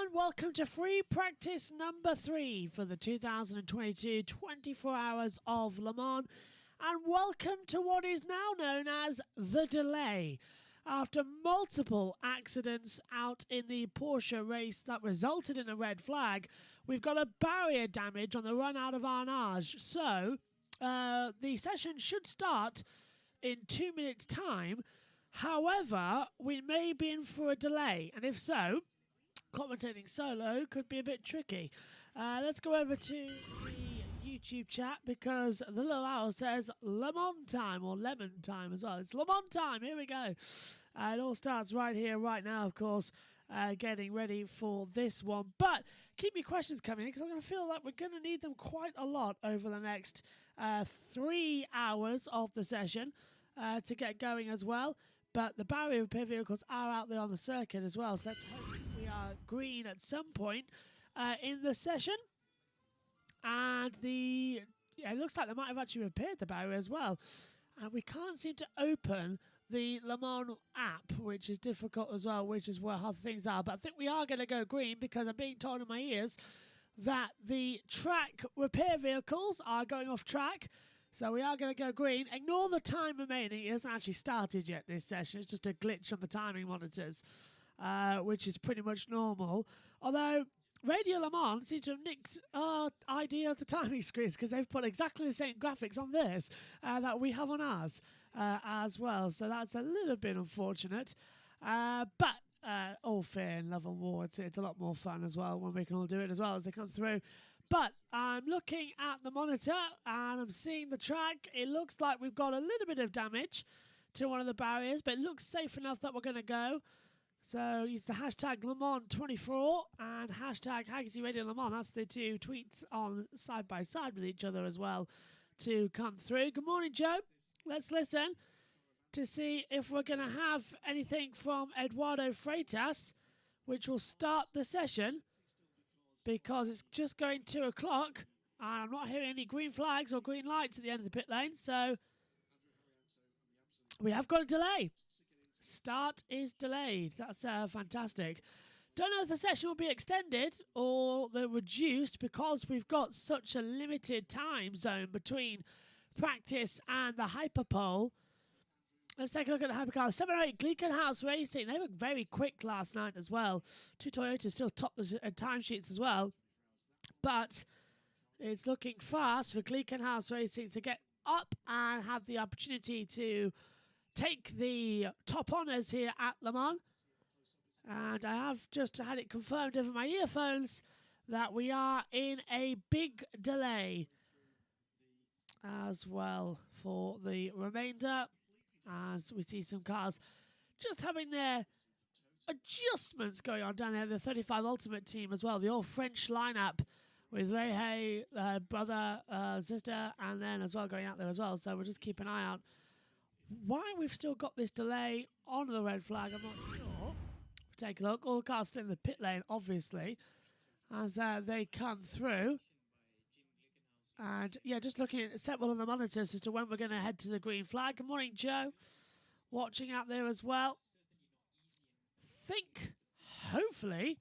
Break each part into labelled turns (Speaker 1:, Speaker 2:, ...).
Speaker 1: everyone, welcome to free practice number 3 for the 2022 24 Hours of Le Mans, and welcome to what is now known as the delay. After multiple accidents out in the Porsche race that resulted in a red flag, we've got a barrier damage on the run out of Arnage. So, the session should start in 2 minutes' time. However, we may be in for a delay, and if so, commentating solo could be a bit tricky. Let's go over to the YouTube chat because the little owl says Le Mans time, or lemon time as well. It's Le Mans time. Here we go. It all starts right here, right now, of course, getting ready for this one. But keep your questions coming in because I'm going to feel like we're going to need them quite a lot over the next 3 hours of the session to get going as well. But the barrier repair vehicles are out there on the circuit as well, so let's hope we are green at some point in the session. And it looks like they might have actually repaired the barrier as well. And we can't seem to open the Le Mans app, which is difficult as well, which is where how things are. But I think we are going to go green because I'm being told in my ears that the track repair vehicles are going off track. So we are going to go green. Ignore the time remaining. It hasn't actually started yet, this session. It's just a glitch on the timing monitors, which is pretty much normal. Although Radio Le Mans seems to have nicked our idea of the timing screens because they've put exactly the same graphics on theirs that we have on ours as well. So that's a little bit unfortunate. But all fair in love and war. It's a lot more fun as well when we can all do it as well as they come through. But I'm looking at the monitor and I'm seeing the track. It looks like we've got a little bit of damage to one of the barriers, but it looks safe enough that we're going to go. So use the hashtag LeMans24 and hashtag Hagerty Radio Le Mans. That's the two tweets on side by side with each other as well to come through. Good morning, Joe. Let's listen to see if we're going to have anything from Eduardo Freitas, which will start the session. Because it's just going 2 o'clock and I'm not hearing any green flags or green lights at the end of the pit lane. So we have got a delay. Start is delayed. That's fantastic. Don't know if the session will be extended or they're reduced because we've got such a limited time zone between practice and the hyperpole. Let's take a look at the hypercar. 708 Glickenhaus Racing. They were very quick last night as well. 2 Toyotas still top the timesheets as well. But it's looking fast for Glickenhaus Racing to get up and have the opportunity to take the top honours here at Le Mans. And I have just had it confirmed over my earphones that we are in a big delay as well for the remainder. As we see some cars just having their adjustments going on down there. The 35 Ultimate team as well. The old French lineup with Ray brother, sister, and then as well going out there as well. So we'll just keep an eye out. Why we've still got this delay on the red flag, I'm not sure. Take a look. All the cars still in the pit lane, obviously, as they come through. And, yeah, just looking at several on the monitors as to when we're going to head to the green flag. Good morning, Joe. Watching out there as well. Think, hopefully...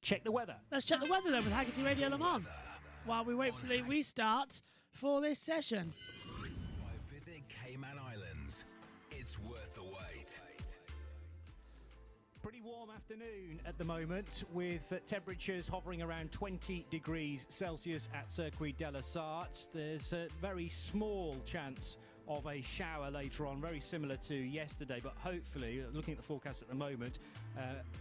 Speaker 2: Check the weather.
Speaker 1: Let's check the weather then with Hagerty Radio Le Mans while we wait for the restart for this session.
Speaker 3: By visit Cayman Islands, it's worth the wait.
Speaker 2: Pretty warm afternoon at the moment with temperatures hovering around 20 degrees Celsius at Circuit de la Sarthe. There's a very small chance of a shower later on, very similar to yesterday, but hopefully, looking at the forecast at the moment,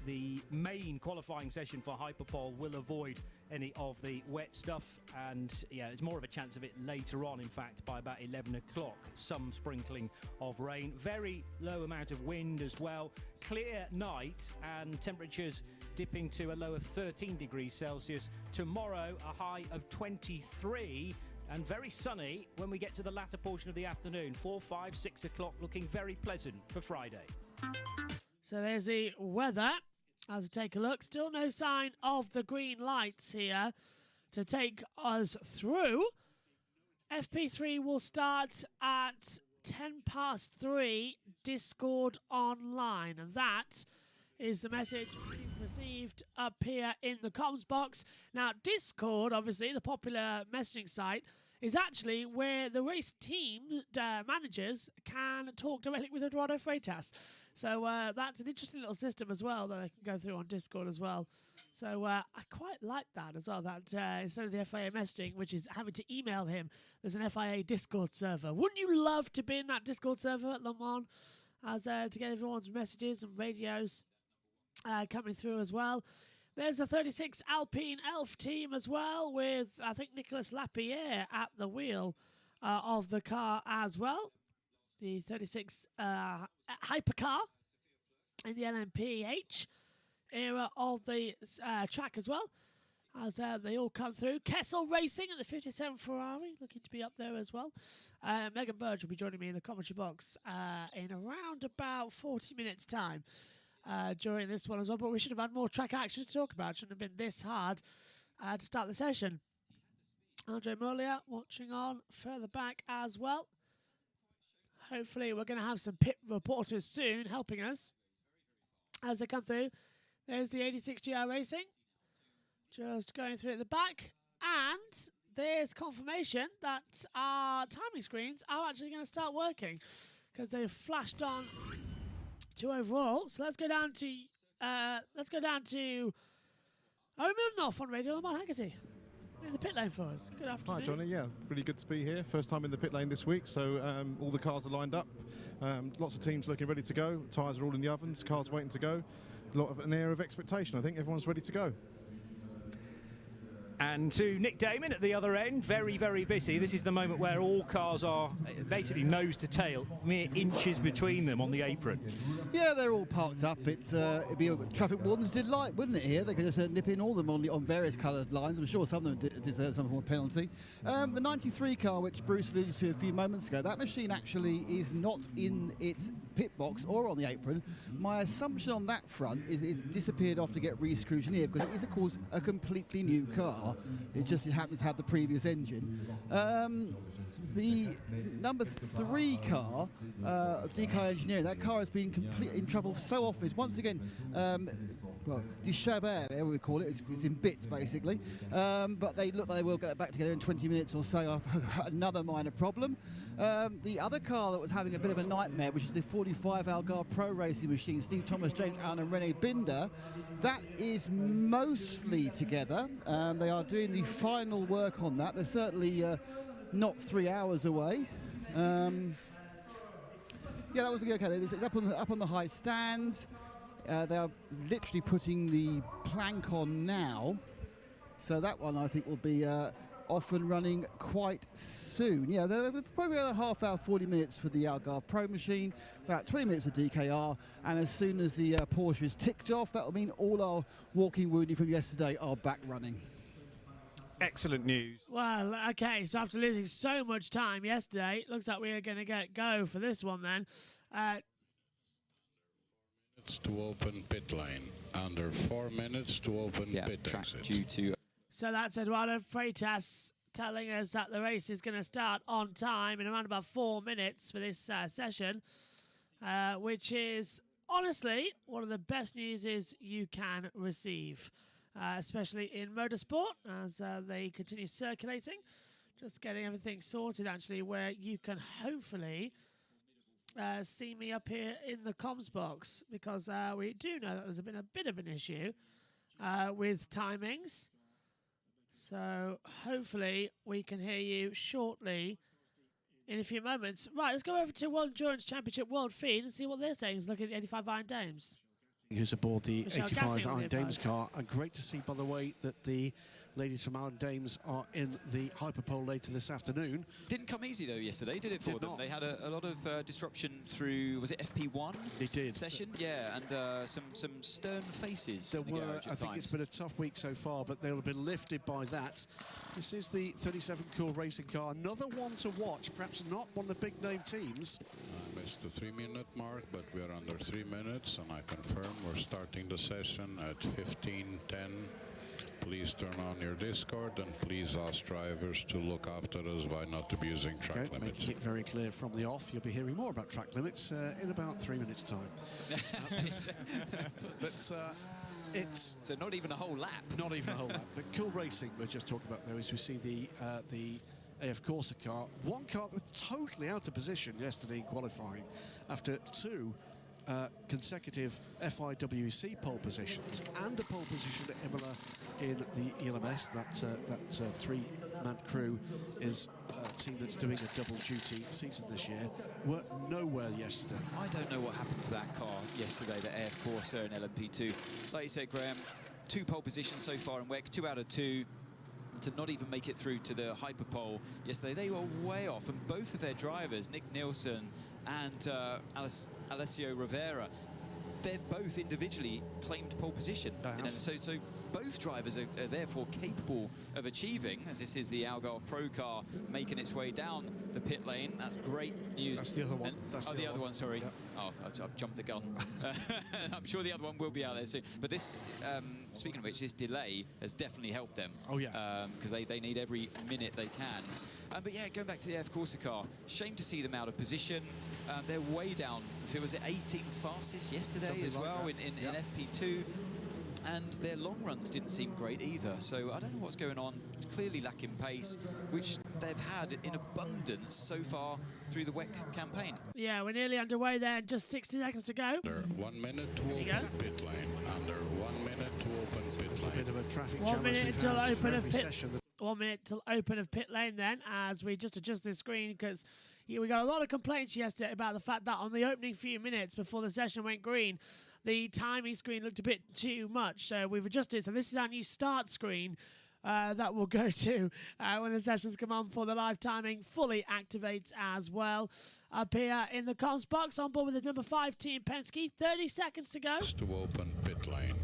Speaker 2: the main qualifying session for Hyperpole will avoid any of the wet stuff, and yeah, it's more of a chance of it later on, in fact, by about 11 o'clock. Some sprinkling of rain, very low amount of wind as well, clear night, and temperatures dipping to a low of 13 degrees Celsius. Tomorrow, a high of 23, and very sunny when we get to the latter portion of the afternoon. 4, 5, 6 o'clock, looking very pleasant for Friday.
Speaker 1: So there's the weather. As we take a look, still no sign of the green lights here to take us through. FP3 will start at 3:10 Discord online. And that is the message we've received up here in the comms box. Now, Discord, obviously, the popular messaging site, is actually where the race team managers can talk directly with Eduardo Freitas. So that's an interesting little system as well that they can go through on Discord as well. So I quite like that as well, that instead of the FIA messaging, which is having to email him, there's an FIA Discord server. Wouldn't you love to be in that Discord server at Le Mans as to get everyone's messages and radios coming through as well? There's the 36 Alpine Elf team as well, with, I think, Nicolas Lapierre at the wheel of the car as well. The 36 hypercar in the LMPH era of the track as well, as they all come through. Kessel Racing at the 57 Ferrari, looking to be up there as well. Megan Burge will be joining me in the commentary box in around about 40 minutes' time. During this one as well, but we should have had more track action to talk about. Shouldn't have been this hard to start the session. Andre Murlia watching on further back as well. Hopefully we're going to have some pit reporters soon helping us as they come through. There's the 86 GR Racing just going through at the back, and there's confirmation that our timing screens are actually going to start working because they've flashed on to overall. So let's go down to Owen Milnoff on Radio Le Mans Haggerty in the pit lane for us. Good afternoon.
Speaker 4: Hi Johnny, yeah, really good to be here. First time in the pit lane this week, so all the cars are lined up. Lots of teams looking ready to go. Tyres are all in the ovens, cars waiting to go. A lot of an air of expectation. I think everyone's ready to go.
Speaker 2: And to Nick Damon at the other end, very, very busy. This is the moment where all cars are basically nose to tail, mere inches between them on the apron.
Speaker 5: Yeah, they're all parked up. It'd be a traffic warden's delight, wouldn't it, here? They could just nip in all of them on various coloured lines. I'm sure some of them deserve some form of penalty. The 93 car, which Bruce alluded to a few moments ago, that machine actually is not in its pit box or on the apron. My assumption on that front is it's disappeared off to get re-scrutineered, because it is, of course, a completely new car. It just happens to have the previous engine. The number 3 car of DK Engineering, that car has been completely in trouble so often. It's once again, well, dishabille, whatever we call it. It's in bits, basically. But they look like they will get it back together in 20 minutes or so. Another minor problem. The other car that was having a bit of a nightmare, which is the 45 Algarve Pro Racing machine, Steve Thomas, James Allen and Rene Binder, that is mostly together. They are doing the final work on that. They're certainly not 3 hours away. Yeah, that was okay. It's up on the high stands. They are literally putting the plank on now. So that one, I think, will be off and running quite soon. Yeah, they're probably about a half hour, 40 minutes for the Algarve Pro machine, about 20 minutes of DKR, and as soon as the Porsche is ticked off, that'll mean all our walking wounded from yesterday are back running.
Speaker 2: Excellent news.
Speaker 1: Well, okay, so after losing so much time yesterday, looks like we are going to get go for this one then.
Speaker 6: It's to open pit lane. Under 4 minutes to open pit exit. Due to
Speaker 1: So that's Eduardo Freitas telling us that the race is going to start on time in around about 4 minutes for this session, which is honestly one of the best news you can receive, especially in motorsport as they continue circulating. Just getting everything sorted, actually, where you can hopefully see me up here in the comms box, because we do know that there's been a bit of an issue with timings. So hopefully we can hear you shortly in a few moments. Right, let's go over to World Endurance Championship World Feed and see what they're saying. Let's look at the 85 Iron Dames.
Speaker 7: Who's aboard the
Speaker 1: Michelle
Speaker 7: 85
Speaker 1: Gatting on
Speaker 7: Iron
Speaker 1: the
Speaker 7: Dames
Speaker 1: approach.
Speaker 7: car. And great to see, by the way, that the ladies from Iron Dames are in the Hyperpole later this afternoon.
Speaker 8: Didn't come easy, though, yesterday, did it, for
Speaker 7: Did
Speaker 8: them?
Speaker 7: not.
Speaker 8: They had a lot of disruption through, was it FP1?
Speaker 7: They did.
Speaker 8: Session, yeah, and some stern faces
Speaker 7: There
Speaker 8: in the
Speaker 7: were,
Speaker 8: garage
Speaker 7: I
Speaker 8: at
Speaker 7: think
Speaker 8: times.
Speaker 7: it's been a tough week so far, but they'll have been lifted by that. This is the 37 Cool Racing car. Another one to watch, perhaps not one of the big name teams.
Speaker 6: I missed the 3-minute mark, but we are under 3 minutes, and I confirm we're starting the session at 15:10 please turn on your Discord and please ask drivers to look after us by not abusing track limits.
Speaker 7: Making it very clear from the off. You'll be hearing more about track limits in about 3 minutes' time. But it's...
Speaker 8: So not even a whole lap.
Speaker 7: Not even a whole lap. But cool racing we're just talking about, though, is we see the AF Corsa car. One car that was totally out of position yesterday in qualifying after two consecutive FIWC pole positions and a pole position at Imola in the ELMS. That three-man crew is a team that's doing a double duty season this year. Were nowhere yesterday.
Speaker 8: I don't know what happened to that car yesterday, the AF Corsa and LMP2. Like you said, Graham, 2 pole positions so far in WEC, 2 out of 2. To not even make it through to the hyperpole yesterday, they were way off, and both of their drivers, Nick Nielsen and Alessio Rivera, they've both individually claimed pole position. You know, so both drivers are therefore capable of achieving, as this is the Algarve Pro car making its way down the pit lane. That's great news.
Speaker 7: That's the other one.
Speaker 8: That's the other one, sorry. Yeah. Oh, I've jumped the gun. I'm sure the other one will be out there soon. But this, speaking of which, this delay has definitely helped them.
Speaker 7: Oh, yeah.
Speaker 8: Because they need every minute they can. But yeah, going back to the AF Corsa car, shame to see them out of position. They're way down. If it was at 18th fastest yesterday something as well in FP2. And their long runs didn't seem great either. So I don't know what's going on. Clearly lacking pace, which they've had in abundance so far through the WEC campaign.
Speaker 1: Yeah, we're nearly underway there. Just 60 seconds to go.
Speaker 6: Under 1 minute to open pit lane. Under 1 minute to open pit lane.
Speaker 7: A bit of a traffic
Speaker 1: 1
Speaker 7: jam
Speaker 1: minute till open of pit.
Speaker 7: session.
Speaker 1: 1 minute till open of pit lane then, as we just adjust this screen, because we got a lot of complaints yesterday about the fact that on the opening few minutes before the session went green, the timing screen looked a bit too much. So we've adjusted. So this is our new start screen that we'll go to when the sessions come on for the live timing fully activates as well. Up here in the comms box, on board with the number 5 Team Penske. 30 seconds to go.
Speaker 6: To open pit lane.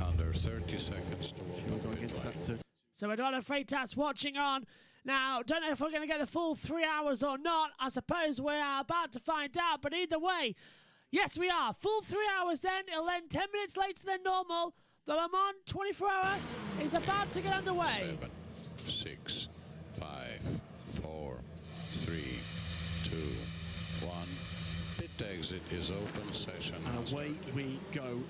Speaker 6: Under 30 seconds to open pit lane.
Speaker 1: So we're not afraid to watching on. Now, don't know if we're going to get the full 3 hours or not. I suppose we're about to find out. But either way, yes, we are. Full 3 hours then. It'll end 10 minutes later than normal. The Le Mans 24-hour is about to get underway.
Speaker 6: 7, 6, 5, 4, 3, 2, 1. Pit exit is open. Session.
Speaker 7: And away we go.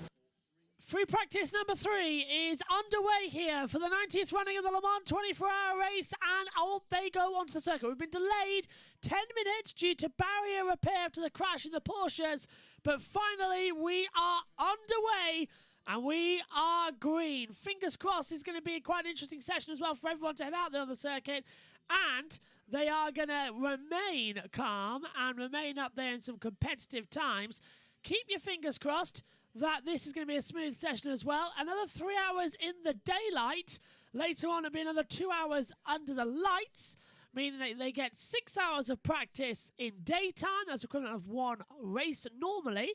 Speaker 1: Free practice number 3 is underway here for the 90th running of the Le Mans 24-hour race, and they go onto the circuit. We've been delayed 10 minutes due to barrier repair after the crash in the Porsches, but finally we are underway and we are green. Fingers crossed, it's going to be quite an interesting session as well for everyone to head out there on the circuit, and they are going to remain calm and remain up there in some competitive times. Keep your fingers crossed that this is going to be a smooth session as well. Another 3 hours in the daylight. Later on, it'll be another 2 hours under the lights, meaning that they get 6 hours of practice in daytime. That's equivalent of one race normally.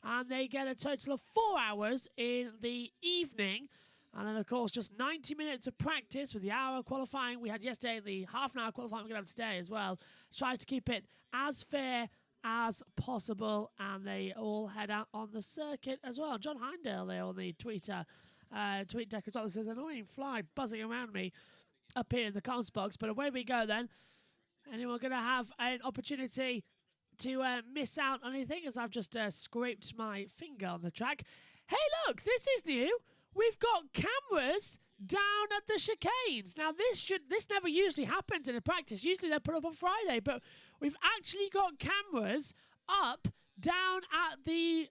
Speaker 1: And they get a total of 4 hours in the evening. And then, of course, just 90 minutes of practice with the hour qualifying we had yesterday, the half an hour qualifying we're going to have today as well. Try to keep it as fair as possible, and they all head out on the circuit as well. John Heindale there on the tweet deck as well. There's an annoying fly buzzing around me up here in the comms box, but away we go then. Anyone going to have an opportunity to miss out on anything, as I've just scraped my finger on the track. Hey, look, this is new. We've got cameras down at the chicanes. Now, this never usually happens in a practice. Usually they're put up on Friday, but we've actually got cameras up down at the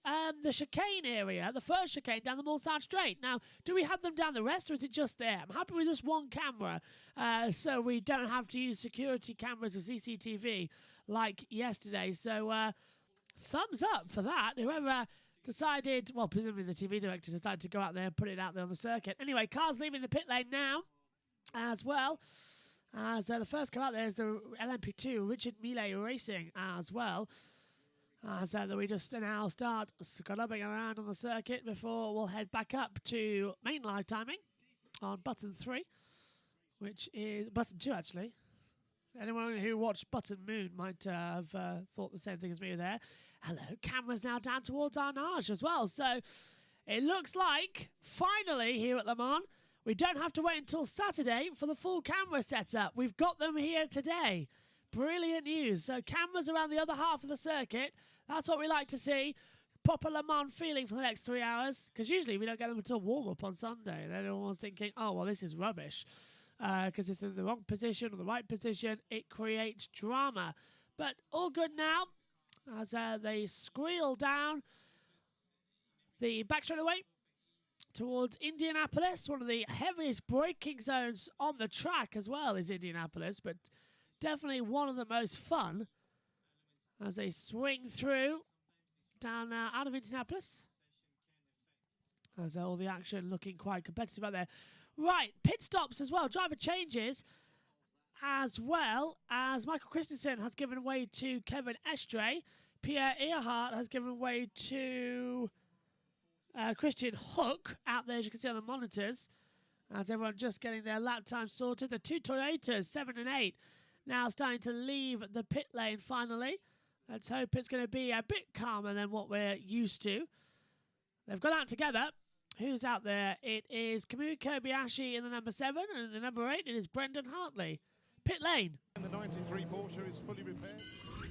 Speaker 1: chicane area, the first chicane down the Mulsanne Straight. Now, do we have them down the rest, or is it just there? I'm happy with just one camera, so we don't have to use security cameras or CCTV like yesterday. So, thumbs up for that. Whoever decided, well, presumably the TV director decided to go out there and put it out there on the circuit. Anyway, cars leaving the pit lane now as well. So the first car out there is the LMP2, Richard Mille Racing as well. So that we just now start scrubbing around on the circuit before we'll head back up to main live timing on button 3, which is button 2 actually. Anyone who watched Button Moon might have thought the same thing as me there. Hello, cameras now down towards Arnage as well. So it looks like, finally, here at Le Mans, we don't have to wait until Saturday for the full camera setup. We've got them here today. Brilliant news. So cameras around the other half of the circuit. That's what we like to see. Proper Le Mans feeling for the next 3 hours. Because usually we don't get them until warm-up on Sunday. And then everyone's thinking, oh, well, this is rubbish. Because if they're in the wrong position or the right position, it creates drama. But all good now as they squeal down the back straightaway towards Indianapolis. One of the heaviest braking zones on the track as well is Indianapolis, but definitely one of the most fun as they swing through down out of Indianapolis. As all the action looking quite competitive out there. Right, pit stops as well, driver changes, as well as Michael Christensen has given way to Kevin Estre. Pierre Earhart has given way to Christian Hook out there, as you can see on the monitors. As everyone just getting their lap time sorted. The two Toyotas, 7 and 8, now starting to leave the pit lane finally. Let's hope it's going to be a bit calmer than what we're used to. They've gone out together. Who's out there? It is Kamui Kobayashi in the number 7, and in the number 8 it is Brendan Hartley. Pit lane.
Speaker 4: And the 93 Porsche is fully repaired,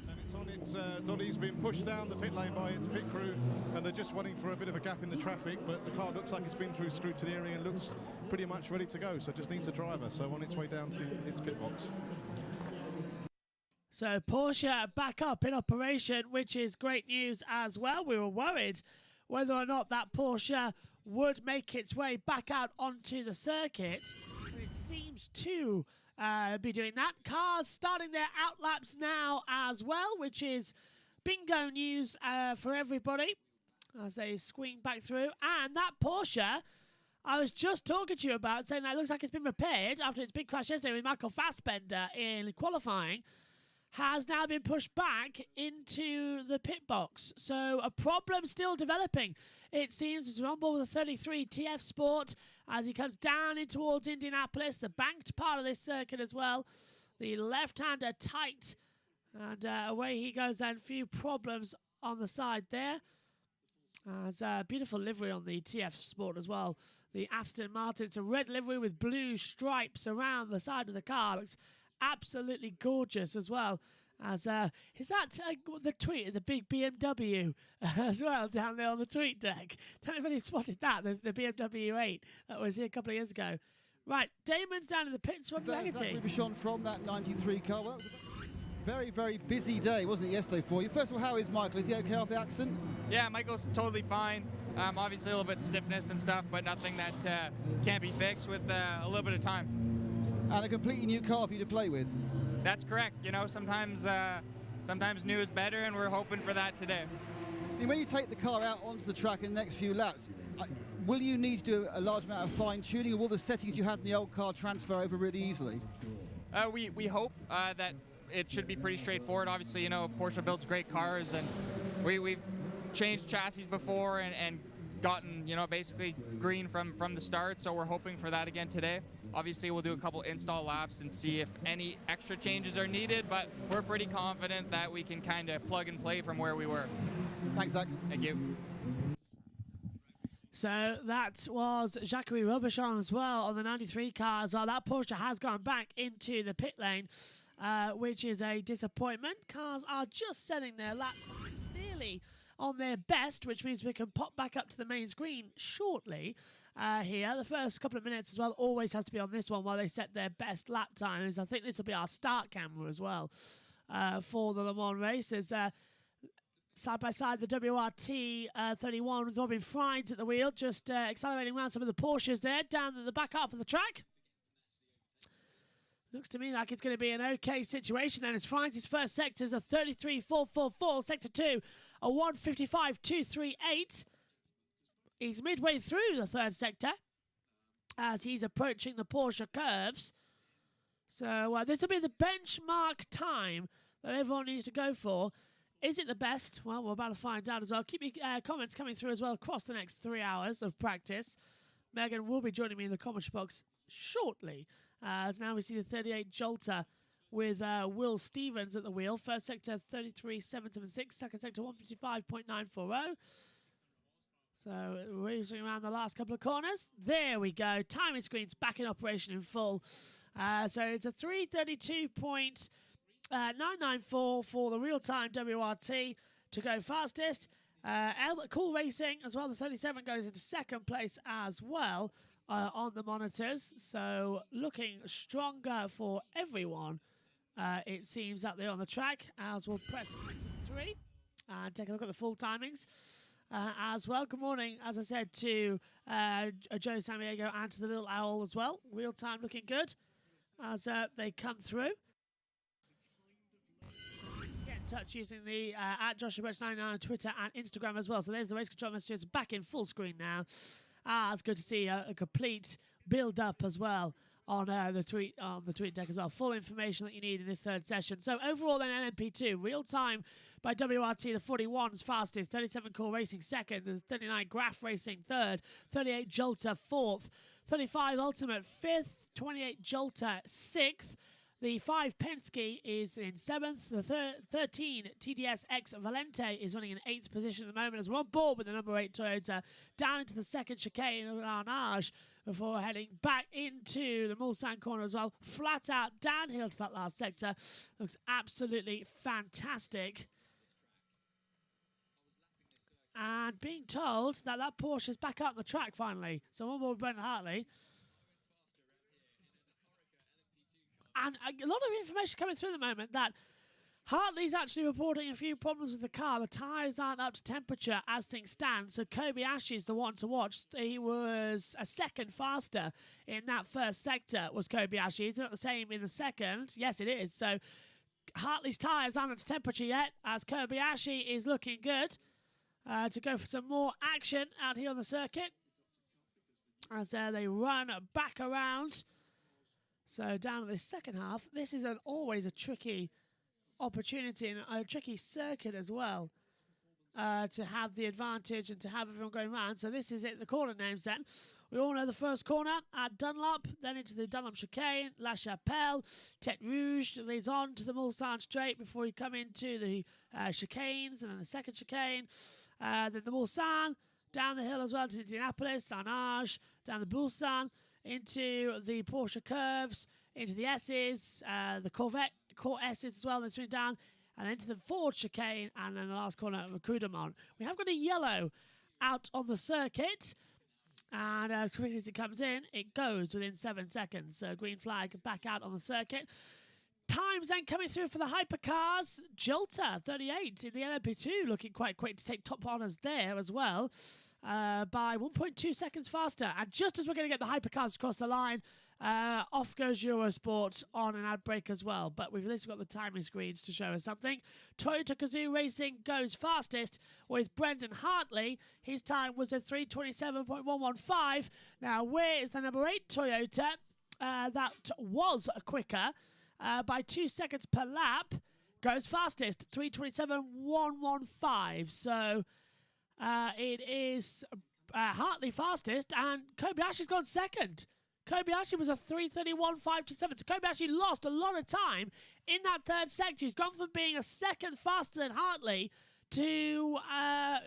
Speaker 4: and it's on its dollies, being pushed down the pit lane by its pit crew, and they're just waiting for a bit of a gap in the traffic, but the car looks like it's been through scrutineering and looks pretty much ready to go, so just needs a driver, so on its way down to its pit box.
Speaker 1: So Porsche back up in operation, which is great news as well. We were worried whether or not that Porsche would make its way back out onto the circuit. It seems to be doing that. Cars starting their outlaps now as well, which is bingo news for everybody as they swing back through. And that Porsche I was just talking to you about, saying that it looks like it's been repaired after its big crash yesterday with Michael Fassbender in qualifying, has now been pushed back into the pit box. So a problem still developing. It seems as we're on board with the 33 TF Sport as he comes down in towards Indianapolis, the banked part of this circuit as well. The left-hander tight, and away he goes, and few problems on the side there. There's a beautiful livery on the TF Sport as well. The Aston Martin, it's a red livery with blue stripes around the side of the car. Looks absolutely gorgeous as well. As is that the tweet of the big BMW as well down there on the tweet deck? Don't know if anyone spotted that, the BMW 8 that was here a couple of years ago. Right, Damon's down in the pits from Legacy.
Speaker 5: Shone from that 93 car. Well, very, very busy day, wasn't it, yesterday for you? First of all, how is Michael? Is he okay after the accident?
Speaker 9: Yeah, Michael's totally fine. Obviously a little bit of stiffness and stuff, but nothing that can't be fixed with a little bit of time.
Speaker 5: And a completely new car for you to play with?
Speaker 9: That's correct. You know, sometimes new is better, and we're hoping for that today.
Speaker 5: I mean, when you take the car out onto the track in the next few laps, will you need to do a large amount of fine-tuning, or will the settings you had in the old car transfer over really easily?
Speaker 9: We hope that it should be pretty straightforward. Obviously, you know, Porsche builds great cars, and we've changed chassis before and gotten, you know, basically green from the start, so we're hoping for that again today. Obviously, we'll do a couple install laps and see if any extra changes are needed, but we're pretty confident that we can kind of plug and play from where we were.
Speaker 5: Thanks, Zach.
Speaker 9: Thank you.
Speaker 1: So that was Jacques Robichon as well on the 93 car as well. That Porsche has gone back into the pit lane, which is a disappointment. Cars are just setting their lap times nearly on their best, which means we can pop back up to the main screen shortly here. The first couple of minutes as well always has to be on this one while they set their best lap times. I think this will be our start camera as well for the Le Mans races. Side by side, the WRT 31 with Robin Freins at the wheel, just accelerating around some of the Porsches there, down at the back half of the track. Looks to me like it's going to be an okay situation then, as Freins' first sector is a 33.444, sector 2, a 155.238. He's midway through the third sector as he's approaching the Porsche curves. So this will be the benchmark time that everyone needs to go for. Is it the best? Well, we're about to find out as well. Keep your comments coming through as well across the next 3 hours of practice. Megan will be joining me in the comments box shortly. As now we see the 38 Jolter with Will Stevens at the wheel. First sector 33.776, second sector 155.940. So racing around the last couple of corners. There we go. Timing screen's back in operation in full. So it's a 3:32.994 for the real-time WRT to go fastest. Cool Racing as well. The 37 goes into second place as well on the monitors. So looking stronger for everyone. It seems out there on the track, as we'll press 3 and take a look at the full timings as well. Good morning, as I said, to Joe Samaniego and to the Little Owl as well. Real time looking good as they come through. Get in touch using the at Joshua Birch 99 on Twitter and Instagram as well. So there's the race control messages back in full screen now. It's good to see a complete build up as well on the tweet deck as well. Full information that you need in this third session. So overall then LMP2, real time by WRT, the 41's fastest, 37 Cool Racing second, the 39 Graph Racing third, 38 Jolter fourth, 35 Ultimate fifth, 28 Jolter sixth, the 5 Penske is in 7th. The 13 TDS X Valente is running in 8th position at the moment as we're on board with the number 8 Toyota down into the second chicane of Arnage before heading back into the Mulsanne corner as well. Flat out downhill to that last sector. Looks absolutely fantastic. And being told that Porsche is back out on the track finally. So one more with Brendan Hartley. And a lot of information coming through at the moment that Hartley's actually reporting a few problems with the car. The tyres aren't up to temperature as things stand. So Kobayashi is the one to watch. He was a second faster in that first sector, was Kobayashi. Is it the same in the second? Yes, it is. So Hartley's tyres aren't up to temperature yet, as Kobayashi is looking good to go for some more action out here on the circuit. As they run back around. So down to the second half, this is always a tricky opportunity and a tricky circuit as well to have the advantage and to have everyone going round. So this is it, the corner names then. We all know the first corner at Dunlop, then into the Dunlop chicane, La Chapelle, Tête Rouge leads on to the Mulsanne straight before you come into the chicanes and then the second chicane. Then the Mulsanne, down the hill as well to Indianapolis, Arnage, down the Mulsanne, into the Porsche curves, into the S's, the Corvette S's as well, then swing down, and then to the Ford chicane, and then the last corner of Crudamont. We have got a yellow out on the circuit, and as quickly as it comes in, it goes within 7 seconds. So green flag back out on the circuit. Times then coming through for the hypercars. Jolter, 38 in the LMP2, looking quite quick to take top honours there as well. By 1.2 seconds faster. And just as we're going to get the hypercars across the line, off goes Eurosport on an ad break as well. But we've at least got the timing screens to show us something. Toyota Gazoo Racing goes fastest with Brendan Hartley. His time was a 3:27.115. Now, where is the number 8 Toyota? That was quicker by 2 seconds per lap. Goes fastest, 3:27.115. So it is Hartley fastest, and Kobayashi's gone second. Kobayashi was a 3:31.527. So Kobayashi lost a lot of time in that third sector. He's gone from being a second faster than Hartley to,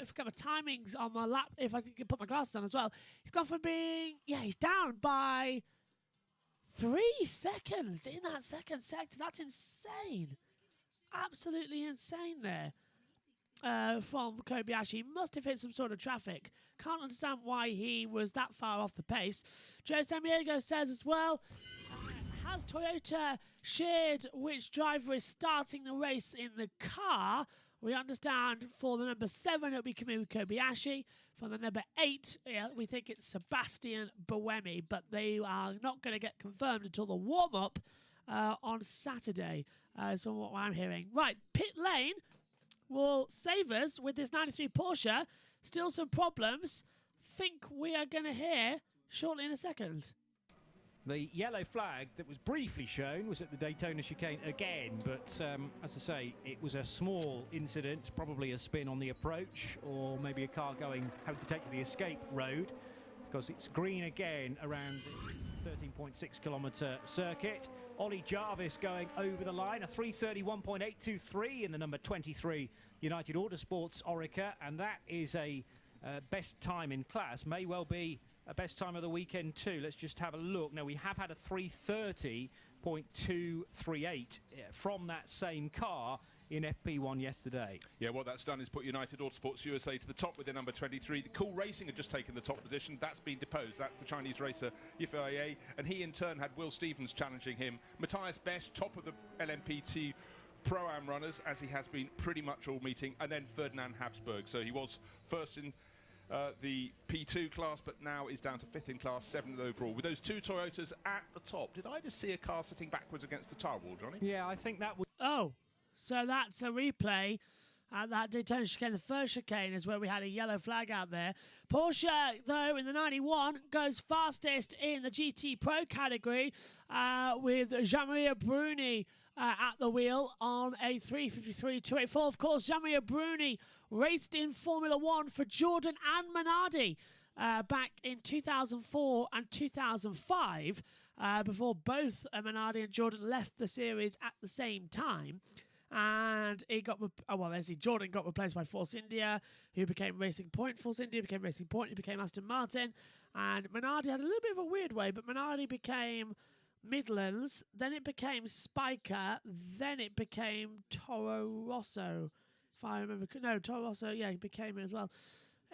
Speaker 1: if I get my timings on my lap, if I can put my glasses on as well, he's gone from being, he's down by 3 seconds in that second sector. That's insane. Absolutely insane there. From Kobayashi. Must have hit some sort of traffic. Can't understand why he was that far off the pace. Joe Samaniego says as well, has Toyota shared which driver is starting the race in the car? We understand for the number 7 it'll be Kamui Kobayashi. For the number 8, we think it's Sebastian Buemi, but they are not going to get confirmed until the warm-up on Saturday. So what I'm hearing. Right, pit lane will save us with this 93 Porsche. Still some problems. Think we are going to hear shortly in a second.
Speaker 2: The yellow flag that was briefly shown was at the Daytona chicane again, but as I say, it was a small incident, probably a spin on the approach, or maybe a car having to take to the escape road, because it's green again around the 13.6 kilometre circuit. Ollie Jarvis going over the line, a 3:31.823 in the number 23 United Autosports Oreca, and that is a best time in class may well be a best time of the weekend too. Let's just have a look. Now, we have had a 3:30.238 from that same car in FP1 yesterday.
Speaker 10: Yeah, what that's done is put United Autosports USA to the top with their number 23. The Cool Racing had just taken the top position. That's been deposed. That's the Chinese racer Yifei, and he in turn had Will Stevens challenging him. Matthias Besch, top of the LMP2 Pro-Am runners, as he has been pretty much all meeting, and then Ferdinand Habsburg. So he was first in the P2 class, but now is down to 5th in class, 7th overall. With those two Toyotas at the top, did I just see a car sitting backwards against the tyre wall, Johnny?
Speaker 2: Yeah, I think that would...
Speaker 1: Oh, so that's a replay at that Daytona chicane. The first chicane is where we had a yellow flag out there. Porsche, though, in the 91, goes fastest in the GT Pro category with Jean-Marie Bruni at the wheel on a 3:53.284. Of course, Jean-Marie Bruni raced in Formula One for Jordan and Minardi back in 2004 and 2005 before both Minardi and Jordan left the series at the same time. And he got, Jordan got replaced by Force India, who became Racing Point. Force India became Racing Point, who became Aston Martin. And Minardi had a little bit of a weird way, but Minardi became Midlands, then it became Spiker, then it became Toro Rosso. If I remember, no, Toro Rosso, yeah, he became it as well.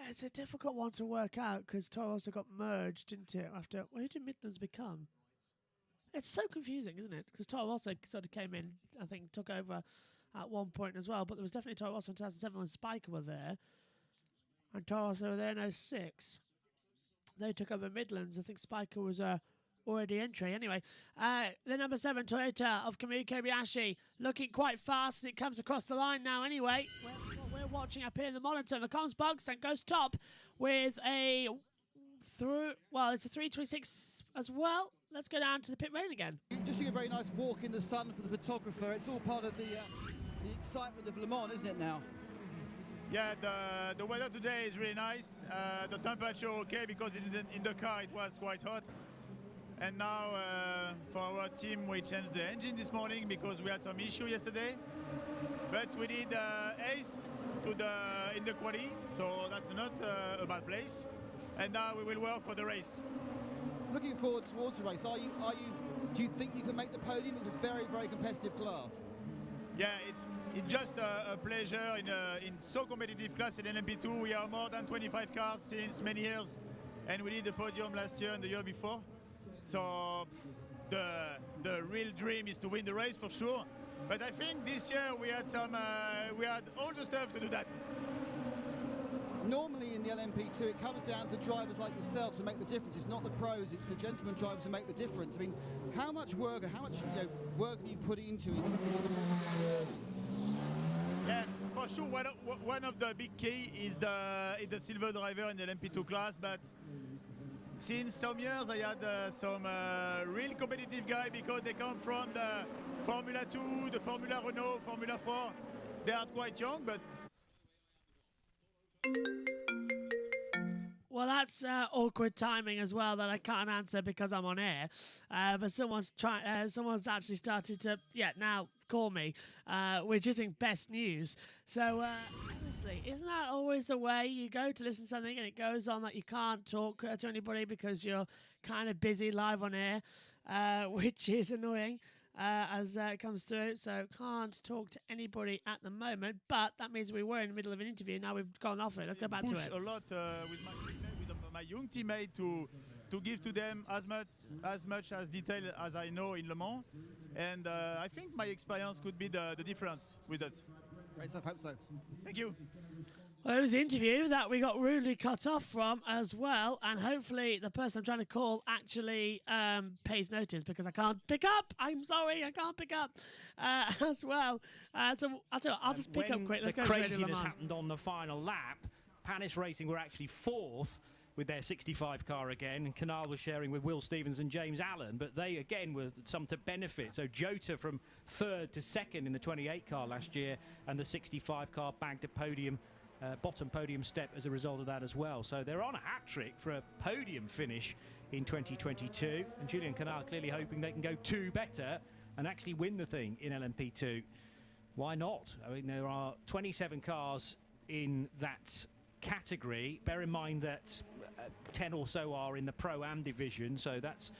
Speaker 1: It's a difficult one to work out because Toro Rosso got merged, didn't it? After, who did Midlands become? It's so confusing, isn't it? Because Toro Rosso sort of came in, I think, took over at one point as well. But there was definitely Toro Rosso in 2007 when Spiker were there. And Toro Rosso were there in 2006. They took over Midlands. I think Spiker was already entry. Anyway, the number 7 Toyota of Kamui Kobayashi looking quite fast as it comes across the line now anyway. What we're watching up here in the monitor, the comms box, and goes top with a it's a 3:26 as well. Let's go down to the pit lane again.
Speaker 5: Just doing a very nice walk in the sun for the photographer. It's all part of the excitement of Le Mans, isn't it now?
Speaker 11: Yeah, the weather today is really nice. The temperature okay because in the car it was quite hot. And now for our team we changed the engine this morning because we had some issue yesterday. But we did ace in the quali, so that's not a bad place. And now we will work for the race.
Speaker 5: Looking forward towards the race, do you think you can make the podium? It's a very, very competitive class.
Speaker 11: Yeah, it's just a pleasure in so competitive class in LMP2. We are more than 25 cars since many years, and we did the podium last year and the year before. So the real dream is to win the race for sure. But I think this year we had all the stuff to do that.
Speaker 5: Normally in the LMP2 it comes down to drivers like yourself to make the difference. It's not the pros, it's the gentleman drivers who make the difference. I mean, how much work work have you put into it?
Speaker 11: Yeah, for sure. One of the big key is the silver driver in the LMP2 class, but since some years I had some real competitive guys because they come from the Formula 2, the Formula Renault, Formula 4. They are quite young, but
Speaker 1: well, that's awkward timing as well that I can't answer because I'm on air. But someone's actually started to now call me, which isn't best news. So honestly, isn't that always the way you go to listen to something and it goes on that you can't talk to anybody because you're kind of busy live on air, which is annoying. As it comes through, so can't talk to anybody at the moment, but that means we were in the middle of an interview. Now we've gone off it. Let's go back to it.
Speaker 11: A lot with my young teammate to give to them as much as detail as I know in Le Mans, and I think my experience could be the difference with that.
Speaker 5: Great stuff, hope so.
Speaker 11: Thank you.
Speaker 1: Well, it was an interview that we got rudely cut off from as well, and hopefully the person I'm trying to call actually pays notice because I can't pick up. I'm sorry, I can't pick up as well. So I'll just pick up quick. Let's go.
Speaker 2: The craziness happened on the final lap. Panis Racing were actually 4th with their 65 car again, and Canal was sharing with Will Stevens and James Allen, but they again were some to benefit. So Jota from 3rd to 2nd in the 28 car last year, and the 65 car bagged a podium. Bottom podium step as a result of that as well. So they're on a hat-trick for a podium finish in 2022. And Julian Canal clearly hoping they can go 2 better and actually win the thing in LMP2. Why not? I mean, there are 27 cars in that category. Bear in mind that 10 or so are in the Pro-Am division, so that's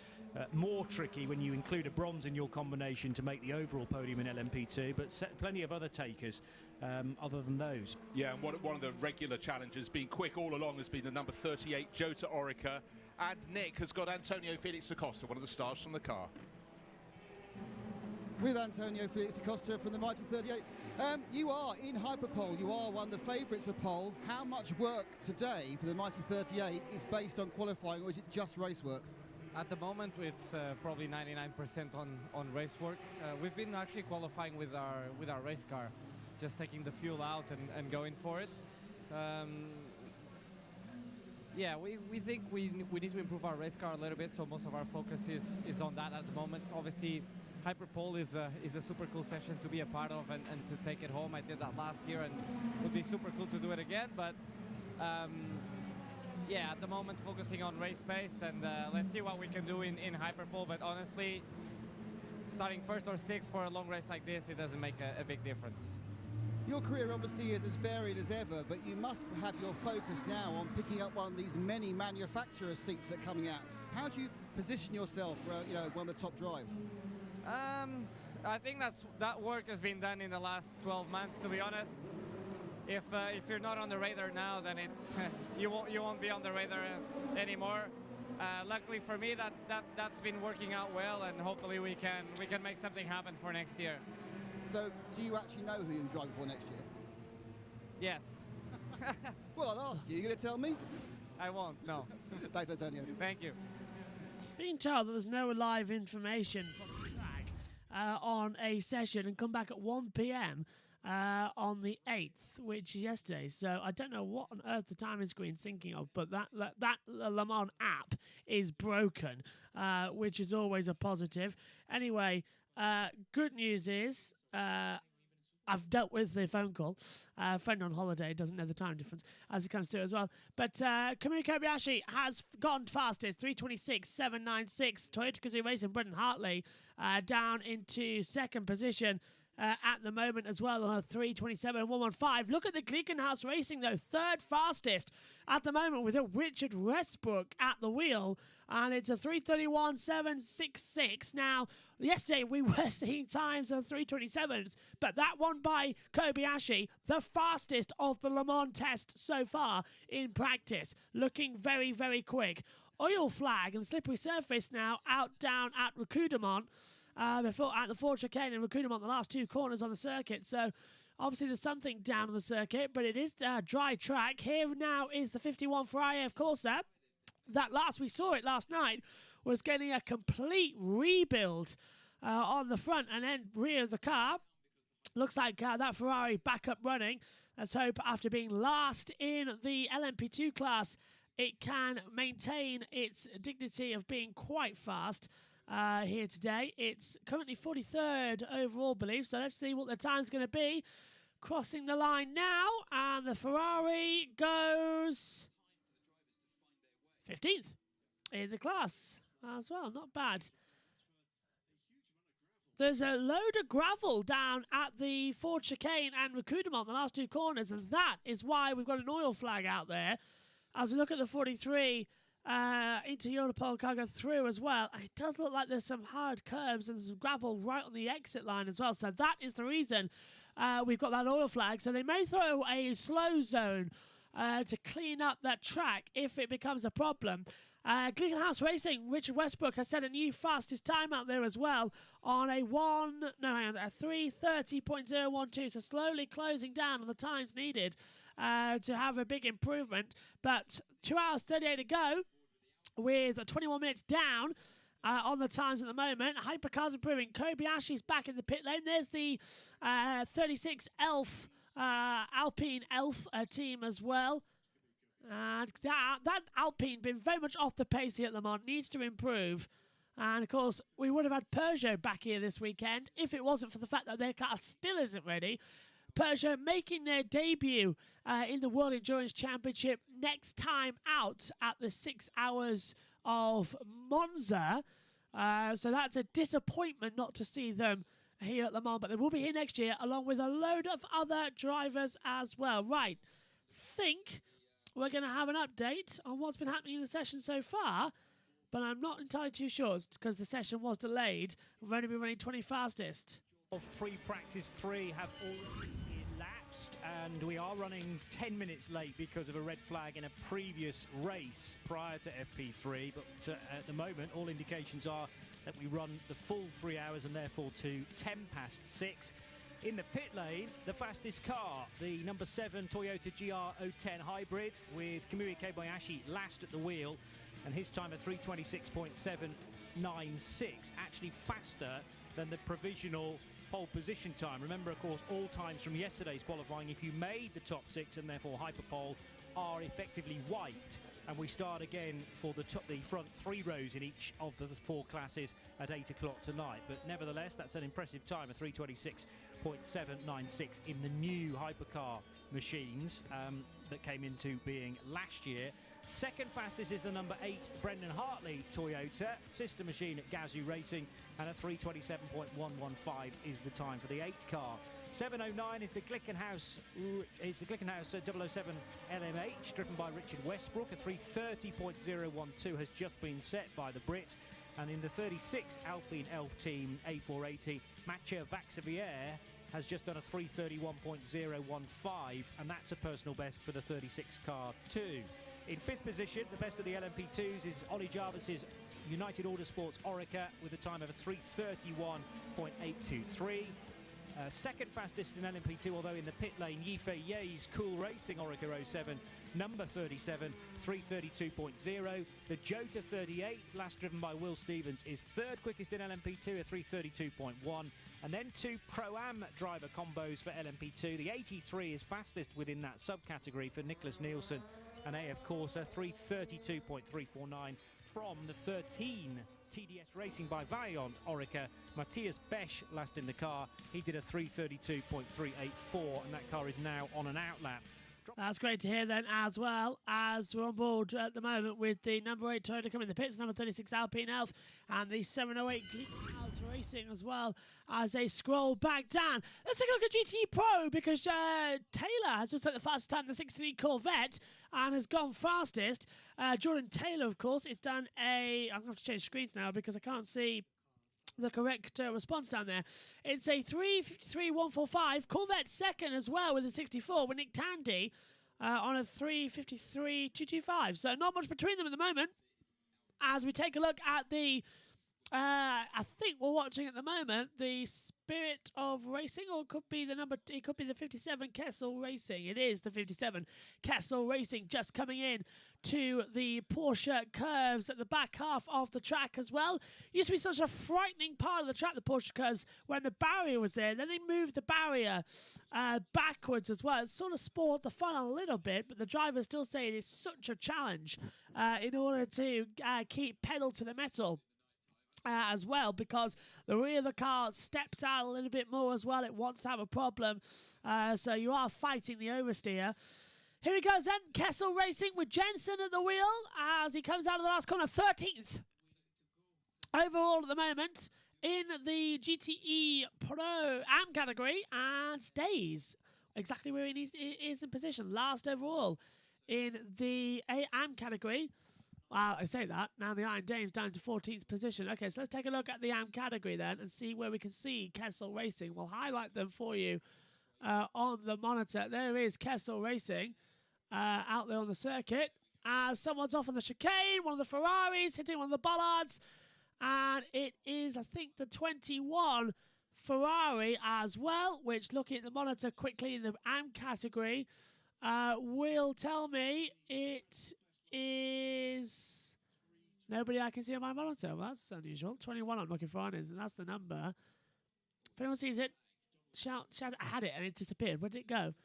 Speaker 2: more tricky when you include a bronze in your combination to make the overall podium in LMP2, but plenty of other takers other than those.
Speaker 10: Yeah, and one of the regular challenges, being quick all along, has been the number 38, Jota Orica, and Nick has got Antonio Felix da Costa, one of the stars from the car.
Speaker 5: With Antonio Felix da Costa from the Mighty 38. You are in Hyperpole, you are one of the favourites for pole. How much work today for the Mighty 38 is based on qualifying, or is it just race work?
Speaker 12: At the moment, it's probably 99% on race work. We've been actually qualifying with our race car, just taking the fuel out and going for it. Yeah, we think we need to improve our race car a little bit, so most of our focus is on that at the moment. Obviously, Hyperpole is a super cool session to be a part of and to take it home. I did that last year, and it would be super cool to do it again, but yeah, at the moment focusing on race pace, and let's see what we can do in Hyperpole. But honestly, starting first or sixth for a long race like this, it doesn't make a big difference.
Speaker 5: Your career obviously is as varied as ever, but you must have your focus now on picking up one of these many manufacturer seats that are coming out. How do you position yourself for one of the top drives?
Speaker 12: I think that work has been done in the last 12 months, to be honest. If you're not on the radar now, then it's you won't be on the radar anymore. Luckily for me, that's been working out well, and hopefully we can make something happen for next year.
Speaker 5: So, do you actually know who you're driving for next year?
Speaker 12: Yes.
Speaker 5: Well, I'll ask you. You're going to tell me?
Speaker 12: I won't. No.
Speaker 5: Thanks, Antonio.
Speaker 12: Thank you.
Speaker 1: Being told that there's no live information from the track on a session and come back at 1 p.m. On the 8th, which is yesterday. So I don't know what on earth the timing screen's thinking of, but that Le Mans app is broken, which is always a positive. Anyway, good news is I've dealt with the phone call. A friend on holiday doesn't know the time difference as it comes to it as well. But Kamui Kobayashi has gone fastest, 3:26.796. Toyota Gazoo Racing, Brendan Hartley down into second position at the moment as well on a 3:27.115. Look at the Glickenhaus Racing though, third fastest at the moment with a Richard Westbrook at the wheel, and it's a 3:31.766. Now, yesterday we were seeing times of 3:27s, but that one by Kobayashi, the fastest of the Le Mans test so far in practice, looking very, very quick. Oil flag and slippery surface now out down at Recoudemont. Before at the Ford Chicane and Recoudemont, the last two corners on the circuit. So obviously there's something down on the circuit, but it is dry track. Here now is the 51 Ferrari of Corsa. That we saw it last night, was getting a complete rebuild on the front and then rear of the car. Looks like that Ferrari back up running. Let's hope after being last in the LMP2 class, it can maintain its dignity of being quite fast. Here today. It's currently 43rd overall, I believe, so let's see what the time's going to be. Crossing the line now, and the Ferrari goes 15th in the class as well. Not bad. There's a load of gravel down at the Ford Chicane and Recoudemont, the last two corners, and that is why we've got an oil flag out there. As we look at the 43, into Europol Cargo through as well. It does look like there's some hard curbs and some gravel right on the exit line as well. So that is the reason we've got that oil flag. So they may throw a slow zone to clean up that track if it becomes a problem. Glickenhaus Racing, Richard Westbrook has set a new fastest time out there as well on a 3:30.012. So slowly closing down on the times needed to have a big improvement. But 2 hours 38 to go with 21 minutes down on the times at the moment. Hypercars improving. Kobayashi's back in the pit lane. There's the 36 Elf Alpine Elf team as well. And that Alpine been very much off the pace here at Le Mans, needs to improve. And of course, we would have had Peugeot back here this weekend if it wasn't for the fact that their car still isn't ready. Peugeot making their debut in the World Endurance Championship next time out at the 6 hours of Monza. So that's a disappointment not to see them here at Le Mans, but they will be here next year along with a load of other drivers as well. Right, think we're going to have an update on what's been happening in the session so far, but I'm not entirely too sure because the session was delayed. We've only been running 20 fastest.
Speaker 2: Free practice 3 have already elapsed, and we are running 10 minutes late because of a red flag in a previous race prior to FP3, but at the moment all indications are that we run the full 3 hours and therefore to 6:10. In the pit lane, the fastest car, the number 7 Toyota GR010 Hybrid with Kamui Kobayashi last at the wheel, and his time of 3:26.796, actually faster than the provisional pole position time. Remember, of course, all times from yesterday's qualifying, if you made the top 6 and therefore hyperpole, are effectively wiped. And we start again for the front 3 rows in each of the 4 classes at 8 o'clock tonight. But nevertheless, that's an impressive time of 3:26.796 in the new hypercar machines that came into being last year. Second fastest is the number 8 Brendan Hartley Toyota sister machine at Gazoo Racing, and a 3:27.115 is the time for the 8 car. 7:09 is the Glickenhaus 007 LMH, driven by Richard Westbrook. A 3:30.012 has just been set by the Brit. And in the 36 Alpine Elf Team A480, Mathieu Vaxivière has just done a 3:31.015, and that's a personal best for the 36 car too. In 5th position, the best of the LMP2s is Ollie Jarvis's United Autosports Oreca with a time of a 3:31.823. Second fastest in LMP2, although in the pit lane, Yifei Ye's Cool Racing Oreca 07, number 37, 3:32.0. The Jota 38, last driven by Will Stevens, is third quickest in LMP2 at 3:32.1. And then 2 Pro-Am driver combos for LMP2. The 83 is fastest within that subcategory for Nicholas Nielsen and AF Corsa, 3:32.349 from the 13 TDS Racing by Vaillant Oreca. Matthias Besch last in the car. He did a 3:32.384, and that car is now on an outlap.
Speaker 1: That's great to hear then, as well as we're on board at the moment with the number 8 Toyota coming in the pits, number 36 Alpine Elf, and the 708 Glickenhaus Racing as well as they scroll back down. Let's take a look at GTE Pro, because Taylor has just set the fastest time in the 63 Corvette and has gone fastest. Jordan Taylor, of course, it's done I'm going to have to change screens now because I can't see the correct response down there. It's a 3:53.145. Corvette second as well with a 64 with Nick Tandy on a 3:53.225. So not much between them at the moment. As we take a look at the I think we're watching at the moment the Spirit of Racing, or it could be the 57 Kessel Racing. It is the 57 Kessel Racing just coming in to the Porsche curves at the back half of the track as well. Used to be such a frightening part of the track, the Porsche curves, when the barrier was there. Then they moved the barrier backwards as well. It sort of spoiled the fun a little bit, but the drivers still say it is such a challenge in order to keep pedal to the metal. As well, because the rear of the car steps out a little bit more as well. It wants to have a problem, so you are fighting the oversteer. Here he goes then, Kessel Racing with Jensen at the wheel as he comes out of the last corner, 13th overall at the moment in the GTE Pro Am category, and stays exactly where he is in position, last overall in the Am category. Wow, I say that. Now the Iron Dame's down to 14th position. Okay, so let's take a look at the Am category then and see where we can see Kessel Racing. We'll highlight them for you on the monitor. There is Kessel Racing out there on the circuit. Someone's off on the chicane, one of the Ferraris hitting one of the bollards. And it is, I think, the 21 Ferrari as well, which, looking at the monitor quickly in the Am category, will tell me it is nobody I can see on my monitor. Well, that's unusual. 21 I'm looking for, and that's the number. If anyone sees it, shout. I had it and it disappeared. Where did it go?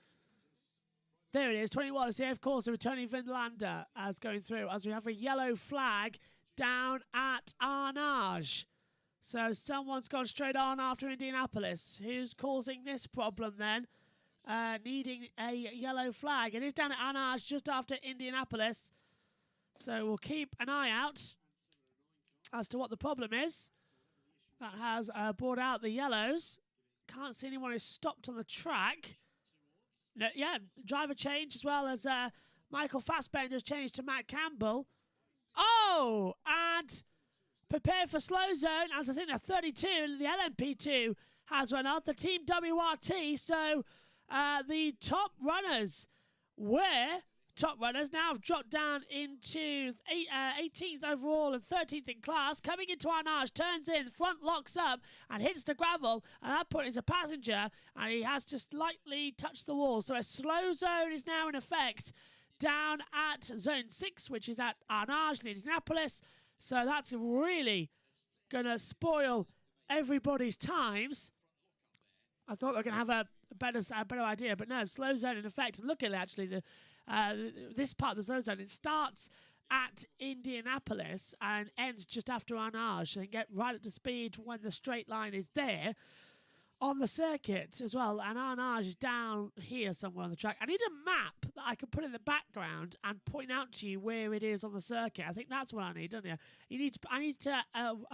Speaker 1: There it is, 21. It's of course a returning Vinlander as going through, as we have a yellow flag down at Arnage. So someone's gone straight on after Indianapolis. Who's causing this problem then? Needing a yellow flag. It is down at Arnage just after Indianapolis. So we'll keep an eye out as to what the problem is. That has brought out the yellows. Can't see anyone who's stopped on the track. No, yeah, driver change as well as Michael Fassbender's changed to Matt Campbell. Oh, and prepare for slow zone, as I think they're 32. The LMP2 has run out. The Team WRT, so the top runners were top runners now have dropped down into 18th overall and 13th in class. Coming into Arnage, turns in, front locks up and hits the gravel. And that point is a passenger, and he has just lightly touched the wall. So a slow zone is now in effect down at zone 6, which is at Arnage, Indianapolis. So that's really going to spoil everybody's times. I thought they were going to have a better idea, but no, slow zone in effect. And look at it, actually, this part of the slow zone, it starts at Indianapolis and ends just after Arnage, and get right up to speed when the straight line is there on the circuit as well. And Arnage is down here somewhere on the track. I need a map that I can put in the background and point out to you where it is on the circuit. I think that's what I need, don't you? I need to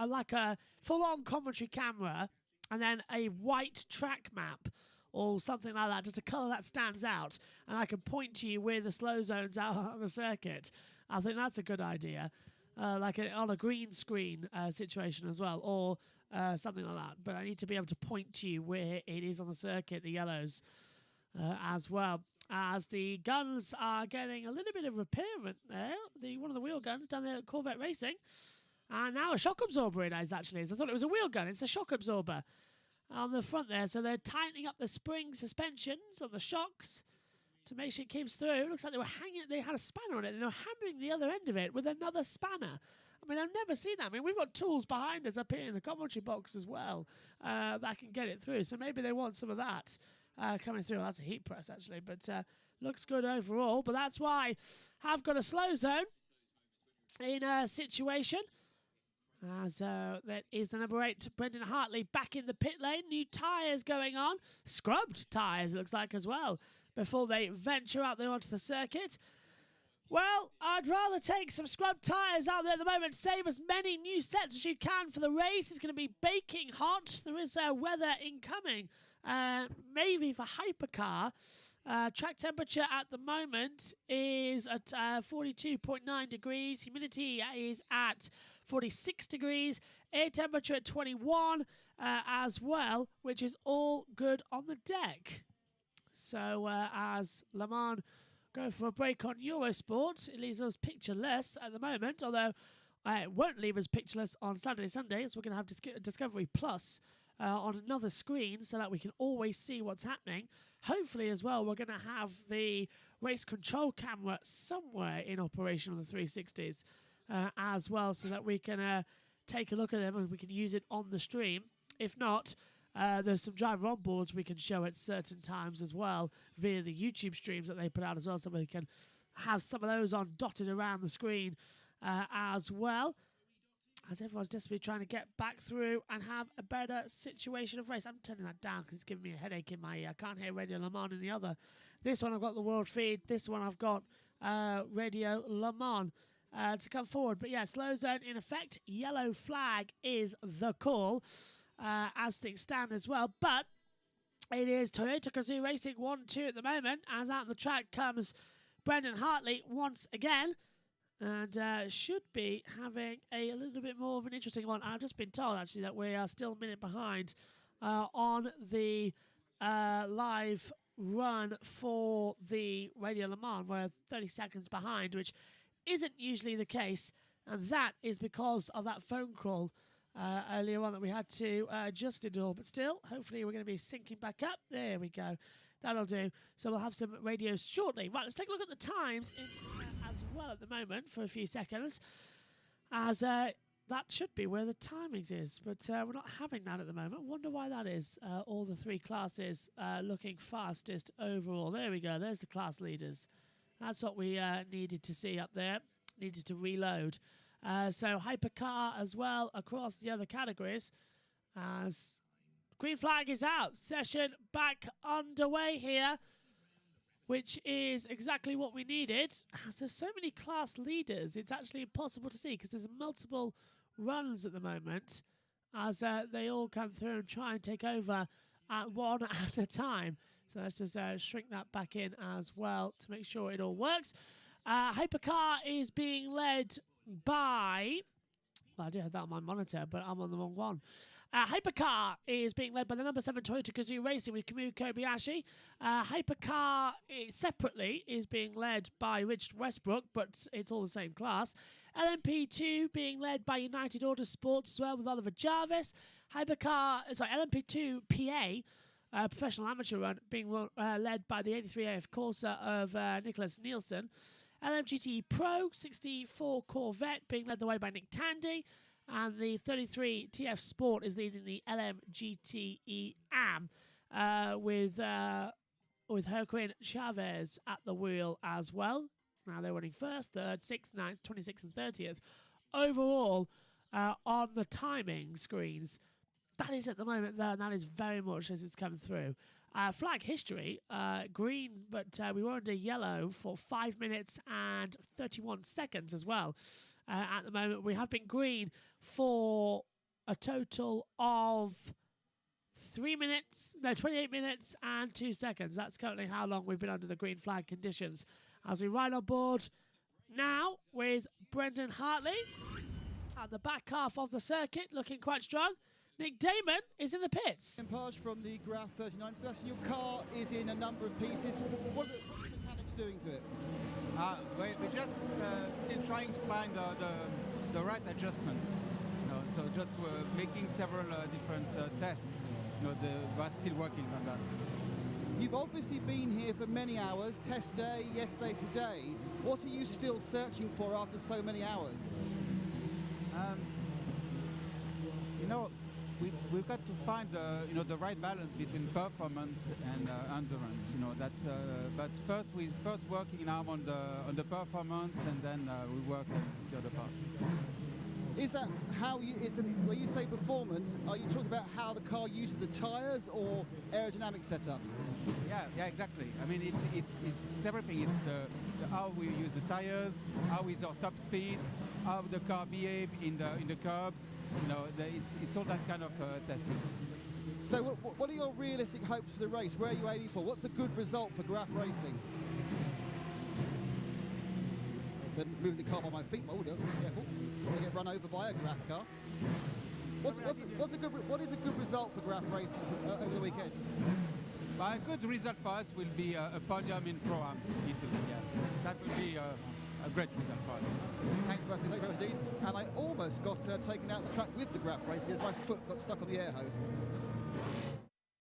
Speaker 1: like a full-on commentary camera and then a white track map or something like that, just a colour that stands out, and I can point to you where the slow zones are on the circuit. I think that's a good idea, like on a green screen situation as well, or something like that. But I need to be able to point to you where it is on the circuit, the yellows, as well. As the guns are getting a little bit of repairment there, one of the wheel guns down there at Corvette Racing, and now a shock absorber it is actually. I thought it was a wheel gun, it's a shock absorber on the front there. So they're tightening up the spring suspensions on the shocks to make sure it keeps through. It looks like they had a spanner on it, and they were hammering the other end of it with another spanner. I mean, I've never seen that. I mean, we've got tools behind us up here in the commentary box as well that can get it through. So maybe they want some of that coming through. Well, that's a heat press, actually, but looks good overall. But that's why I've got a slow zone in a situation. As that is the number 8, Brendan Hartley, back in the pit lane. New tyres going on. Scrubbed tyres, it looks like, as well, before they venture out there onto the circuit. Well, I'd rather take some scrubbed tyres out there at the moment. Save as many new sets as you can for the race. It's going to be baking hot. There is weather incoming, maybe for Hypercar. Track temperature at the moment is at 42.9 degrees. Humidity is at 46 degrees. Air temperature at 21 as well, which is all good on the deck. So as Le Mans go for a break on Eurosport, it leaves us pictureless at the moment, although it won't leave us pictureless on Saturday, Sunday, so we're going to have Discovery Plus on another screen so that we can always see what's happening. Hopefully as well, we're going to have the race control camera somewhere in operation on the 360s as well, so that we can take a look at them and we can use it on the stream. If not, there's some driver onboards we can show at certain times as well via the YouTube streams that they put out as well, so we can have some of those on dotted around the screen as well, as everyone's desperately trying to get back through and have a better situation of race. I'm turning that down because it's giving me a headache in my ear. I can't hear Radio Le Mans in the other. This one I've got the world feed. This one I've got Radio Le Mans to come forward. But yeah, slow zone in effect. Yellow flag is the call as things stand as well. But it is Toyota Gazoo Racing 1-2 at the moment, as out on the track comes Brendan Hartley once again. And should be having a little bit more of an interesting one. I've just been told, actually, that we are still a minute behind on the live run for the Radio Le Mans. We're 30 seconds behind, which isn't usually the case. And that is because of that phone call earlier on that we had to adjust it all. But still, hopefully we're going to be syncing back up. There we go. That'll do. So we'll have some radios shortly. Right, let's take a look at the times as well at the moment for a few seconds, as that should be where the timings is. But we're not having that at the moment. Wonder why that is. All the 3 classes looking fastest overall. There we go. There's the class leaders. That's what we needed to see up there. Needed to reload. So Hypercar as well across the other categories, as green flag is out. Session back underway here, which is exactly what we needed. As there's so many class leaders, it's actually impossible to see because there's multiple runs at the moment, as they all come through and try and take over one at a time. So let's just shrink that back in as well to make sure it all works. Hypercar is being led by... Well, I do have that on my monitor, but I'm on the wrong one. Hypercar is being led by the number 7 Toyota Gazoo Racing with Kamui Kobayashi. Hypercar separately is being led by Richard Westbrook, but it's all the same class. LMP2 being led by United Autosports as well with Oliver Jarvis. LMP2 PA, professional amateur run, being led by the 83 AF Corsa of Nicholas Nielsen. LMGT Pro 64 Corvette being led the way by Nick Tandy. And the 33 TF Sport is leading the LMGTE AM with Joaquin Chavez at the wheel as well. Now they're running 1st, 3rd, 6th, 9th, 26th and 30th. Overall, on the timing screens, that is at the moment there, and that is very much as it's come through. Flag history, green, but we were under yellow for 5 minutes and 31 seconds as well. At the moment, we have been green for a total of 28 minutes and 2 seconds. That's currently how long we've been under the green flag conditions. As we ride on board now with Brendan Hartley at the back half of the circuit, looking quite strong. Nick Damon is in the pits.
Speaker 5: Page from the Graph 39. Sebastian, your car is in a number of pieces. What are the mechanics doing to it?
Speaker 13: We're just still trying to find the right adjustment. So just making several different tests. We're still working on that.
Speaker 5: You've obviously been here for many hours. Test day, yesterday, today. What are you still searching for after so many hours?
Speaker 13: We've got to find the right balance between performance and endurance. But first we're working now on the performance, and then we work on the other part.
Speaker 5: Is that how you? When you say performance, are you talking about how the car uses the tyres or aerodynamic setups?
Speaker 13: Yeah, exactly. I mean, it's everything. It's how we use the tyres, how is our top speed, how the car behave in the curbs. It's all that kind of testing.
Speaker 5: So what are your realistic hopes for the race? Where are you aiming for? What's a good result for Graph Racing? Then moving the car by my feet. Oh, no, careful. I get run over by a Graph car. What is a good result for Graph Racing over the weekend?
Speaker 13: A good result for us will be a podium in Pro-Am. That would be a great result for us.
Speaker 5: Thanks, Sebastian. Thank you very much indeed. And I almost got taken out the track with the Graph Racing as my foot got stuck on the air hose.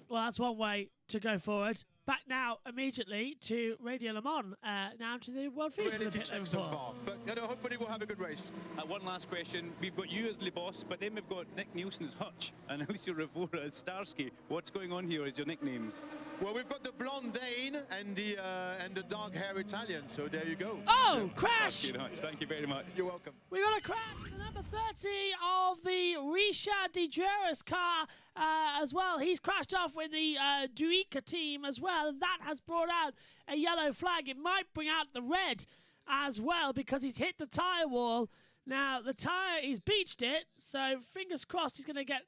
Speaker 1: Well, that's one way to go forward. Back now immediately to Radio Le Mans, now to the World Feed.
Speaker 14: Ready to check so far, but hopefully we'll have a good race.
Speaker 15: One last question. We've got you as Le Boss, but then we've got Nick Nielsen's Hutch and Alicia Rivora as Starsky. What's going on here as your nicknames?
Speaker 14: Well, we've got the blonde Dane and the dark hair Italian, so there you go.
Speaker 1: Oh, crash!
Speaker 15: Thank you, Hutch. Thank you very much.
Speaker 14: You're welcome.
Speaker 1: We got a crash. The number 30 of the Richard De Juris car as well. He's crashed off with the Duica team as well. That has brought out a yellow flag. It might bring out the red as well because he's hit the tyre wall. Now, the tyre, he's beached it, so fingers crossed he's going to get,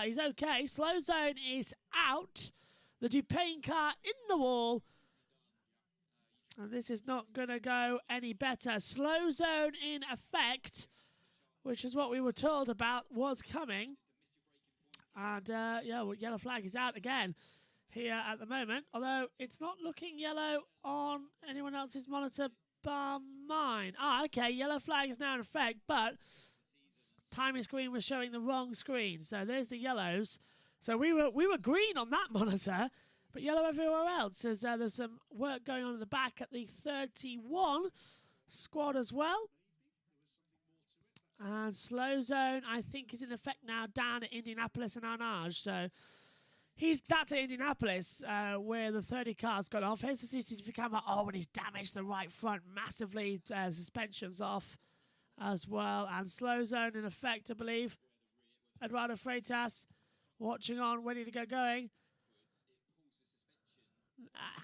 Speaker 1: he's okay. Slow zone is out. The Dupain car in the wall. And this is not going to go any better. Slow zone in effect, which is what we were told about was coming. And, yellow flag is out again here at the moment, although it's not looking yellow on anyone else's monitor bar mine. Okay, yellow flag is now in effect, but timing screen was showing the wrong screen. So there's the yellows. So we were green on that monitor, but yellow everywhere else. As there's some work going on in the back at the 31 squad as well. And slow zone, I think, is in effect now down at Indianapolis and Arnage. So that's at Indianapolis where the 30 cars got off. Here's the CCTV camera. Oh, and he's damaged the right front massively. Suspension's off as well. And slow zone in effect, I believe. Eduardo Freitas watching on, ready to get going.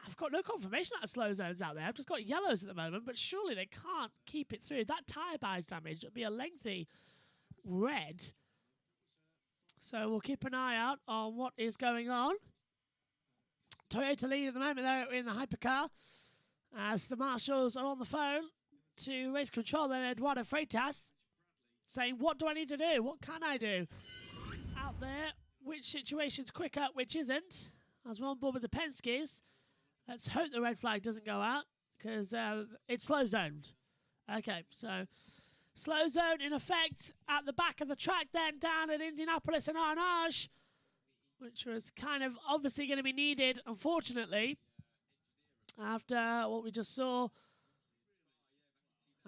Speaker 1: I've got no confirmation that a slow zone's out there. I've just got yellows at the moment, but surely they can't keep it through. That tyre badge damage would be a lengthy red. So we'll keep an eye out on what is going on. Toyota lead at the moment, they're in the hypercar. As the marshals are on the phone, to race control then Eduardo Freitas, saying, what do I need to do? What can I do? Out there, which situation's quicker, which isn't. As we're on board with the Penske's, let's hope the red flag doesn't go out, because it's slow zoned. Okay, so slow zone in effect at the back of the track then, down at Indianapolis and Arnage, which was kind of obviously going to be needed, unfortunately, after what we just saw,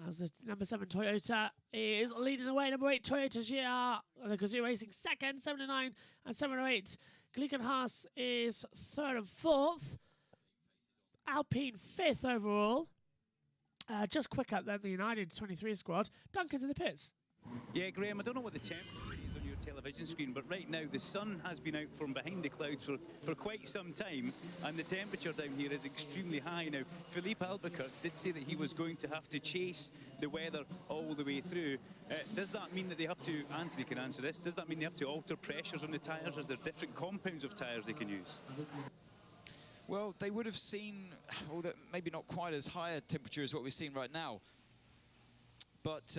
Speaker 1: as the number 7 Toyota is leading the way. Number 8 Toyota GR, the Gazoo Racing second, 7 and 9, and 7 and 8. Glickenhaus is third and fourth. Alpine fifth overall. Just quicker than the United 23 squad. Duncan's in the pits.
Speaker 15: Yeah, Graham, I don't know what the temperature is on your television screen, but right now the sun has been out from behind the clouds for quite some time, and the temperature down here is extremely high. Now, Philippe Albuquerque did say that he was going to have to chase the weather all the way through. Does that mean that they have to, Anthony can answer this, does that mean they have to alter pressures on the tyres? Is there different compounds of tyres they can use?
Speaker 8: Well, they would have seen, although maybe not quite as high a temperature as what we're seeing right now. But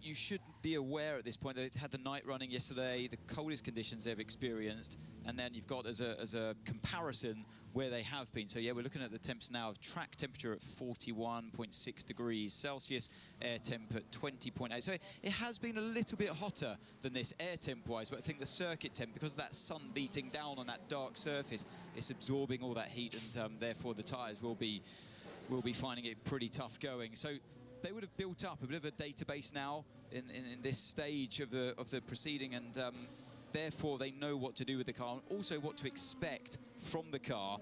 Speaker 8: you should be aware at this point, they had the night running yesterday, the coldest conditions they've experienced, and then you've got as a comparison where they have been. So yeah, we're looking at the temps now of track temperature at 41.6 degrees Celsius, air temp at 20.8. So it has been a little bit hotter than this air temp wise, but I think the circuit temp, because of that sun beating down on that dark surface, it's absorbing all that heat, and therefore the tyres will be finding it pretty tough going. So they would have built up a bit of a database now in this stage of the proceeding, and therefore they know what to do with the car, and also what to expect from the car.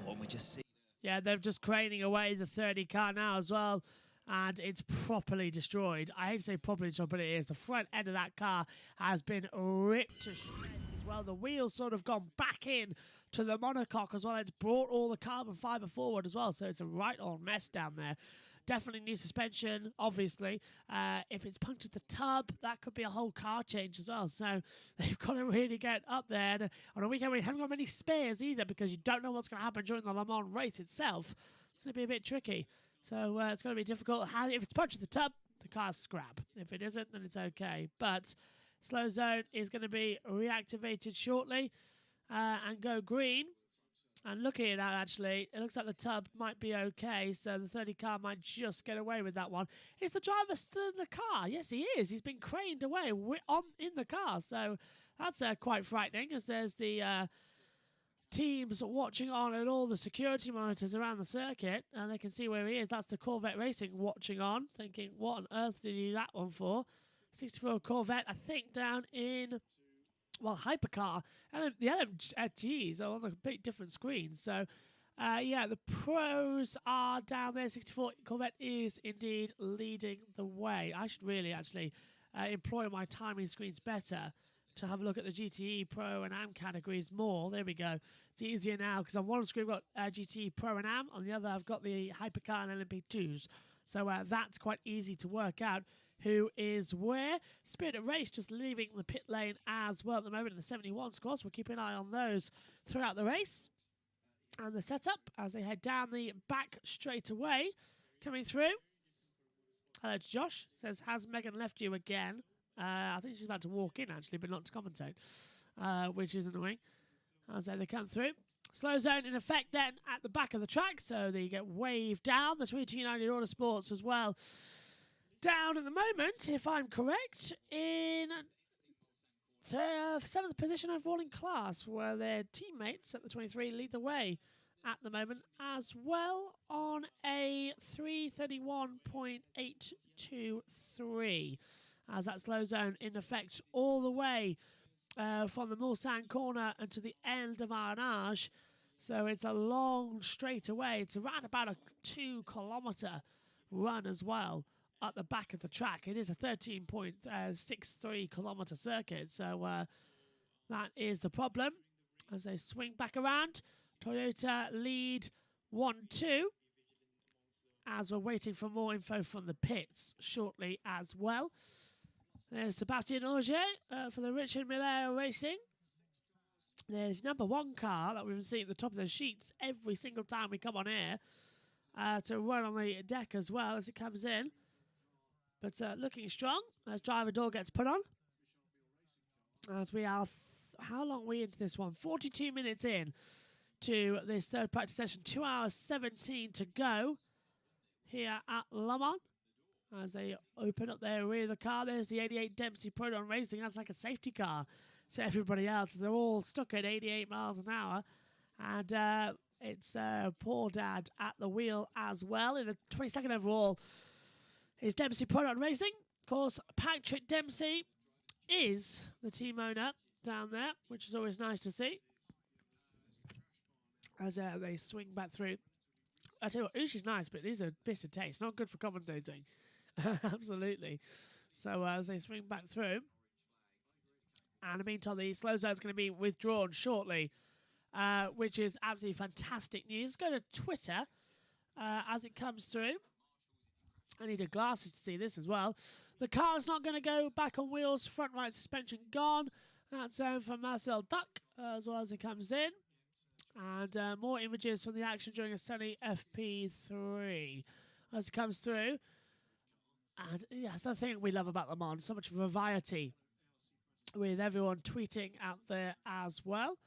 Speaker 8: And we just see.
Speaker 1: Yeah, they're just craning away the 30 car now as well, and it's properly destroyed. I hate to say properly destroyed, but it is. The front end of that car has been ripped to shreds as well. The wheels sort of gone back in to the monocoque as well. It's brought all the carbon fibre forward as well, so it's a right on mess down there. Definitely new suspension, obviously. If it's punctured the tub, that could be a whole car change as well. So they've got to really get up there. And on a weekend where you haven't got many spares either, because you don't know what's going to happen during the Le Mans race itself, it's going to be a bit tricky. So it's going to be difficult. If it's punctured the tub, the car's scrap. If it isn't, then it's okay. But slow zone is going to be reactivated shortly and go green. And looking at that, actually, it looks like the tub might be okay, so the 30 car might just get away with that one. Is the driver still in the car? Yes, he is. He's been craned away in the car, so that's quite frightening, as there's the teams watching on at all the security monitors around the circuit, and they can see where he is. That's the Corvette Racing watching on, thinking, what on earth did you do that one for? 64 Corvette, I think, down in... well, Hypercar, and the LMGs are on a bit different screens. So, yeah, the pros are down there. 64 Corvette is indeed leading the way. I should really actually employ my timing screens better to have a look at the GTE Pro and AM categories more. There we go. It's easier now because on one screen I've got GTE Pro and AM. On the other, I've got the Hypercar and LMP2s. So that's quite easy to work out who is where. Spirit of Race just leaving the pit lane as well at the moment in the 71 squads. We'll keep an eye on those throughout the race. And the setup as they head down the back straight away. Coming through. Hello to Josh. Says, has Megan left you again? I think she's about to walk in, actually, but not to commentate, which is annoying. As they come through. Slow zone in effect then at the back of the track, so they get waved down. The 22 United Autosports as well. Down at the moment, if I'm correct, in the 7th position overall in class, where their teammates at the 23 lead the way at the moment as well on a 3:31.823. As that slow zone in effect all the way from the Mulsanne corner and to the end of Arnage. So it's a long straight away. It's around about a 2-kilometre run as well at the back of the track. It is a 13.63 kilometre circuit, so that is the problem. As they swing back around, Toyota lead 1-2, as we're waiting for more info from the pits shortly as well. There's Sebastien Ogier for the Richard Miller Racing. The number 1 car that we've been seeing at the top of the sheets every single time we come on air. to run on the deck as well as it comes in. But looking strong as driver door gets put on. As we are, how long are we into this one? 42 minutes in to this third practice session. 2 hours 17 to go here at Le Mans. As they open up their rear of the car, there's the 88 Dempsey Proton Racing. That's like a safety car to everybody else. They're all stuck at 88 miles an hour. And it's Poor Dad at the wheel as well. In the 22nd overall is Dempsey Proton Racing. Of course, Patrick Dempsey is the team owner down there, which is always nice to see. As they swing back through. I tell you what, Ushi's nice, but it is a bitter taste. Not good for commentating. Absolutely. So as they swing back through. And in the meantime, the slow zone is going to be withdrawn shortly, which is absolutely fantastic news. Go to Twitter as it comes through. I need a glasses to see this as well. The car is not going to go back on wheels. Front right suspension gone. That's from Marcel Duck as well as it comes in. And more images from the action during a sunny FP3 as it comes through. And yeah, that's the thing we love about Le Mans. So much variety with everyone tweeting out there as well.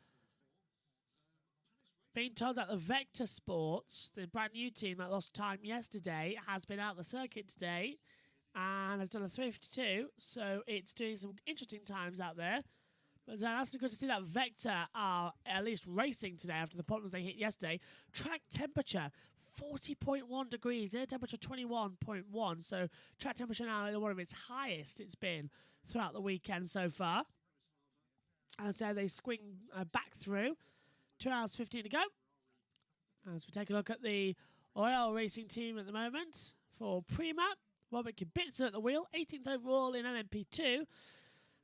Speaker 1: Being told that the Vector Sports, the brand new team that lost time yesterday, has been out the circuit today and has done a 3:52. So it's doing some interesting times out there. But that's good to see that Vector are at least racing today after the problems they hit yesterday. Track temperature, 40.1 degrees. Air temperature, 21.1. So track temperature now one of its highest it's been throughout the weekend so far. And so they swing back through. 2 hours 15 to go. As we take a look at the Oil Racing team at the moment for Prima. Robert Kubica at the wheel, 18th overall in LMP2.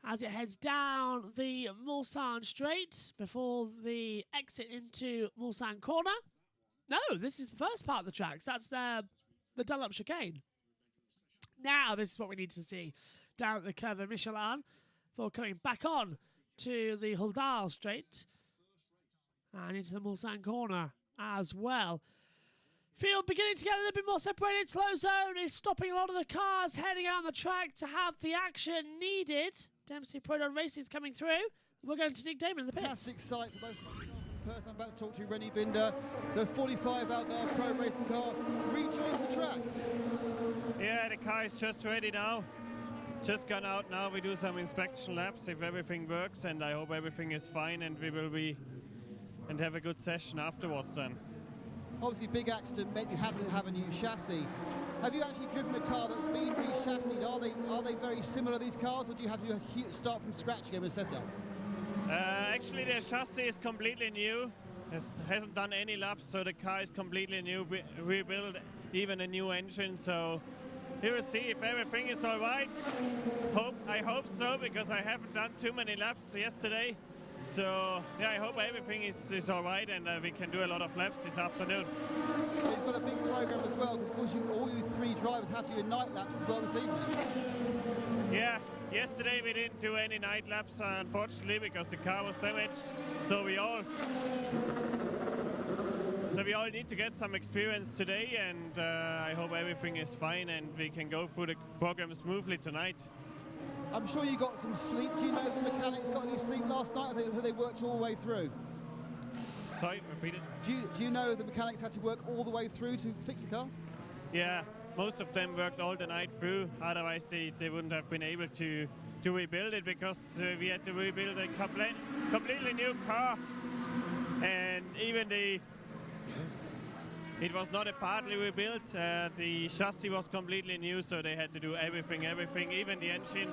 Speaker 1: As it heads down the Mulsanne Straight before the exit into Mulsanne Corner. No, this is the first part of the tracks. That's the Dunlop Chicane. Now this is what we need to see down at the curve of Michelin before coming back on to the Huldal Straight and into the Mulsanne Corner as well. Field beginning to get a little bit more separated. Slow zone is stopping a lot of the cars heading out on the track to have the action needed. Dempsey Proton Racing is coming through. We're going to Nick Damon in the pits.
Speaker 5: Fantastic sight for both the person I'm about to talk to, Rennie Binder. The 45 Algarve Pro Racing car rejoins the track.
Speaker 16: Yeah, the car is just ready now. Just gone out now. We do some inspection laps if everything works, and I hope everything is fine, and we will be and have a good session afterwards then.
Speaker 5: Obviously, big accident meant you had to have a new chassis. Have you actually driven a car that's been re-chassied? Are they very similar, these cars, or do you have to start from scratch again with setup?
Speaker 16: Actually, the chassis is completely new. Hasn't done any laps, so the car is completely new. We built even a new engine, so we will see if everything is all right. I hope so, because I haven't done too many laps yesterday. So yeah, I hope everything is all right, and we can do a lot of laps this afternoon.
Speaker 5: You've got a big program as well, because of course all you three drivers have to do night laps as well this evening.
Speaker 16: Yeah, yesterday we didn't do any night laps, unfortunately, because the car was damaged. So we all need to get some experience today, and I hope everything is fine and we can go through the program smoothly tonight.
Speaker 5: I'm sure you got some sleep. Do you know the mechanics got any sleep last night? Have they worked all the way through?
Speaker 16: Sorry, repeat it.
Speaker 5: Do you know the mechanics had to work all the way through to fix the car?
Speaker 16: Yeah, most of them worked all the night through. Otherwise, they wouldn't have been able to rebuild it, because we had to rebuild a completely new car, and even it was not a partly rebuilt. The chassis was completely new, so they had to do everything, even the engine.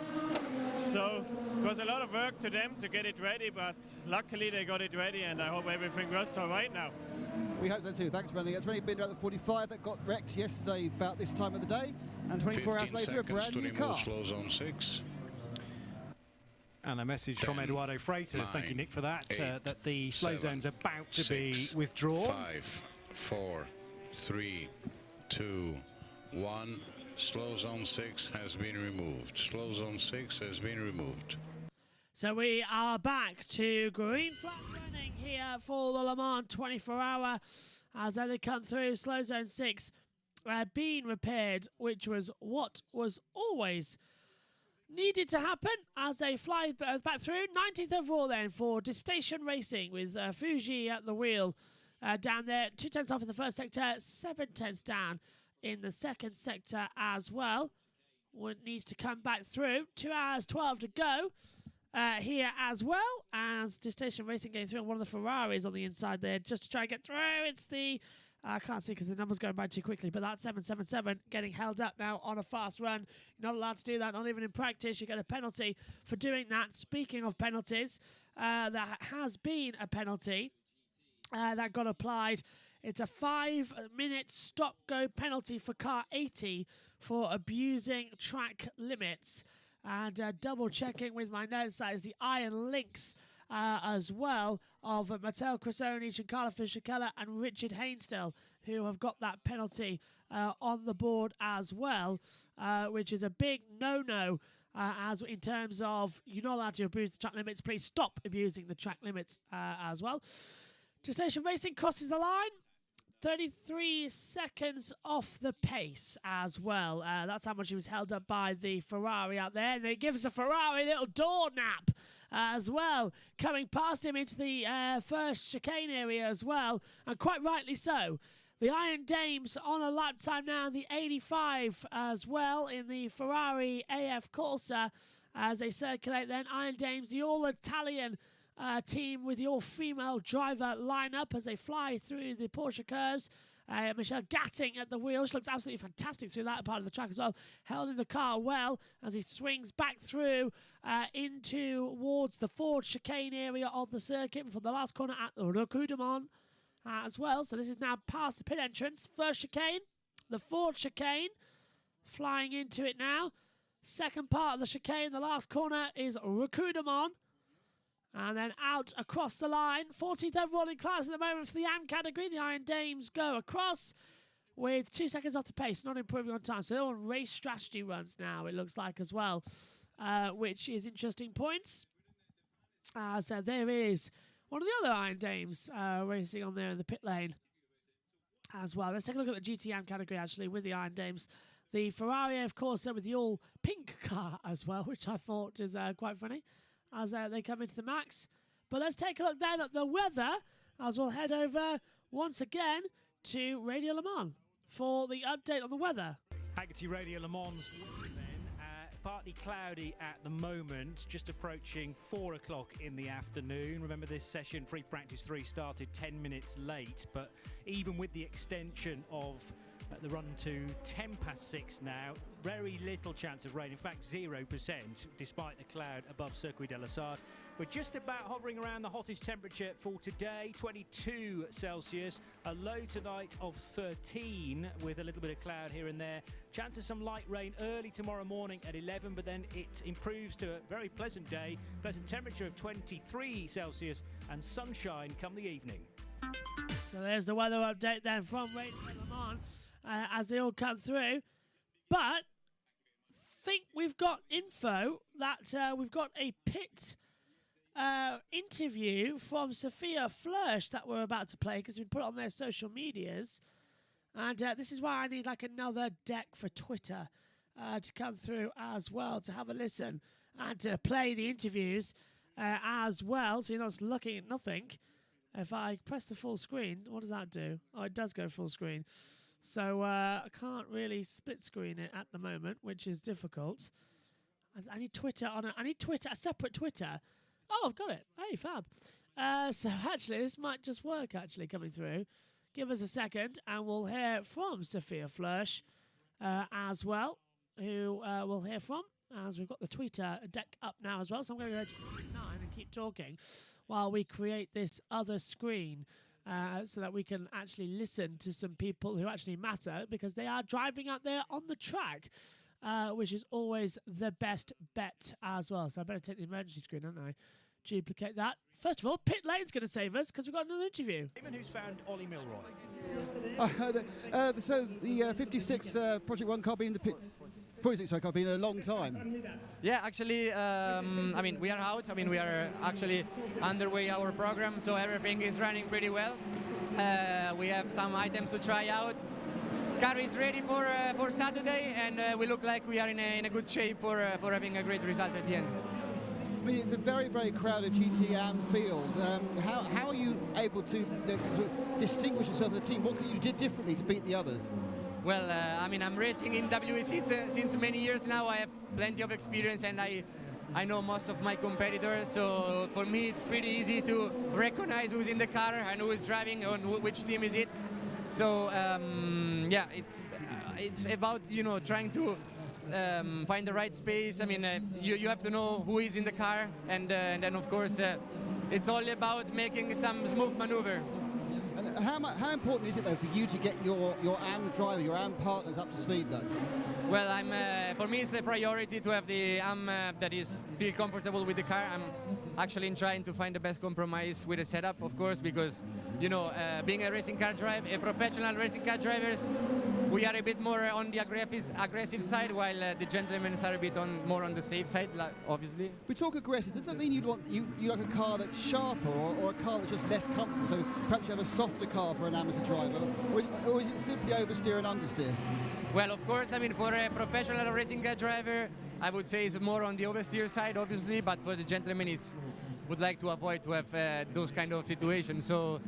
Speaker 16: So it was a lot of work to them to get it ready, but luckily they got it ready, and I hope everything works all right now.
Speaker 5: We hope so too. Thanks, Rennie. That's Rennie Binder at the 45 that got wrecked yesterday about this time of the day, and 24 hours later, a brand new car.
Speaker 6: Slow zone 6.
Speaker 2: And a message from Eduardo Freitas, thank you, Nick, for that, that the slow zone's about to be withdrawn.
Speaker 6: 5, 4, 3, 2, 1. Slow zone 6 has been removed. Slow zone 6 has been removed.
Speaker 1: So we are back to green flag running here for the Le Mans 24-hour. as they come through. Slow zone 6 being repaired, which was what was always needed to happen as they fly back through. 19th overall then for Destation Racing with Fuji at the wheel down there. 2 tenths off in the first sector, 7 tenths down in the second sector as well. One needs to come back through. 2 hours 12 to go here as well as Destation Racing getting through on one of the Ferraris on the inside there just to try and get through. It's the I can't see because the number's going by too quickly, but that's 777 getting held up now on a fast run. You're not allowed to do that, not even in practice. You get a penalty for doing that. Speaking of penalties, there has been a penalty that got applied. It's a 5-minute stop-go penalty for car 80 for abusing track limits. And double-checking with my notes, that is the Iron Lynx as well of Matteo Cressoni, Giancarlo Fisichella and Richard Hainstill, who have got that penalty on the board as well, which is a big no-no as in terms of you're not allowed to abuse the track limits. Please stop abusing the track limits as well. Destation Racing crosses the line. 33 seconds off the pace as well. That's how much he was held up by the Ferrari out there. And it gives the Ferrari a little door nap as well, coming past him into the first chicane area as well, and quite rightly so. The Iron Dames on a lap time now, the 85 as well in the Ferrari AF Corsa as they circulate then. Iron Dames, the all-Italian team with the all-female driver lineup as they fly through the Porsche curves. Michelle Gatting at the wheel. She looks absolutely fantastic through that part of the track as well. Held in the car well as he swings back through in towards the Ford chicane area of the circuit before the last corner at Recruitment as well. So this is now past the pit entrance. First chicane, the Ford chicane, flying into it now. Second part of the chicane, the last corner is Recruitment. And then out across the line. 14th overall in class at the moment for the AM category. The Iron Dames go across with 2 seconds off the pace, not improving on time. So they're on race strategy runs now, it looks like, as well, which is interesting points. So there is one of the other Iron Dames racing on there in the pit lane as well. Let's take a look at the GTM category, actually, with the Iron Dames. The Ferrari, of course, with the all-pink car as well, which I thought is quite funny, as they come into the max. But let's take a look then at the weather as we'll head over once again to Radio Le Mans for the update on the weather.
Speaker 2: Hagerty Radio Le Mans then, partly cloudy at the moment, just approaching 4 o'clock in the afternoon. Remember, this session, free practice 3, started 10 minutes late, but even with the extension of the run to 6:10 now, very little chance of rain. In fact, 0%, despite the cloud above Circuit de la Sarthe. We're just about hovering around the hottest temperature for today, 22 Celsius. A low tonight of 13 with a little bit of cloud here and there. Chance of some light rain early tomorrow morning at 11, but then it improves to a very pleasant day. Pleasant temperature of 23 Celsius and sunshine come the evening.
Speaker 1: So there's the weather update then from Radio Le Mans. As they all come through, but think we've got info that we've got a pit interview from Sophia Flörsch that we're about to play because we put it on their social medias, and this is why I need like another deck for Twitter to come through as well to have a listen and to play the interviews as well, so you're not just looking at nothing. If I press the full screen, what does that do? Oh, it does go full screen. So I can't really split screen it at the moment, which is difficult. I need Twitter on it. I need Twitter, a separate Twitter. Oh, I've got it. Hey, fab. So actually, this might just work, actually, coming through. Give us a second, and we'll hear from Sophia Flörsch as well, who we'll hear from, as we've got the Twitter deck up now as well. So I'm going to go to 9 and keep talking while we create this other screen. So that we can actually listen to some people who actually matter, because they are driving out there on the track, which is always the best bet as well. So I better take the emergency screen, don't I? Duplicate that. First of all, pit lane's going to save us because we've got another interview.
Speaker 2: Who's found Ollie Milroy?
Speaker 5: So the 56 Project 1 car being in the pits. 46 car been a long time.
Speaker 17: Yeah, actually, I mean, we are out. I mean, we are actually underway our program, so everything is running pretty well. We have some items to try out. Car is ready for Saturday, and we look like we are in a good shape for having a great result at the end.
Speaker 5: I mean, it's a very, very crowded GT field. How are you able to distinguish yourself as a team? What can you do differently to beat the others?
Speaker 17: Well, I mean, I'm racing in WEC since many years now. I have plenty of experience, and I know most of my competitors. So for me, it's pretty easy to recognize who's in the car and who is driving and which team is it. So yeah, it's about trying to find the right space. I mean, you have to know who is in the car, and then of course it's all about making some smooth maneuver.
Speaker 5: And how important is it though for you to get your AM driver, your AM partners up to speed though?
Speaker 17: Well, for me it's a priority to have the AM that feel comfortable with the car. I'm actually trying to find the best compromise with the setup, of course, because being a racing car driver, a professional racing car drivers, we are a bit more on the aggressive side, while the gentlemen are a bit more on the safe side, obviously.
Speaker 5: We talk aggressive. Does that mean you like a car that's sharper, or a car that's just less comfortable? So perhaps you have a softer car for an amateur driver, or is it simply oversteer and understeer?
Speaker 17: Well, of course, I mean, for a professional racing car driver, I would say it's more on the oversteer side, obviously, but for the gentlemen, would like to avoid to have those kind of situations. So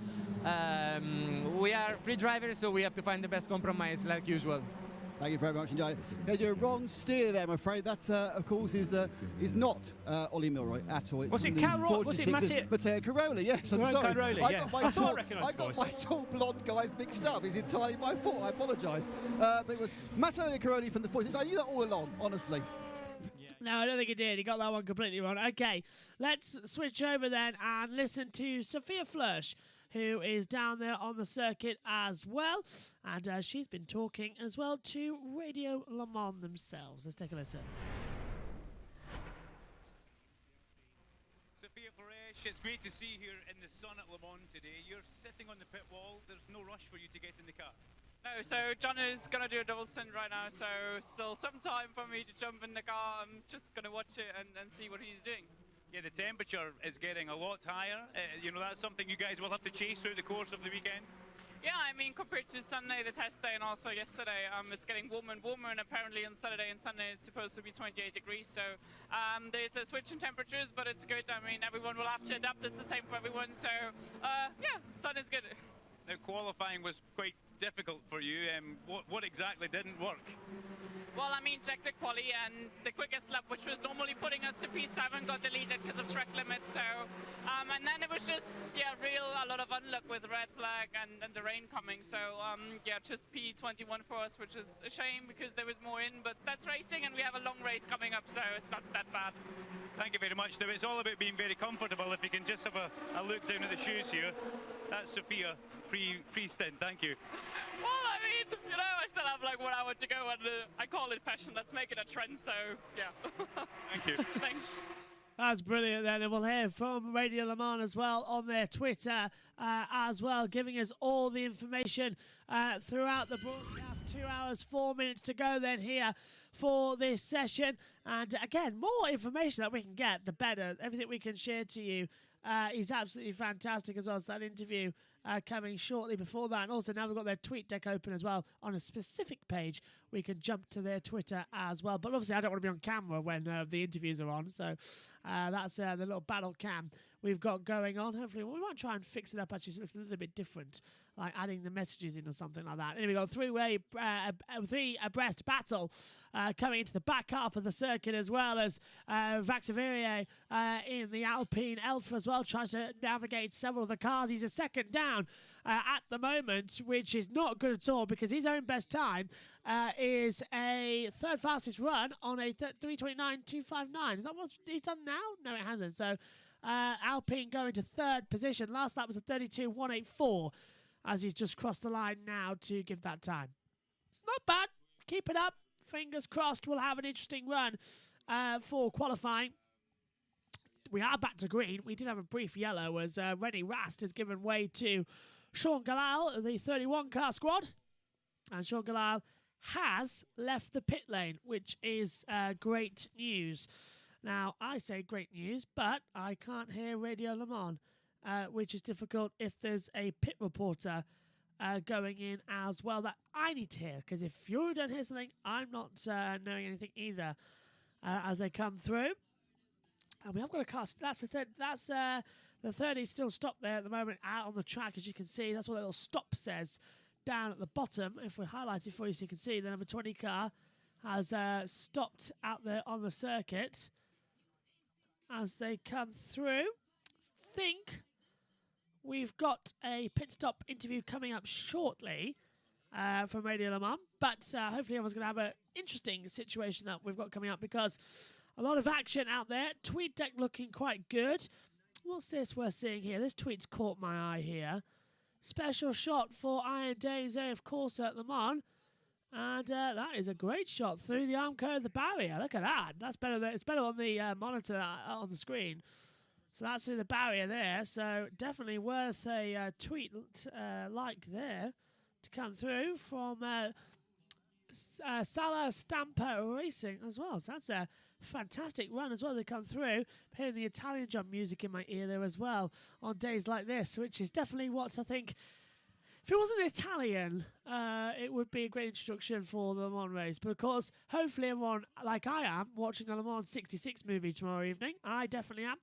Speaker 17: we are free drivers, so we have to find the best compromise, like usual.
Speaker 5: Thank you very much, indeed. You're a wrong steer there, I'm afraid. That, of course, is not Ollie Milroy at all. It's
Speaker 2: was it Matteo
Speaker 5: Carola? Yes, I'm sorry.
Speaker 2: Carola,
Speaker 5: I
Speaker 2: yeah.
Speaker 5: got my tall blonde guys mixed up. It's entirely my fault. I apologise. But it was Matteo Carola from the 40s. I knew that all along, honestly.
Speaker 1: No, I don't think he did. He got that one completely wrong. Okay, let's switch over then and listen to Sophia Flörsch, who is down there on the circuit as well. And she's been talking as well to Radio Le Mans themselves. Let's take a listen.
Speaker 18: Sophia Flörsch, it's great to see you here in the sun at Le Mans today. You're sitting on the pit wall. There's no rush for you to get in the car.
Speaker 19: No, so John is going to do a double stint right now, so still some time for me to jump in the car. I'm just going to watch it and see what he's doing.
Speaker 18: Yeah, the temperature is getting a lot higher. That's something you guys will have to chase through the course of the weekend.
Speaker 19: Yeah, I mean, compared to Sunday, the test day, and also yesterday, it's getting warmer and warmer, and apparently on Saturday and Sunday it's supposed to be 28 degrees, so there's a switch in temperatures, but it's good. I mean, everyone will have to adapt. It's the same for everyone, so yeah, sun is good.
Speaker 18: Now, qualifying was quite difficult for you. What exactly didn't work?
Speaker 19: Well, I mean, check the quali, and the quickest lap, which was normally putting us to P7, got deleted because of track limits. So, and then it was just, a lot of unluck with red flag and the rain coming. So, just P21 for us, which is a shame because there was more in, but that's racing, and we have a long race coming up, so it's not that bad.
Speaker 18: Thank you very much. Now, it's all about being very comfortable. If you can just have a look down at the shoes here. That's Sophia pre-stint. Thank you.
Speaker 19: Well, I mean, I still have like 1 hour to go, and I call it passion. Let's make it a trend, so yeah.
Speaker 18: Thank you.
Speaker 19: Thanks.
Speaker 1: That's brilliant then, and we'll hear from Radio Le Mans as well on their Twitter as well, giving us all the information throughout the broadcast. 2 hours, 4 minutes to go then here for this session. And again, more information that we can get, the better. Everything we can share to you is absolutely fantastic as well. So that interview coming shortly before that. And also now we've got their tweet deck open as well on a specific page. We can jump to their Twitter as well. But obviously I don't want to be on camera when the interviews are on. So that's the little battle cam we've got going on. Hopefully we might try and fix it up actually so it's a little bit different, like adding the messages in or something like that. Anyway, we've got three abreast battle coming into the back half of the circuit, as well as Vaxiviere in the Alpine Elf as well, trying to navigate several of the cars. He's a second down at the moment, which is not good at all because his own best time is a third fastest run on a 3:29.259. Is that what he's done now? No, it hasn't. So Alpine going to third position. Last lap was a 32.184 as he's just crossed the line now to give that time. Not bad. Keep it up. Fingers crossed we'll have an interesting run for qualifying. We are back to green. We did have a brief yellow as Rennie Rast has given way to Sean Galal, the 31 car squad. And Sean Galal has left the pit lane, which is great news. Now, I say great news, but I can't hear Radio Le Mans which is difficult if there's a pit reporter going in as well that I need to hear, because if you don't hear something, I'm not knowing anything either as they come through. And we have got a car. That's the third. That's the 30 still stopped there at the moment out on the track, as you can see. That's what the little stop says down at the bottom. If we highlight it for you so you can see, the number 20 car has stopped out there on the circuit as they come through. Think we've got a pit stop interview coming up shortly from Radio Le Mans, but hopefully everyone's going to have an interesting situation that we've got coming up, because a lot of action out there. TweetDeck looking quite good. What's this we're seeing here? This tweet's caught my eye here. Special shot for Iron Dames AF Corse at Le Mans. And that is a great shot through the Armco of the barrier. Look at that. That's better. It's better on the monitor on the screen. So that's through the barrier there. So definitely worth a tweet like there to come through from Sala Stampa Racing as well. So that's a fantastic run as well. They come through. Hearing the Italian jump music in my ear there as well on days like this, which is definitely what I think. If it wasn't Italian, it would be a great introduction for the Le Mans race. But of course, hopefully everyone, like I am, watching the Le Mans 66 movie tomorrow evening. I definitely am.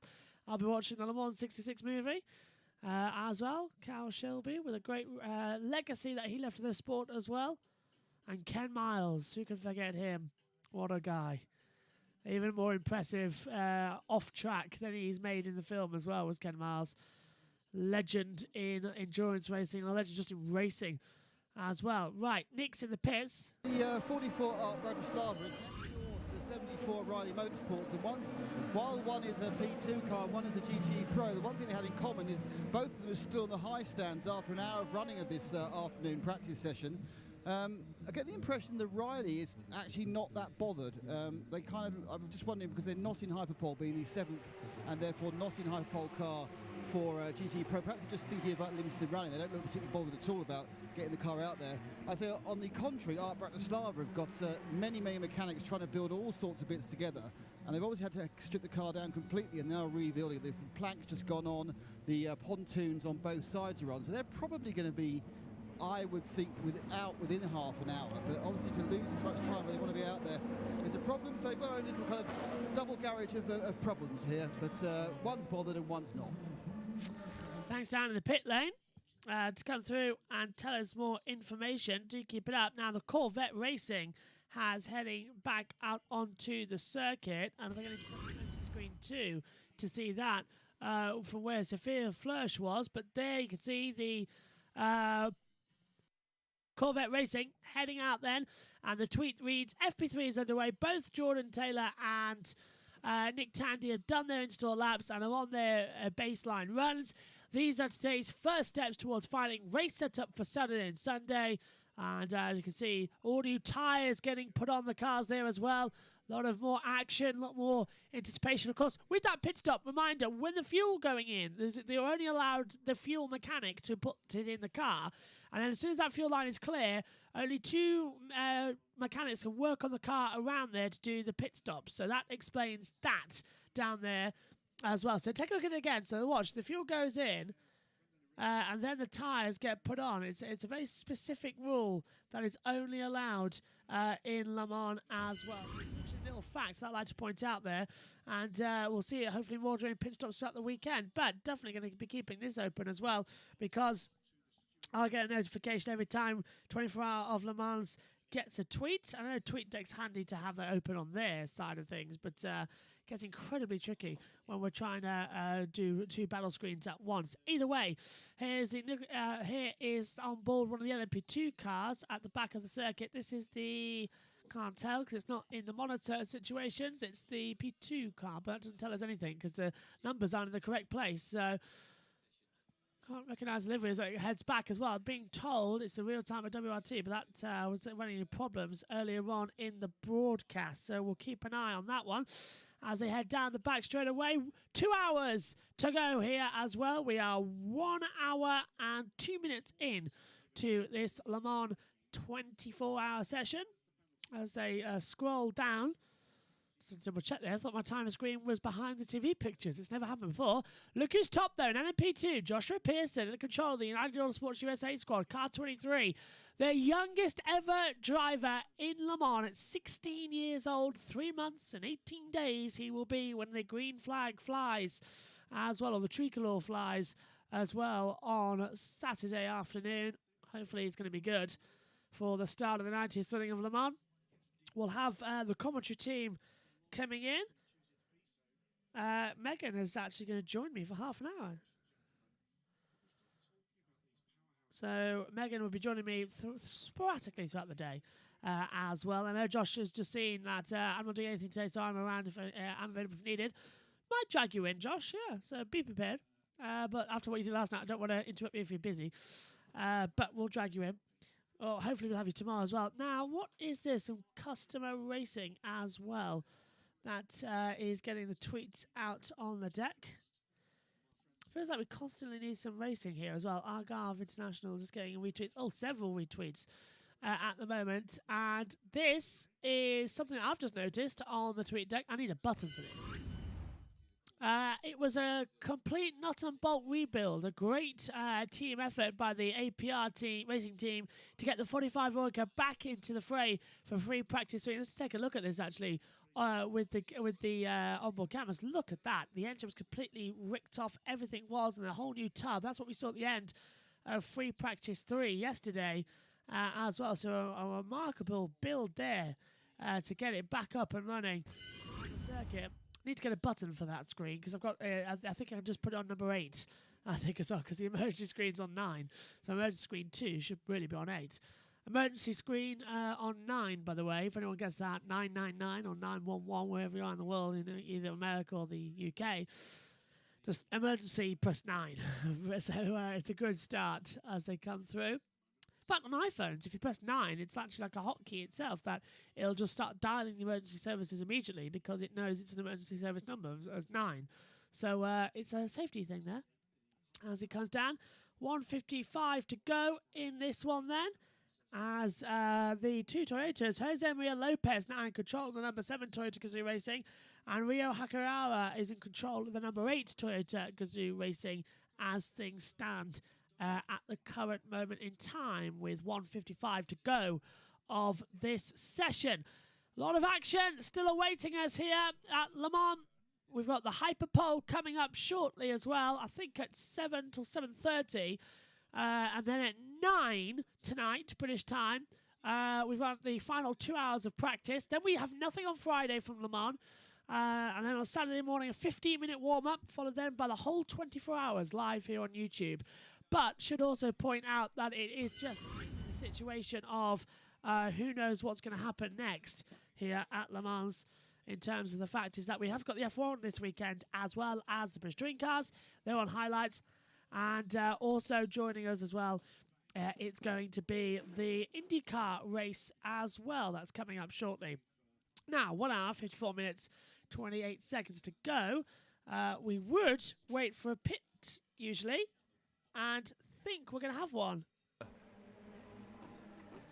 Speaker 1: I'll be watching the Le Mans 66 movie as well. Cal Shelby with a great legacy that he left for the sport as well. And Ken Miles, who can forget him? What a guy. Even more impressive off track than he's made in the film as well was Ken Miles. Legend in endurance racing, a legend just in racing as well. Right, Nick's in the pits.
Speaker 5: The 44 Art Bratislava is next door to the 74 Riley Motorsports, and while one is a P2 car and one is a GTE Pro, the one thing they have in common is both of them are still on the high stands after an hour of running of this afternoon practice session. I get the impression that Riley is actually not that bothered. I'm just wondering, because they're not in Hyperpole, being the 7th and therefore not in Hyperpole car for GT Pro. Perhaps they're just thinking about limited running. They don't look particularly bothered at all about getting the car out there. I say, on the contrary, Art Bratislava have got many mechanics trying to build all sorts of bits together, and they've obviously had to strip the car down completely and now rebuilding it. The plank's just gone on, the pontoons on both sides are on, so they're probably going to be, I would think, within half an hour. But obviously to lose as much time when they want to be out there is a problem. So you've got a little kind of double garage of problems here. But one's bothered and one's not.
Speaker 1: Thanks down in the pit lane to come through and tell us more information. Do keep it up. Now the Corvette Racing has heading back out onto the circuit. And I'm going to put the screen too to see that from where Sophia Flörsch was. But there you can see the Corvette Racing heading out then, and the tweet reads, FP3 is underway. Both Jordan Taylor and Nick Tandy have done their install laps and are on their baseline runs. These are today's first steps towards finding race setup for Saturday and Sunday. And as you can see, all new tyres getting put on the cars there as well. A lot of more action, a lot more anticipation. Of course, with that pit stop, reminder, when the fuel going in, they're only allowed the fuel mechanic to put it in the car. And then as soon as that fuel line is clear, only two mechanics can work on the car around there to do the pit stops. So that explains that down there as well. So take a look at it again. So watch, the fuel goes in, and then the tyres get put on. It's a very specific rule that is only allowed in Le Mans as well. It's a little fact that I'd like to point out there. And we'll see it hopefully more during pit stops throughout the weekend. But definitely going to be keeping this open as well, because I'll get a notification every time 24 Hour of Le Mans gets a tweet. I know TweetDeck's handy to have that open on their side of things, but it gets incredibly tricky when we're trying to do two battle screens at once. Either way, here is on board one of the LMP2 cars at the back of the circuit. This is the, can't tell because it's not in the monitor situations, it's the P2 car, but that doesn't tell us anything because the numbers aren't in the correct place. So can't recognise the livery as it heads back as well. Being told it's the real time of WRT, but that was running into problems earlier on in the broadcast. So we'll keep an eye on that one as they head down the back straight away. 2 hours to go here as well. We are 1 hour and 2 minutes in to this Le Mans 24-hour session as they scroll down Just to double check there. I thought my timer screen was behind the TV pictures. It's never happened before. Look who's top though in LMP2. Joshua Pearson at the control of the United Autosports USA squad, car 23. The youngest ever driver in Le Mans at 16 years old, 3 months and 18 days he will be when the green flag flies as well, or the tricolor flies as well on Saturday afternoon. Hopefully it's going to be good for the start of the 90th running of Le Mans. We'll have the commentary team coming in. Megan is actually going to join me for half an hour. So Megan will be joining me sporadically throughout the day as well. I know Josh has just seen that I'm not doing anything today, so I'm around if I'm available if needed. Might drag you in, Josh, yeah, so be prepared. But after what you did last night, I don't want to interrupt you if you're busy. But we'll drag you in. Or hopefully we'll have you tomorrow as well. Now, what is this? Some customer racing as well. That is getting the tweets out on the deck. Feels like we constantly need some racing here as well. Argyle International just getting retweets. Oh, several retweets at the moment. And this is something that I've just noticed on the tweet deck. I need a button for this. It was a complete nut and bolt rebuild. A great team effort by the APR team, racing team, to get the 45 Oreca back into the fray for free practice. So let's take a look at this actually with the onboard cameras. Look at that. The engine was completely ripped off. Everything was, and a whole new tub. That's what we saw at the end of free practice 3 yesterday as well. So a remarkable build there to get it back up and running on the circuit. Need to get a button for that screen because I've got. I think I can just put it on number 8. I think as well because the emergency screen's on 9. So emergency screen 2 should really be on 8. Emergency screen on 9, by the way. If anyone gets that, 999 or 911, wherever you are in the world, in either America or the UK, just emergency press 9. So it's a good start as they come through. But on iPhones, if you press 9, it's actually like a hotkey itself that it'll just start dialing the emergency services immediately because it knows it's an emergency service number as 9. So it's a safety thing there. As it comes down, 1:55 to go in this one then. As the two Toyotas, Jose Maria Lopez now in control of the number 7 Toyota Gazoo Racing, and Ryo Hakarawa is in control of the number 8 Toyota Gazoo Racing as things stand at the current moment in time with 1:55 to go of this session. A lot of action still awaiting us here at Le Mans. We've got the Hyperpole coming up shortly as well, I think at 7 till 7:30. And then at 9 tonight, British time, we've got the final 2 hours of practice. Then we have nothing on Friday from Le Mans. And then on Saturday morning, a 15-minute warm-up, followed then by the whole 24 hours live here on YouTube. But should also point out that it is just a situation of who knows what's going to happen next here at Le Mans in terms of the fact is that we have got the F1 this weekend as well as the British Touring Cars. They're on highlights. And also joining us as well, it's going to be the IndyCar race as well. That's coming up shortly. Now, 1 hour, 54 minutes, 28 seconds to go. We would wait for a pit, usually, and think we're going to have one.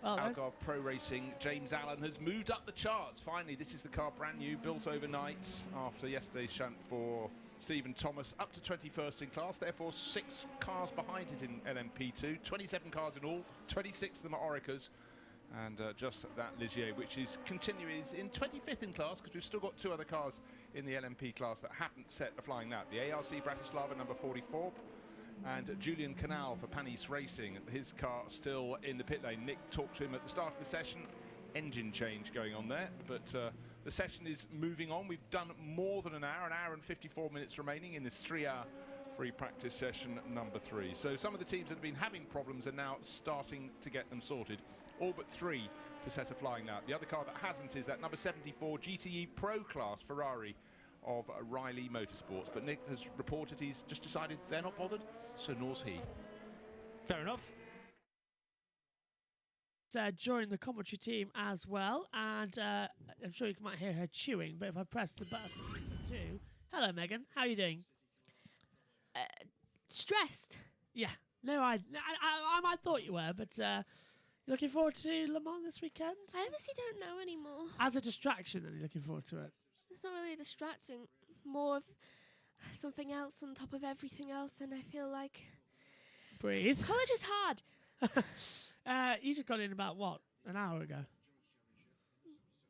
Speaker 1: Well,
Speaker 10: Algarve Pro Racing, James Allen has moved up the charts. Finally, this is the car brand new, built overnight after yesterday's shunt for Stephen Thomas, up to 21st in class, therefore 6 cars behind it in LMP2, 27 cars in all, 26 of them are Orecas, and just that Ligier, which is continues in 25th in class, because we've still got 2 other cars in the LMP class that haven't set a flying lap. The ARC Bratislava number 44, and Julian Canal for Panis Racing, his car still in the pit lane. Nick talked to him at the start of the session, engine change going on there, but the session is moving on. We've done more than an hour and 54 minutes remaining in this 3-hour free practice session number 3. So some of the teams that have been having problems are now starting to get them sorted. All but 3 to set a flying lap. The other car that hasn't is that number 74 GTE Pro Class Ferrari of Riley Motorsports. But Nick has reported he's just decided they're not bothered, so nor's he.
Speaker 2: Fair enough.
Speaker 1: Join the commentary team as well, and I'm sure you might hear her chewing, but if I press the button for 2. Hello, Megan. How are you doing?
Speaker 20: Stressed.
Speaker 1: Yeah. No, I might thought you were, but looking forward to Le Mans this weekend?
Speaker 20: I honestly don't know anymore.
Speaker 1: As a distraction, then you're looking forward to it?
Speaker 20: it's not really distracting. More of something else on top of everything else, and I feel like
Speaker 1: Breathe.
Speaker 20: college is hard.
Speaker 1: You just got in about, what, an hour ago?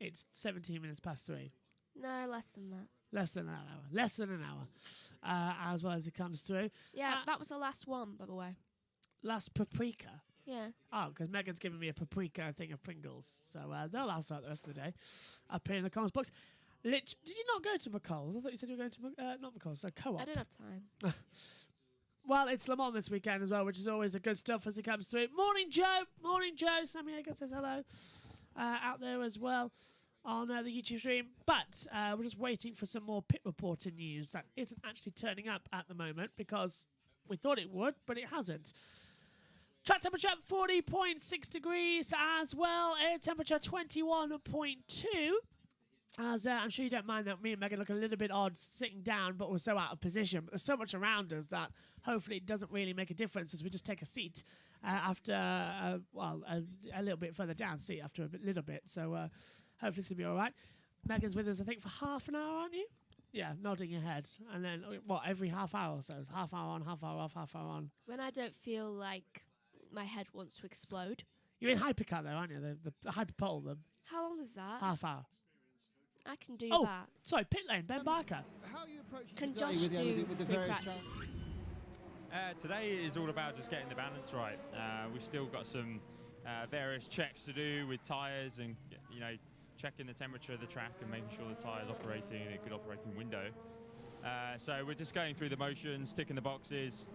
Speaker 1: It's 17 minutes past 3.
Speaker 20: No, less than that.
Speaker 1: Less than an hour. Less than an hour. As well as it comes through.
Speaker 20: Yeah, that was the last one, by the way.
Speaker 1: Last paprika.
Speaker 20: Yeah.
Speaker 1: Oh, because Megan's given me a paprika thing of Pringles. So they'll last throughout the rest of the day. Up here in the comments box. Did you not go to McCall's? I thought you said you were going to, not McCall's, Co-op.
Speaker 20: I didn't have time.
Speaker 1: Well, it's Le Mans this weekend as well, which is always a good stuff as it comes through. Morning, Joe. Morning, Joe. Sammy Hager says hello out there as well on the YouTube stream. But we're just waiting for some more pit reporting news that isn't actually turning up at the moment because we thought it would, but it hasn't. Track temperature 40.6 degrees as well. Air temperature 21.2. As I'm sure you don't mind that me and Megan look a little bit odd sitting down, but we're so out of position. But there's so much around us that hopefully it doesn't really make a difference as we just take a seat after, a little bit further down seat after little bit. So hopefully it's going to be all right. Megan's with us, I think, for half an hour, aren't you? Yeah, nodding your head. And then, every half hour or so? It's half hour on, half hour off, half hour on.
Speaker 20: When I don't feel like my head wants to explode.
Speaker 1: You're in hypercar though, aren't you? The hyperpole, the
Speaker 20: How long is that?
Speaker 1: half hour.
Speaker 20: I can do
Speaker 1: Oh,
Speaker 20: that.
Speaker 1: sorry, pit lane, Ben Barker.
Speaker 5: How are you approaching
Speaker 20: Can
Speaker 5: today
Speaker 20: Josh do
Speaker 5: with the
Speaker 20: free
Speaker 5: various
Speaker 20: practice?
Speaker 21: Today is all about just getting the balance right. We've still got some various checks to do with tyres and, checking the temperature of the track and making sure the tyre's operating in a good operating window. So we're just going through the motions, ticking the boxes,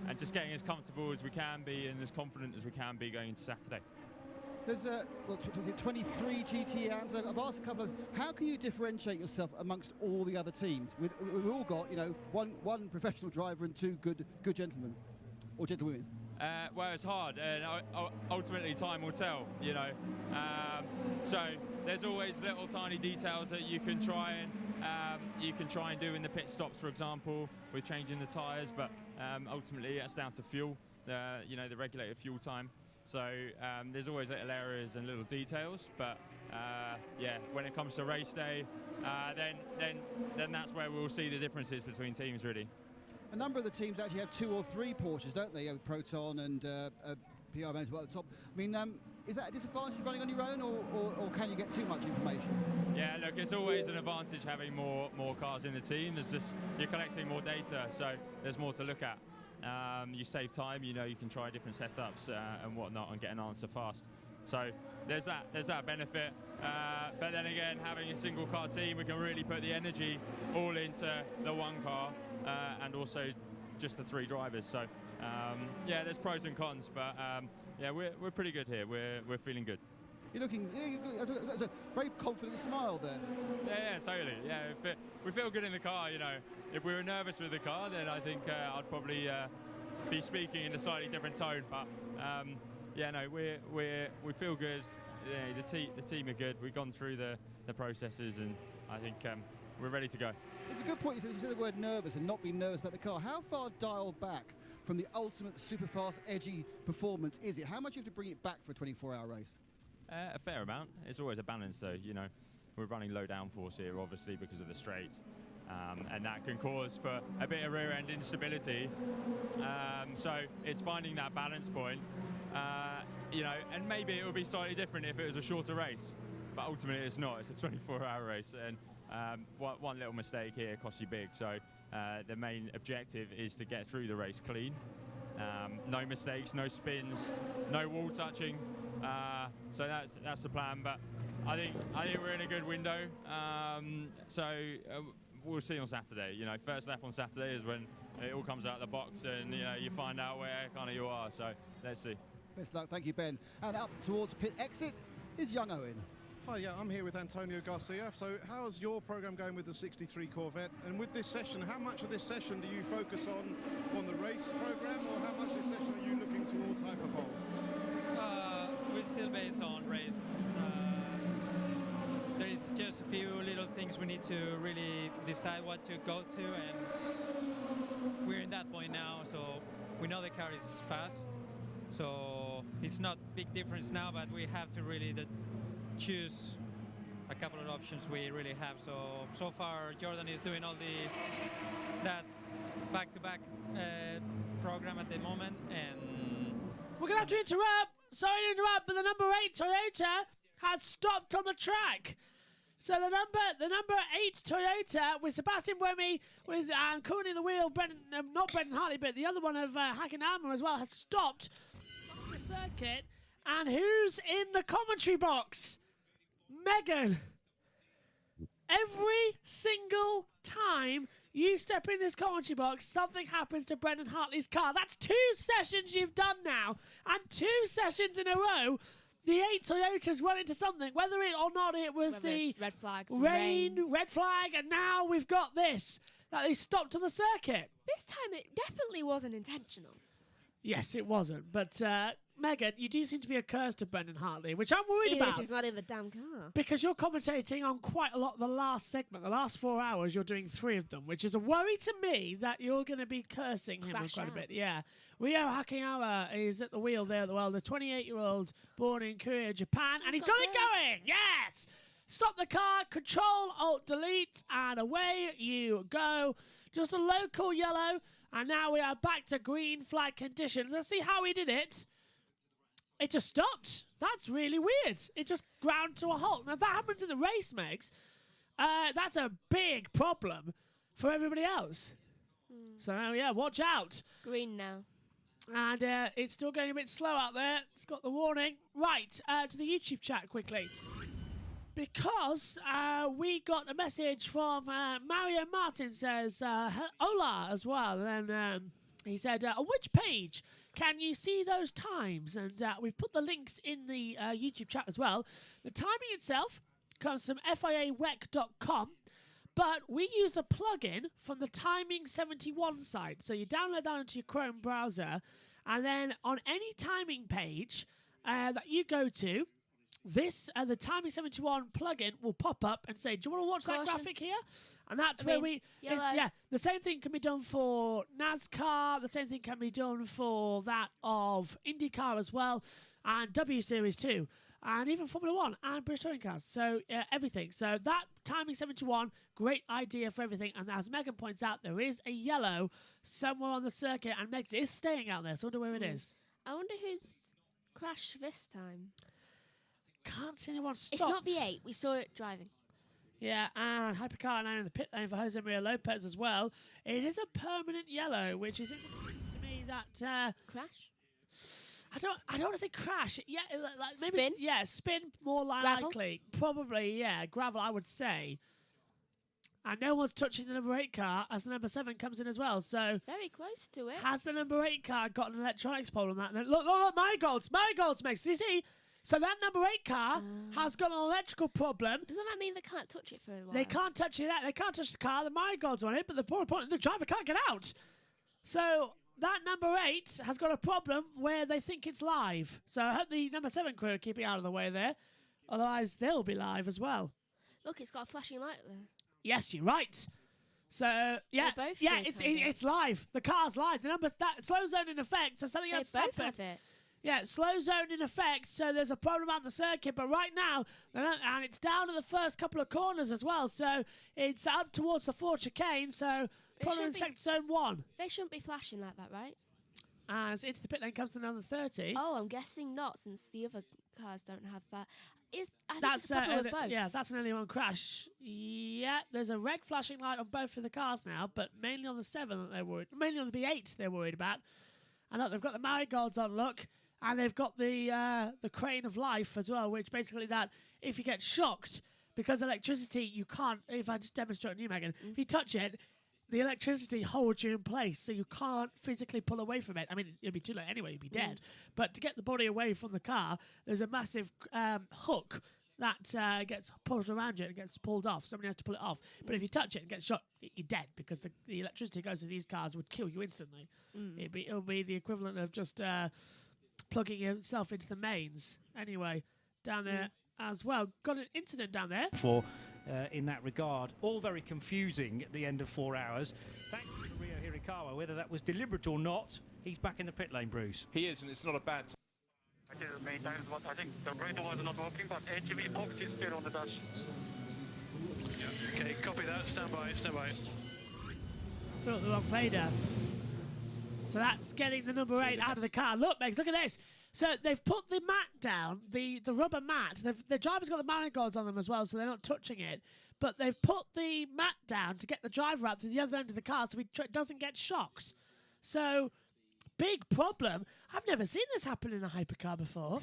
Speaker 21: and just getting as comfortable as we can be and as confident as we can be going into Saturday.
Speaker 5: There's was it 23 GTMs? I've asked a couple of. How can you differentiate yourself amongst all the other teams? We've all got one professional driver and two good gentlemen or gentlewomen.
Speaker 21: Well, it's hard, and ultimately time will tell. So there's always little tiny details that you can try and do in the pit stops, for example, with changing the tyres. But ultimately, that's down to fuel. The regulated fuel time. So there's always little areas and little details, but when it comes to race day, then that's where we'll see the differences between teams, really.
Speaker 5: A number of the teams actually have 2 or 3 Porsches, don't they? Proton and PR Management at the top. I mean, is that a disadvantage running on your own, or can you get too much information?
Speaker 21: Yeah, look, it's always an advantage having more cars in the team. There's just you're collecting more data, so there's more to look at. You save time, you can try different setups and whatnot and get an answer fast. So there's that benefit. But then again, having a single car team, we can really put the energy all into the one car and also just the 3 drivers. So there's pros and cons, but we're pretty good here. We're feeling good.
Speaker 5: You're looking, that's a very confident smile there.
Speaker 21: Yeah, totally. Yeah, we feel good in the car. If we were nervous with the car, then I think I'd probably be speaking in a slightly different tone. But we feel good. Yeah, the team are good. We've gone through the processes, and I think we're ready to go.
Speaker 5: It's a good point. You said the word nervous and not being nervous about the car. How far dialed back from the ultimate super fast, edgy performance is it? How much do you have to bring it back for a 24-hour race?
Speaker 21: A fair amount. It's always a balance, though. We're running low downforce here, obviously, because of the straight. And that can cause for a bit of rear-end instability. So it's finding that balance point, and maybe it would be slightly different if it was a shorter race, but ultimately it's not. It's a 24-hour race, and one little mistake here costs you big. So the main objective is to get through the race clean. No mistakes, no spins, no wall touching. So that's the plan, but I think we're in a good window. We'll see on Saturday. First lap on Saturday is when it all comes out of the box, and you find out where kind of you are. So let's see.
Speaker 5: Best luck, thank you, Ben. And up towards pit exit is young Owen.
Speaker 4: Hi, I'm here with Antonio Garcia. So how's your program going with the 63 Corvette? And with this session, how much of this session do you focus on the race program, or how much of this session are you looking towards Hyperpole?
Speaker 22: We're still based on race. There is just a few little things we need to really decide what to go to, and we're in that point now, so we know the car is fast, so it's not big difference now, but we have to really choose a couple of options we really have. So far, Jordan is doing all that back-to-back program at the moment, and
Speaker 1: we're gonna have to interrupt. Sorry to interrupt, but the number 8 Toyota has stopped on the track. So the number 8 Toyota with Sebastian Buemi with currently in the wheel, not Brendan Hartley, but the other one of Hakan Alma as well, has stopped on the circuit. And who's in the commentary box? Megan. Every single time you step in this commentary box, something happens to Brendan Hartley's car. That's 2 sessions you've done now, and 2 sessions in a row. The 8 Toyotas run into something, whether it or not it was the
Speaker 20: red flags,
Speaker 1: rain, red flag, and now we've got this, that they stopped on the circuit.
Speaker 20: This time it definitely wasn't intentional.
Speaker 1: Yes, it wasn't. But, Megan, you do seem to be a curse to Brendan Hartley, which I'm worried
Speaker 20: Even
Speaker 1: about.
Speaker 20: if he's not in the damn car.
Speaker 1: Because you're commentating on quite a lot of the last segment. The last 4 hours, you're doing 3 of them, which is a worry to me that you're going to be cursing him
Speaker 20: Crash
Speaker 1: quite a
Speaker 20: out.
Speaker 1: bit. Yeah. Ryo Hakiyawa is at the wheel there. Well, the 28-year-old born in Korea, Japan, and he's got it going. Yes! Stop the car, Control, Alt, Delete, and away you go. Just a local yellow, and now we are back to green flag conditions. Let's see how he did it. It just stopped. That's really weird. It just ground to a halt. Now, if that happens in the race, Megs, that's a big problem for everybody else. So, yeah, watch out.
Speaker 20: Green now.
Speaker 1: And it's still going a bit slow out there. It's got the warning. Right, to the YouTube chat quickly. Because we got a message from Mario Martin says, hola as well. And then he said, on which page can you see those times? And we've put the links in the YouTube chat as well. The timing itself comes from FIAWEC.com, but we use a plugin from the Timing 71 site. So you download that into your Chrome browser, and then on any timing page that you go to, this the Timing 71 plugin will pop up and say, do you want to watch that graphic here? And that's where the same thing can be done for NASCAR, the same thing can be done for that of IndyCar as well, and W Series too, and even Formula 1 and British Touring Cars. So everything. So that Timing 71, great idea for everything. And as Megan points out, there is a yellow somewhere on the circuit, and Megan is staying out there, so I wonder where it is.
Speaker 20: I wonder who's crashed this time.
Speaker 1: Can't see anyone stopped.
Speaker 20: It's not V8. We saw it driving.
Speaker 1: Yeah, and Hypercar now in the pit lane for Jose Maria Lopez as well. It is a permanent yellow, which is indicating to me that
Speaker 20: crash.
Speaker 1: I don't want to say crash. Yeah, like maybe
Speaker 20: Spin?
Speaker 1: Spin more likely. Probably, yeah, gravel. I would say. And no one's touching the number 8 car as the number 7 comes in as well. So
Speaker 20: very close to it.
Speaker 1: Has the number 8 car got an electronics problem on that? Look, Marigolds, Megs. Do you see? So that number 8 car has got an electrical problem.
Speaker 20: Doesn't that mean they can't touch it for a while?
Speaker 1: They can't touch it. They can't touch the car. The Marigolds on it, but the driver can't get out. So that number 8 has got a problem where they think it's live. So I hope the number 7 crew are keeping out of the way there. Otherwise, they'll be live as well.
Speaker 20: Look, it's got a flashing light there.
Speaker 1: Yes, you're right. So it's live. The car's live. The numbers that slow zone in effect. So something else happened. Yeah, slow zone in effect, so there's a problem on the circuit. But right now, and it's down to the first couple of corners as well, so it's up towards the 4 chicane, so problem in sector zone 1.
Speaker 20: They shouldn't be flashing like that, right?
Speaker 1: As into the pit lane comes the number 30.
Speaker 20: Oh, I'm guessing not, since the other cars don't have that. I think it's a problem with both.
Speaker 1: Yeah, that's an early one crash. Yeah, there's a red flashing light on both of the cars now, but mainly on the 7 that they're worried. Mainly on the B8 they're worried about. And look, they've got the Marigolds on, look. And they've got the crane of life as well, which basically that if you get shocked, because electricity, you can't, if I just demonstrate on you, Megan, if you touch it, the electricity holds you in place, so you can't physically pull away from it. I mean, it'd be too late anyway, you'd be dead. But to get the body away from the car, there's a massive hook that gets pulled around you and gets pulled off. Somebody has to pull it off. But if you touch it and get shot, you're dead, because the electricity goes to these cars would kill you instantly. It'll be the equivalent of just plugging himself into the mains. Anyway, down there as well. Got an incident down there.
Speaker 2: In that regard. All very confusing at the end of 4 hours. Thanks to Ryo Hirakawa. Whether that was deliberate or not, he's back in the pit lane, Bruce.
Speaker 10: He is, and it's not a bad
Speaker 3: Many times, but I think the radar was not working, but HV box is still on the dash.
Speaker 7: Yeah. Okay, copy that. Stand by.
Speaker 1: Thought the wrong fader. So that's getting the number 8 out of the car. Look, Megs, look at this. So they've put the mat down, the rubber mat. The driver's got the marigolds on them as well, so they're not touching it. But they've put the mat down to get the driver out to the other end of the car so he doesn't get shocked. So, big problem. I've never seen this happen in a hypercar before.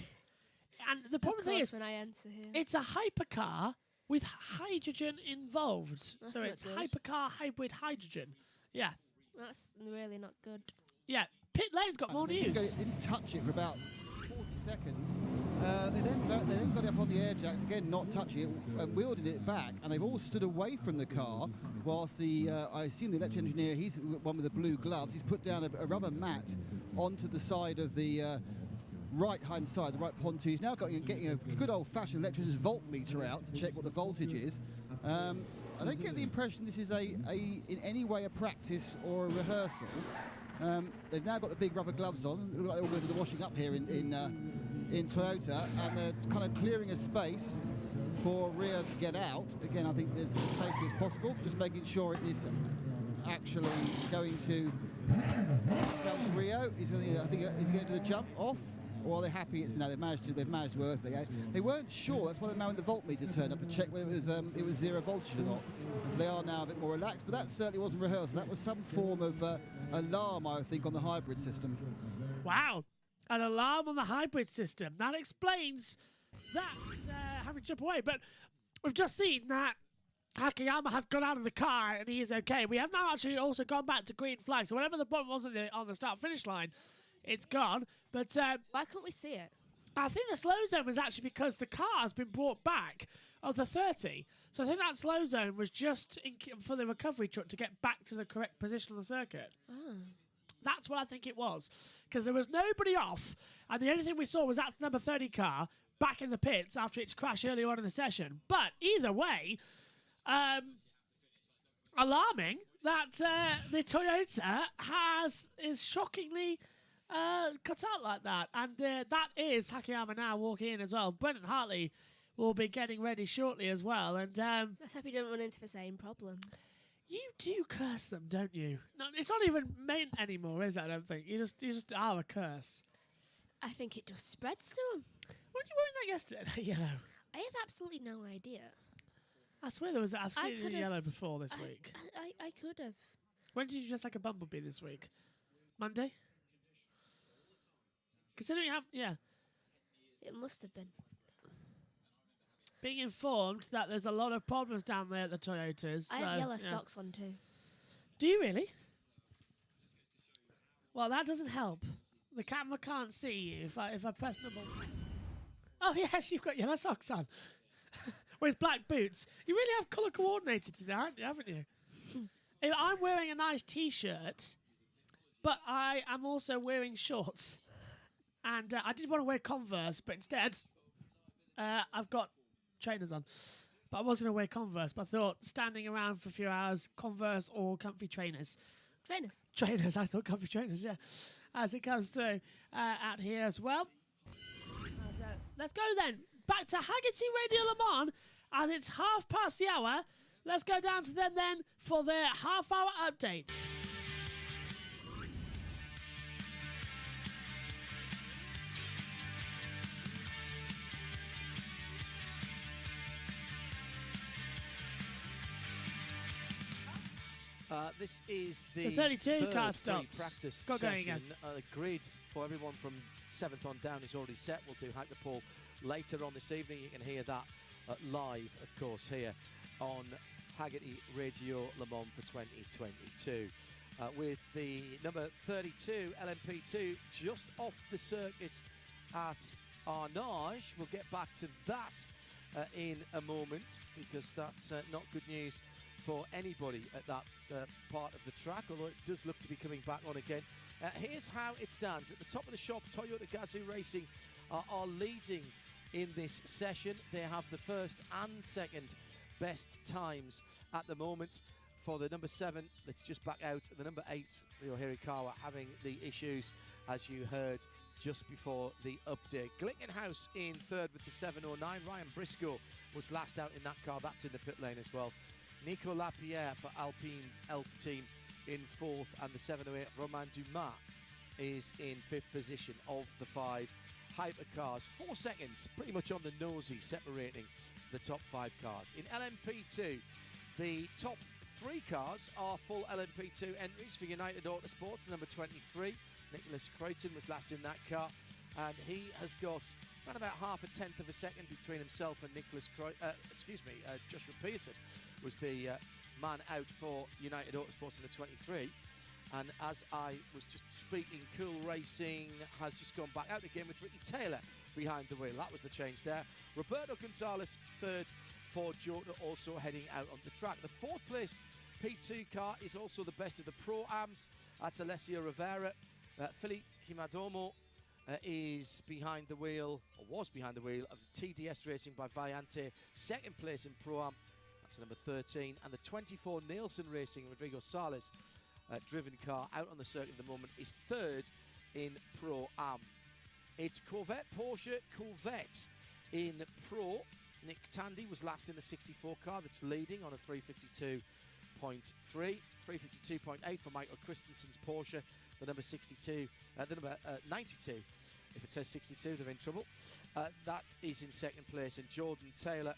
Speaker 1: And the problem thing is,
Speaker 20: when I enter here.
Speaker 1: it's a hypercar with hydrogen involved.
Speaker 20: That's
Speaker 1: So
Speaker 20: not
Speaker 1: it's
Speaker 20: good.
Speaker 1: hypercar hybrid hydrogen. Yeah.
Speaker 20: That's really not good.
Speaker 1: Yeah. Pit lane's got more news.
Speaker 5: They didn't touch it for about 40 seconds. They then got it up on the air jacks, again not touching it, wielded it back, and they've all stood away from the car whilst I assume the electrical engineer, he's the one with the blue gloves, he's put down a rubber mat onto the side of the right-hand side, the right pontoon. He's now getting a good old-fashioned electrician's voltmeter out to check what the voltage is. I don't get the impression this is in any way a practice or a rehearsal. They've now got the big rubber gloves on. It looks like they're all going to do the washing up here in Toyota, and they're kind of clearing a space for Rio to get out. Again, I think as safely as possible, just making sure it is actually going to Rio. He's going to, I think, is he going to do the jump off? Or are they happy? They've managed to earth it. They weren't sure. That's why they're now in the voltmeter turned up to check whether it was zero voltage or not. And so they are now a bit more relaxed. But that certainly wasn't rehearsal. That was some form of alarm, I think, on the hybrid system.
Speaker 1: Wow. An alarm on the hybrid system. That explains that having to jump away. But we've just seen that Hakayama has got out of the car and he is okay. We have now actually also gone back to green flag. So whatever the point was on the start-finish line, it's gone. But
Speaker 20: why can't we see it?
Speaker 1: I think the slow zone was actually because the car has been brought back of the 30. So I think that slow zone was just for the recovery truck to get back to the correct position on the circuit.
Speaker 20: Oh.
Speaker 1: That's what I think it was. Because there was nobody off, and the only thing we saw was that number 30 car back in the pits after its crash earlier on in the session. But either way, alarming that the Toyota is shockingly cut out like that. And that is Hakayama now walking in as well. Brendan Hartley will be getting ready shortly as well. And
Speaker 20: let's hope he doesn't run into the same problem.
Speaker 1: You do curse them, don't you? No, it's not even meant anymore, is it? I don't think. You just are a curse.
Speaker 20: I think it just spreads to him.
Speaker 1: What did you wearing that yesterday? That yellow.
Speaker 20: I have absolutely no idea.
Speaker 1: I swear there was. I've seen it in yellow before this week.
Speaker 20: I could have.
Speaker 1: When did you dress like a bumblebee this week? Monday? Considering how, yeah.
Speaker 20: It must have been.
Speaker 1: Being informed that there's a lot of problems down there at the Toyotas.
Speaker 20: I have yellow socks on too.
Speaker 1: Do you really? Well, that doesn't help. The camera can't see you if I press number 1. Oh yes, you've got yellow socks on. With black boots. You really have colour coordinated today, haven't you? I'm wearing a nice t-shirt, but I am also wearing shorts. And I did want to wear Converse, but instead I've got trainers on. But I was going to wear Converse, but I thought standing around for a few hours, Converse or comfy trainers. Trainers, I thought comfy trainers, yeah. As it comes through out here as well. So let's go then. Back to Hagerty Radio Le Mans as it's 1/2 the hour. Let's go down to them then for their half-hour updates.
Speaker 23: This is the
Speaker 1: 32
Speaker 23: third
Speaker 1: car stops.
Speaker 23: practice
Speaker 1: Got going
Speaker 23: session.
Speaker 1: again.
Speaker 23: The grid for everyone from 7th on down is already set. We'll do Hackney later on this evening. You can hear that live, of course, here on Hagerty Radio Le Mans for 2022. With the number 32 LMP2 just off the circuit at Arnage. We'll get back to that in a moment because that's not good news for anybody at that part of the track, although it does look to be coming back on again. Here's how it stands. At the top of the shop, Toyota Gazoo Racing are leading in this session. They have the first and second best times at the moment. For the number 7, that's just back out, the number 8, Ryo Hirakawa, having the issues, as you heard just before the update. Glickenhaus in third with the 709. Ryan Briscoe was last out in that car. That's in the pit lane as well. Nico Lapierre for Alpine Elf team in fourth, and the 708 Romain Dumas is in fifth position of the 5 hypercars. 4 seconds pretty much on the nosy, separating the top 5 cars. In LMP2, the top 3 cars are full LMP2 entries for United Autosports. Number 23, Nicholas Creighton, was last in that car, and he has got around about half a tenth of a second between himself and Joshua Pearson was the man out for United Autosports in the 23. And as I was just speaking, Cool Racing has just gone back out again with Ricky Taylor behind the wheel. That was the change there. Roberto Gonzalez third for Jota, also heading out on the track. The 4th place P2 car is also the best of the Pro-Ams. That's Alessio Rivera. Philippe Kimadomo is behind the wheel, or was behind the wheel, of TDS Racing by Valiante. 2nd place in Pro-Am. That's number 13. And the 24 Nielsen Racing, Rodrigo Sales, driven car out on the circuit at the moment, is 3rd in Pro-Am. It's Corvette, Porsche, Corvette in Pro. Nick Tandy was last in the 64 car that's leading on a 352.3. 352.8 for Michael Christensen's Porsche. The number 62, the number 92. If it says 62, they're in trouble. That is in 2nd place, and Jordan Taylor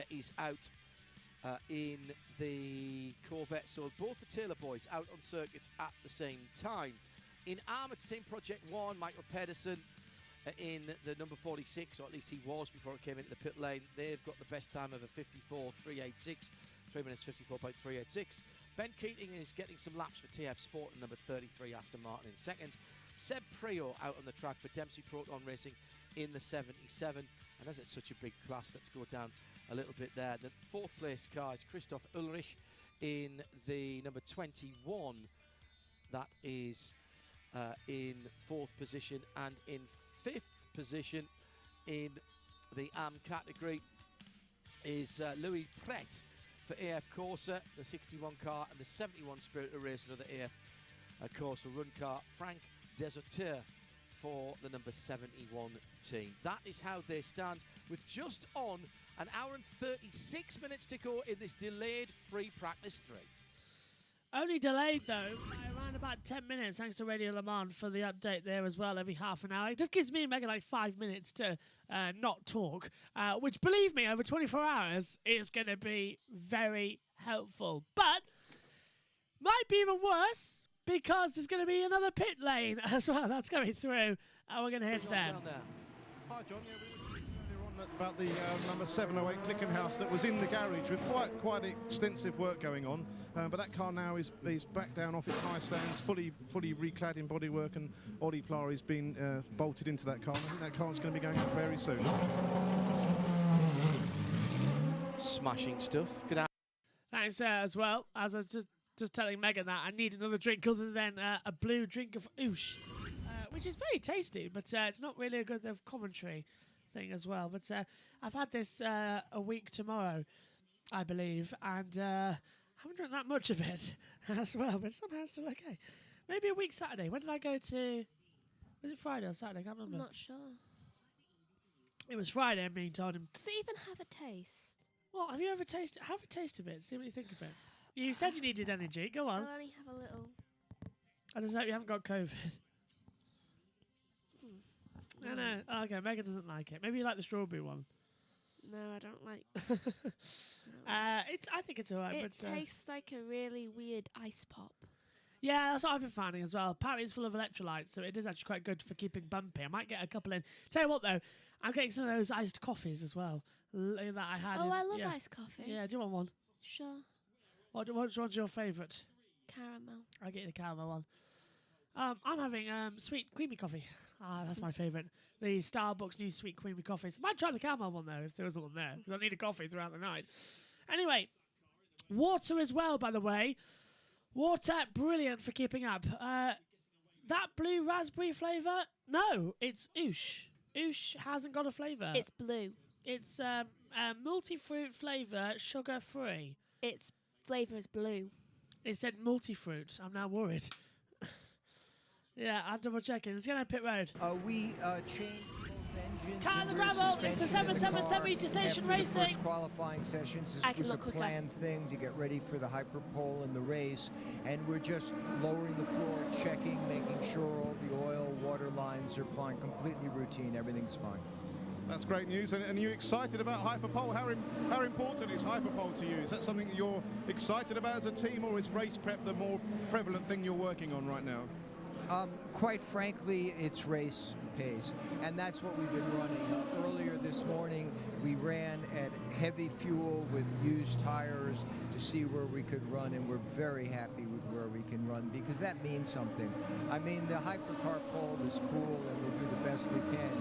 Speaker 23: is out in the Corvette. So both the Taylor boys out on circuits at the same time. In Armored Team Project 1, Michael Pedersen in the number 46, or at least he was before it came into the pit lane. They've got the best time of a 54.386, 3 minutes 54.386. Ben Keating is getting some laps for TF Sport in number 33, Aston Martin in 2nd. Seb Prio out on the track for Dempsey Proton Racing in the 77. And as it's such a big class, let's go down a little bit there. The 4th place car is Christoph Ulrich in the number 21. That is in 4th position. And in 5th position in the AM category is Louis Pret for AF Corsa, the 61 car, and the 71 Spirit of Racing of the AF Corsa run car. Frank Deserteur for the number 71 team. That is how they stand, with just on an hour and 36 minutes to go in this delayed free practice 3.
Speaker 1: Only delayed, though, by around about 10 minutes, thanks to Radio Le Mans for the update there as well, every half an hour. It just gives me and Megan like 5 minutes to not talk, which, believe me, over 24 hours is going to be very helpful. But might be even worse, because there's going to be another pit lane as well. That's coming through, and we're going to head to them.
Speaker 4: Hi, John. Yeah, we were earlier on about the number 708 Glickenhaus that was in the garage with quite extensive work going on. But that car now is back down off its high stands, fully reclad in bodywork, and Ollie Plar has been bolted into that car. I think that car's going to be going up very soon.
Speaker 23: Smashing stuff. Good afternoon.
Speaker 1: Thanks as well. As I was just telling Megan that I need another drink other than a blue drink of Oosh, which is very tasty, but it's not really a good commentary thing as well. But I've had this a week tomorrow, I believe, and I haven't drunk that much of it as well, but somehow it's still okay. Maybe a week Saturday. When did I go to... Was it Friday or Saturday? I can't remember.
Speaker 20: I'm not sure.
Speaker 1: It was Friday, I'm being told.
Speaker 20: Does it even have a taste?
Speaker 1: Well, have you ever tasted... Have a taste of it. See what you think of it. You said you needed energy. Go on.
Speaker 20: I'll only have a little.
Speaker 1: I just hope you haven't got COVID. No. Oh, okay, Megan doesn't like it. Maybe you like the strawberry one.
Speaker 20: No, I don't like.
Speaker 1: I think it's alright.
Speaker 20: It tastes like a really weird ice pop.
Speaker 1: Yeah, that's what I've been finding as well. Apparently it's full of electrolytes, so it is actually quite good for keeping bumpy. I might get a couple in. Tell you what, though, I'm getting some of those iced coffees as well that I had.
Speaker 20: Oh, I love iced coffee.
Speaker 1: Yeah, do you want one?
Speaker 20: Sure.
Speaker 1: Which one's your favourite?
Speaker 20: Caramel.
Speaker 1: I'll get you the caramel one. I'm having sweet creamy coffee. That's my favourite. The Starbucks new sweet creamy coffees. I might try the caramel one, though, if there was one there, because I need a coffee throughout the night. Anyway, water as well, by the way. Water, brilliant for keeping up. That blue raspberry flavour? No, it's Oosh. Oosh hasn't got a flavour.
Speaker 20: It's blue.
Speaker 1: It's multi-fruit flavour, sugar-free.
Speaker 20: Its flavour is blue.
Speaker 1: It said multi-fruit. I'm now worried. Yeah, I'm double checking. Let's get on pit road.
Speaker 9: We changed both engines.
Speaker 1: Car
Speaker 9: and
Speaker 1: the
Speaker 9: rear
Speaker 1: gravel. It's the
Speaker 9: suspension in
Speaker 1: 777 to Station
Speaker 9: after
Speaker 1: Racing.
Speaker 9: The first qualifying sessions.
Speaker 1: I
Speaker 9: This
Speaker 1: can
Speaker 9: was a
Speaker 1: look quicker.
Speaker 9: planned thing to get ready for the hyperpole and the race, and we're just lowering the floor, checking, making sure all the oil, water lines are fine. Completely routine. Everything's fine.
Speaker 4: That's great news. And are you excited about Hyperpole? How important is Hyperpole to you? Is that something that you're excited about as a team, or is race prep the more prevalent thing you're working on right now?
Speaker 9: Quite frankly, it's race pace, and that's what we've been running. Earlier this morning, we ran at heavy fuel with used tires to see where we could run, and we're very happy with where we can run because that means something. I mean, the hypercar pole is cool, and we'll do the best we can,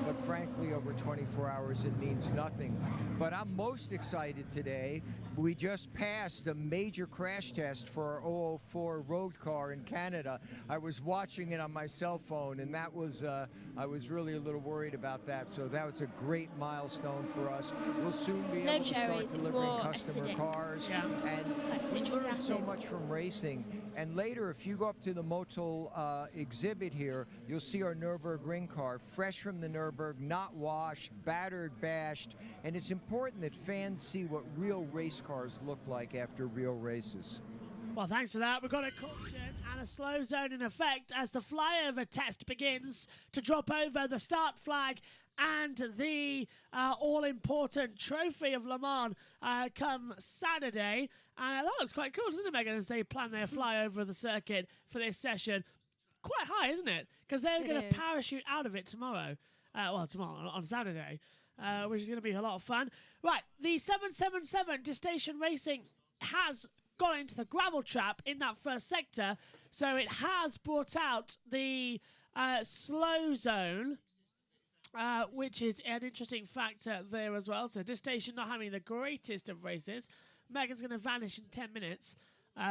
Speaker 9: but frankly, over 24 hours, it means nothing. But I'm most excited today. We just passed a major crash test for our 004 road car in Canada. I was watching it on my cell phone, and that was, I was really a little worried about that. So that was a great milestone for us. We'll soon be able to start delivering customer cars. And we learned so much from racing. And later, if you go up to the Motul exhibit here, you'll see our Nürburgring car, fresh from the Nürburg, not washed, battered, bashed. And it's important that fans see what real race cars look like after real races.
Speaker 1: Well, thanks for that. We've got a caution and a slow zone in effect as the flyover test begins to drop over the start flag and the all-important trophy of Le Mans come Saturday. And that looks quite cool, doesn't it, Megan, as they plan their flyover of the circuit for this session. Quite high, isn't it? Because they're going to parachute out of it tomorrow. Tomorrow, on Saturday, which is going to be a lot of fun. Right, the 777 to Station Racing has got into the gravel trap in that first sector, so it has brought out the slow zone, which is an interesting factor there as well. So Station not having the greatest of races. Megan's going to vanish in 10 minutes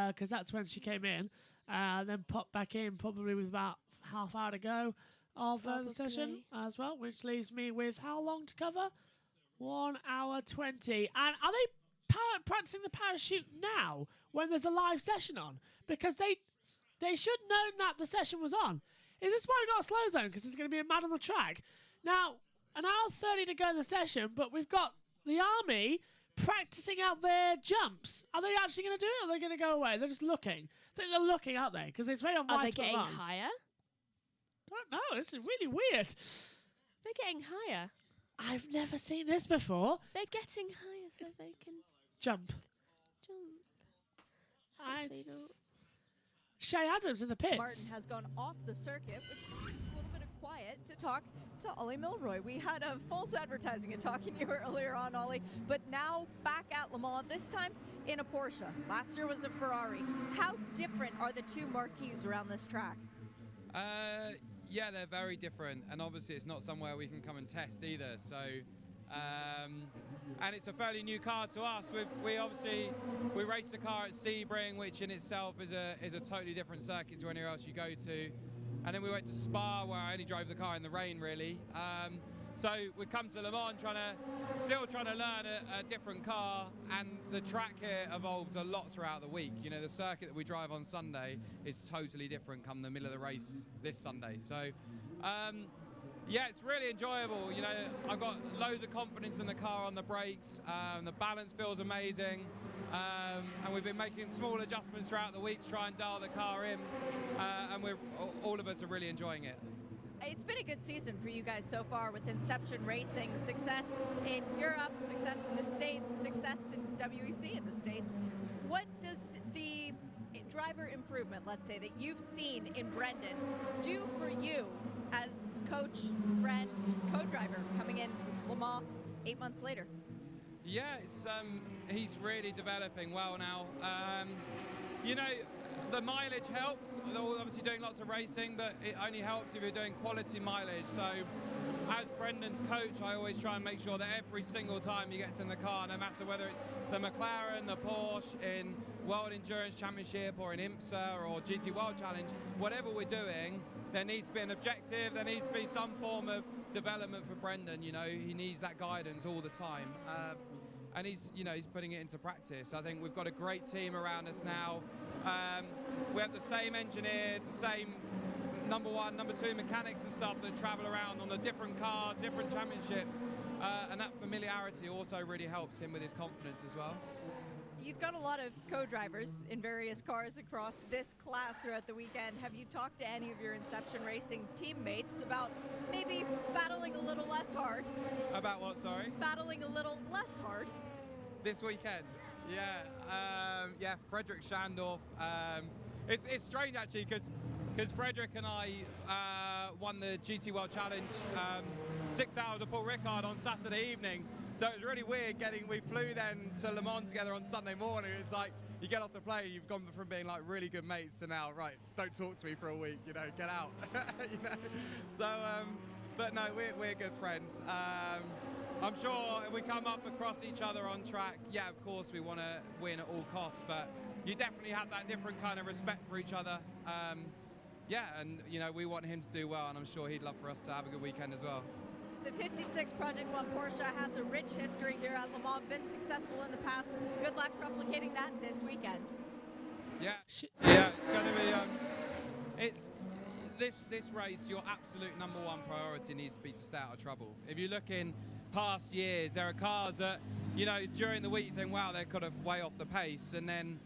Speaker 1: because that's when she came in, then pop back in probably with about half hour to go of the session as well, which leaves me with how long to cover? 1 hour 20. And are they practicing the parachute now when there's a live session on? Because they should know that the session was on. Is this why we got a slow zone? Because there's going to be a man on the track. Now, an hour 30 to go in the session, but we've got the army practicing out their jumps. Are they actually going to do it, or are they going to go away? They're just looking. They're looking, aren't they? Because it's very unwise.
Speaker 20: Are they getting higher?
Speaker 1: I don't know. This is really weird.
Speaker 20: They're getting higher.
Speaker 1: I've never seen this before.
Speaker 20: They're getting higher so they can
Speaker 1: jump. Shay Adams in the pits.
Speaker 11: Martin has gone off the circuit, which is a little bit of quiet to talk to Ollie Milroy. We had a false advertising and talking to you earlier on, Ollie, but now back at Le Mans, this time in a Porsche. Last year was a Ferrari. How different are the two marquees around this track?
Speaker 12: Yeah, they're very different, and obviously it's not somewhere we can come and test either. So, and it's a fairly new car to us. We raced the car at Sebring, which in itself is a totally different circuit to anywhere else you go to. And then we went to Spa, where I only drove the car in the rain, really. So we come to Le Mans still trying to learn a different car, and the track here evolves a lot throughout the week. You know, the circuit that we drive on Sunday is totally different come the middle of the race this Sunday. So, yeah, it's really enjoyable. You know, I've got loads of confidence in the car on the brakes. The balance feels amazing. And we've been making small adjustments throughout the week to try and dial the car in. And all of us are really enjoying it.
Speaker 11: It's been a good season for you guys so far with Inception Racing. Success in Europe, success in the States, success in WEC in the States. What does the driver improvement, let's say, that you've seen in Brendan do for you as coach, friend, co-driver coming in Le Mans 8 months later?
Speaker 12: Yeah, he's really developing well now. You know, the mileage helps. Obviously doing lots of racing, but it only helps if you're doing quality mileage. So as Brendan's coach, I always try and make sure that every single time he gets in the car, no matter whether it's the McLaren, the Porsche, in World Endurance Championship or in IMSA or GT World Challenge, whatever we're doing, there needs to be an objective, there needs to be some form of development for Brendan. You know, he needs that guidance all the time. And he's putting it into practice. I think we've got a great team around us now. We have the same engineers, the same number one, number two mechanics and stuff that travel around on the different cars, different championships, and that familiarity also really helps him with his confidence as well.
Speaker 11: You've got a lot of co-drivers in various cars across this class throughout the weekend. Have you talked to any of your Inception Racing teammates about maybe battling a little less hard?
Speaker 12: About what, sorry?
Speaker 11: Battling a little less hard.
Speaker 12: This weekend, yeah, Frederick Schandorf. It's strange actually because Frederick and I won the GT World Challenge 6 hours of Paul Ricard on Saturday evening. So it was really weird we flew then to Le Mans together on Sunday morning. It's like, you get off the plane, you've gone from being like really good mates to now, right, don't talk to me for a week, you know, get out. You know? So, but no, we're good friends. I'm sure if we come up across each other on track, yeah, of course we want to win at all costs, but you definitely have that different kind of respect for each other. Yeah, and you know, we want him to do well, and I'm sure he'd love for us to have a good weekend as well.
Speaker 11: The 56 Project One Porsche has a rich history here at Le Mans, been successful in the past. Good luck replicating that this weekend.
Speaker 12: Yeah, yeah, it's going to be, this race, your absolute number one priority needs to be to stay out of trouble. If you look in past years, there are cars that, you know, during the week you think, wow, they're kind of way off the pace, and then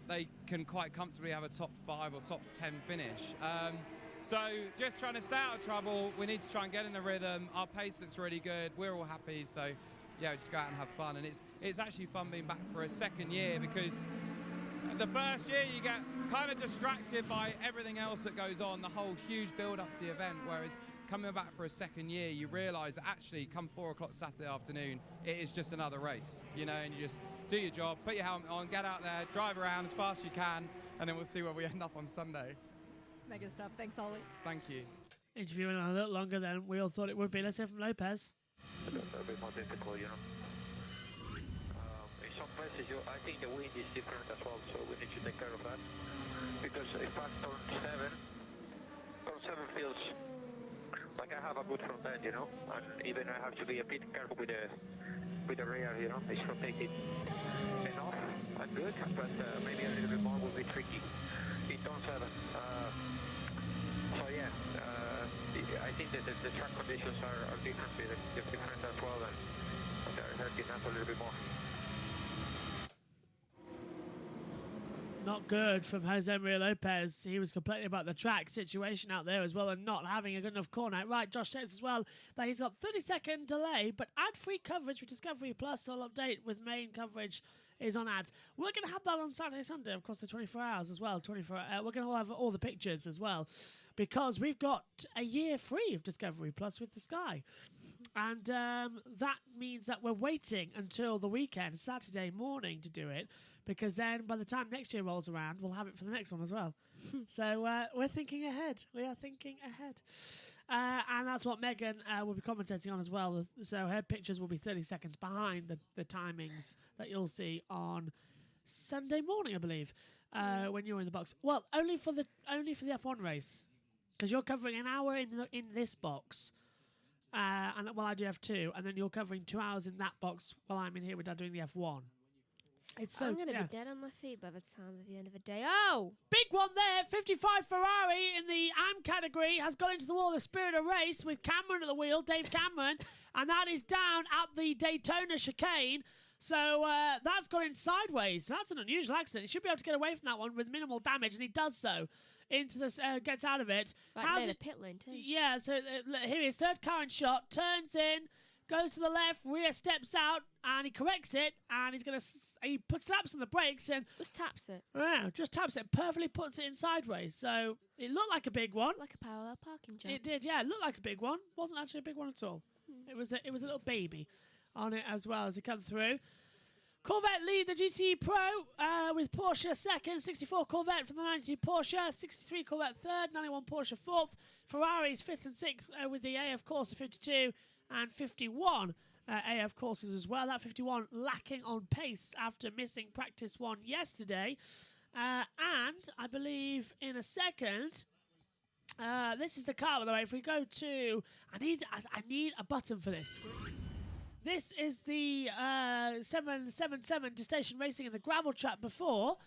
Speaker 12: they can quite comfortably have a top 5 or top 10 finish. So just trying to stay out of trouble, we need to try and get in the rhythm. Our pace looks really good, we're all happy, so yeah, just go out and have fun. And it's actually fun being back for a second year, because the first year you get kind of distracted by everything else that goes on, the whole huge build up to the event, whereas coming back for a second year, you realise that actually come 4 o'clock Saturday afternoon, it is just another race, you know, and you just do your job, put your helmet on, get out there, drive around as fast as you can, and then we'll see where we end up on Sunday.
Speaker 11: Mega stuff. Thanks, Ollie.
Speaker 12: Thank you.
Speaker 1: Interviewing a little longer than we all thought it would be. Let's hear from Lopez.
Speaker 3: A bit more difficult, you know. In some places, I think the wind is different as well, so we need to take care of that. Because if I turn 7 feels like I have a good front end, you know, and even I have to be a bit careful with the rear, you know. It's rotated enough and good, but maybe a little bit more will be tricky. In turn 7. So yeah, I think that the track conditions are different as well, and they're hurting us a little bit more.
Speaker 1: Not good from Jose Maria Lopez. He was complaining about the track situation out there as well, and not having a good enough corner. Right, Josh says as well that he's got 30-second delay, but ad-free coverage with Discovery Plus. I'll update with main coverage is on ads. We're going to have that on Saturday, Sunday, of course, the 24 hours as well. We're going to have all the pictures as well, because we've got a year free of Discovery Plus with the Sky. And that means that we're waiting until the weekend, Saturday morning, to do it, because then by the time next year rolls around, we'll have it for the next one as well. So we're thinking ahead. We are thinking ahead. And that's what Megan will be commentating on as well. So her pictures will be 30 seconds behind the timings that you'll see on Sunday morning, I believe, when you're in the box. Well, only for the F1 race, because you're covering an hour in this box, and while I do F2, and then you're covering 2 hours in that box while I'm in here with Dad doing the F1.
Speaker 20: I'm going to be dead on my feet by the time of the end of the day. Oh!
Speaker 1: Big one there. 55 Ferrari in the AM category has gone into the wall. The Spirit of Race with Cameron at the wheel, Dave Cameron, and that is down at the Daytona chicane. So that's gone in sideways. That's an unusual accident. He should be able to get away from that one with minimal damage, and he does so. Into this, gets out of it.
Speaker 20: Right, a pit lane too.
Speaker 1: Yeah, so here he is, third car in shot, turns in, goes to the left, rear steps out, and he corrects it, and he puts taps on the brakes and
Speaker 20: just taps it.
Speaker 1: Yeah, just taps it, perfectly puts it in sideways. So it looked like a big one,
Speaker 20: like a parallel parking jump.
Speaker 1: It did, yeah. It looked like a big one. Wasn't actually a big one at all. It was a little baby on it as well as it comes through. Corvette lead the GT Pro with Porsche second, 64 Corvette from the 90 Porsche, 63 Corvette third, 91 Porsche fourth, Ferraris fifth and sixth with the AF Corsa 52 and 51 AF Corsas as well. That 51 lacking on pace after missing practice one yesterday. And I believe in a second, this is the car, by the way. If we go to, I need a button for this. This is the 777 to Station Racing in the gravel trap before.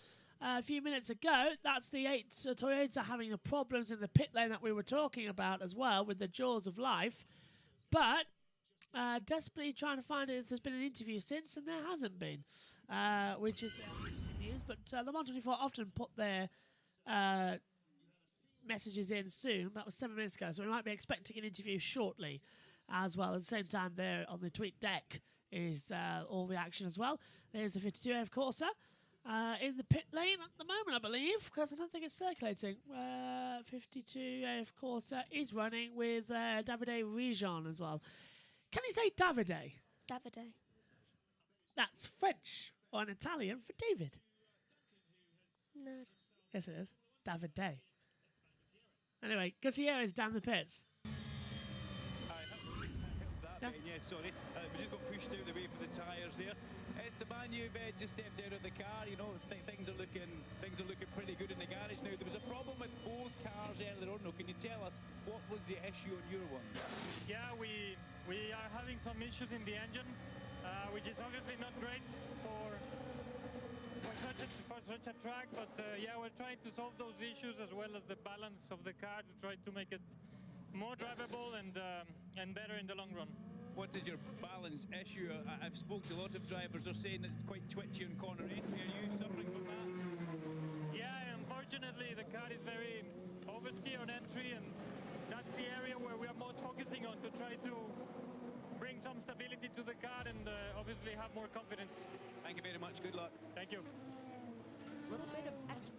Speaker 1: a few minutes ago. That's the 8 Toyota having the problems in the pit lane that we were talking about as well with the jaws of life. But desperately trying to find if there's been an interview since, and there hasn't been, which is news. But Le Mans 24 often put their messages in soon. That was 7 minutes ago, so we might be expecting an interview shortly as well. At the same time, there on the tweet deck is all the action as well. There's the 52 AF Corsa in the pit lane at the moment, I believe, because I don't think it's circulating. 52 AF Corsa is running with Davide Rijon as well. Can you say Davide?
Speaker 20: Davide.
Speaker 1: That's French or an Italian for David.
Speaker 20: No, it isn't.
Speaker 1: Yes, it is. Davide. Anyway, Gutierrez down the pits.
Speaker 13: Yeah, sorry. We just got pushed out of the way for the tyres there. Esteban, you've just stepped out of the car. You know, things are looking pretty good in the garage now. There was a problem with both cars earlier on. Now, can you tell us what was the issue on your one?
Speaker 14: Yeah, we are having some issues in the engine, which is obviously not great for such a track. But yeah, we're trying to solve those issues as well as the balance of the car to try to make it more drivable and better in the long run.
Speaker 13: What is your balance issue? I've spoken to a lot of drivers are saying it's quite twitchy on corner entry. Are you suffering from that?
Speaker 14: Yeah, unfortunately the car is very oversteer on entry, and that's the area where we are most focusing on to try to bring some stability to the car and obviously have more confidence.
Speaker 13: Thank you very much. Good luck.
Speaker 14: Thank you.
Speaker 11: Little bit of extra.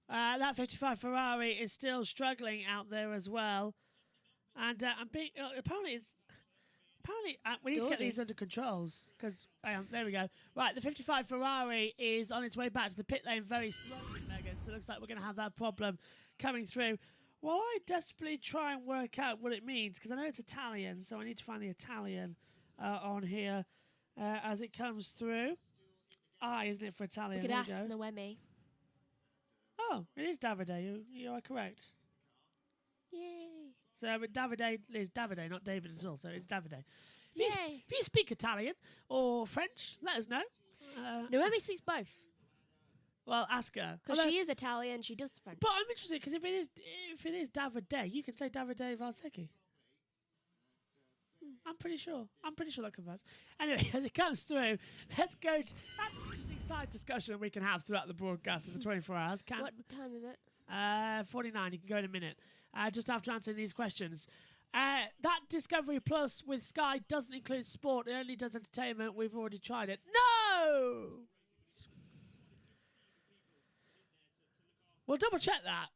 Speaker 1: That 55 Ferrari is still struggling out there as well, and apparently we need to get these under controls because there we go. Right, the 55 Ferrari is on its way back to the pit lane very slowly, Megan. So it looks like we're going to have that problem coming through. While I desperately try and work out what it means, because I know it's Italian, so I need to find the Italian on here as it comes through. Isn't it for Italian?
Speaker 20: We could ask Noemi.
Speaker 1: Oh, it is Davide. You are correct.
Speaker 20: Yay.
Speaker 1: So Davide is Davide, not David at all. So it's Davide.
Speaker 20: Yay.
Speaker 1: If you speak Italian or French, let us know.
Speaker 20: Noemi speaks both.
Speaker 1: Well, ask her.
Speaker 20: Because she is Italian, she does French.
Speaker 1: But I'm interested because if it is Davide, you can say Davide Valsecchi. I'm pretty sure that converts. Anyway, as it comes through, let's go to that's an interesting side discussion we can have throughout the broadcast of the 24 hours.
Speaker 20: What time is it?
Speaker 1: 49. You can go in a minute. Just after answering these questions. That Discovery Plus with Sky doesn't include sport. It only does entertainment. We've already tried it. No! We'll double check that.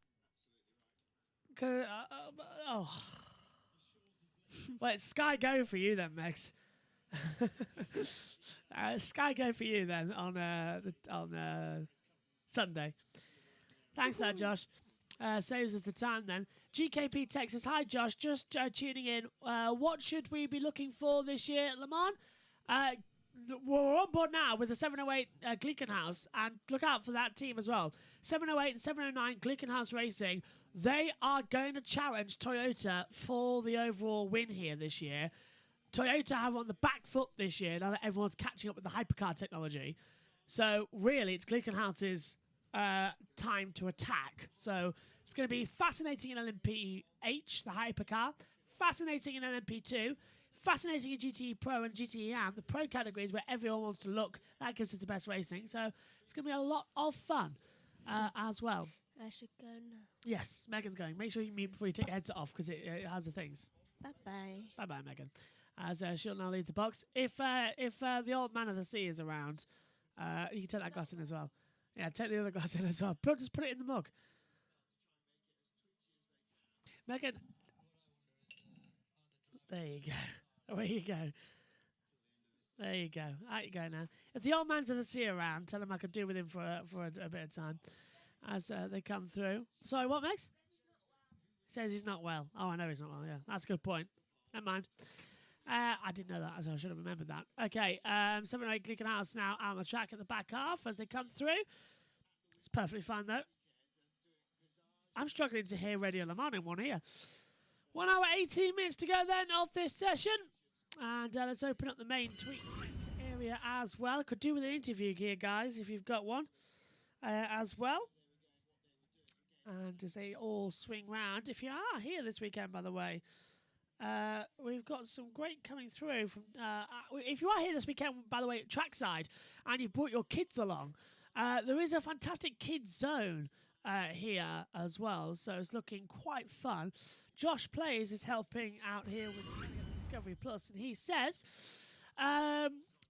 Speaker 1: Well, it's Sky Go for you then, Mex. Sky Go for you then on Sunday. Thanks for that, Josh. Saves us the time then. GKP Texas. Hi, Josh. Just tuning in. What should we be looking for this year at Le Mans? We're on board now with the 708 Glickenhaus, and look out for that team as well. 708 and 709 Glickenhaus Racing. They are going to challenge Toyota for the overall win here this year. Toyota have on the back foot this year now that everyone's catching up with the hypercar technology. So really, it's Glickenhaus's time to attack. So it's going to be fascinating in LMP-H, the hypercar, fascinating in LMP2, fascinating in GTE Pro and GTE Am, the pro categories where everyone wants to look. That gives us the best racing. So it's going to be a lot of fun as well.
Speaker 20: I should go now.
Speaker 1: Yes, Megan's going. Make sure you mute before you take your headset off because it has the things.
Speaker 20: Bye-bye.
Speaker 1: Bye-bye, Megan. As she'll now leave the box. If the old man of the sea is around, you can take that glass in as well. Yeah, take the other glass in as well. Just put it in the mug. Megan. There you go. There you go. There you go. Out you go now. If the old man's of the sea around, tell him I could do with him for a bit of time as they come through. Sorry, what, Max? He says he's not well. Oh, I know he's not well, yeah. That's a good point. Never mind. I didn't know that, so I should have remembered that. Okay, 708 Glickenhaus now out on the track at the back half as they come through. It's perfectly fine, though. I'm struggling to hear Radio Le Mans in one ear. 1 hour, 18 minutes to go then of this session. And let's open up the main tweet area as well. Could do with an interview here, guys, if you've got one. as well. And as they all swing round, if you are here this weekend, by the way, we've got some great coming through. From if you are here this weekend, by the way, at trackside, and you've brought your kids along, there is a fantastic kids zone here as well, so it's looking quite fun. Josh Plays is helping out here with Discovery Plus, and he says,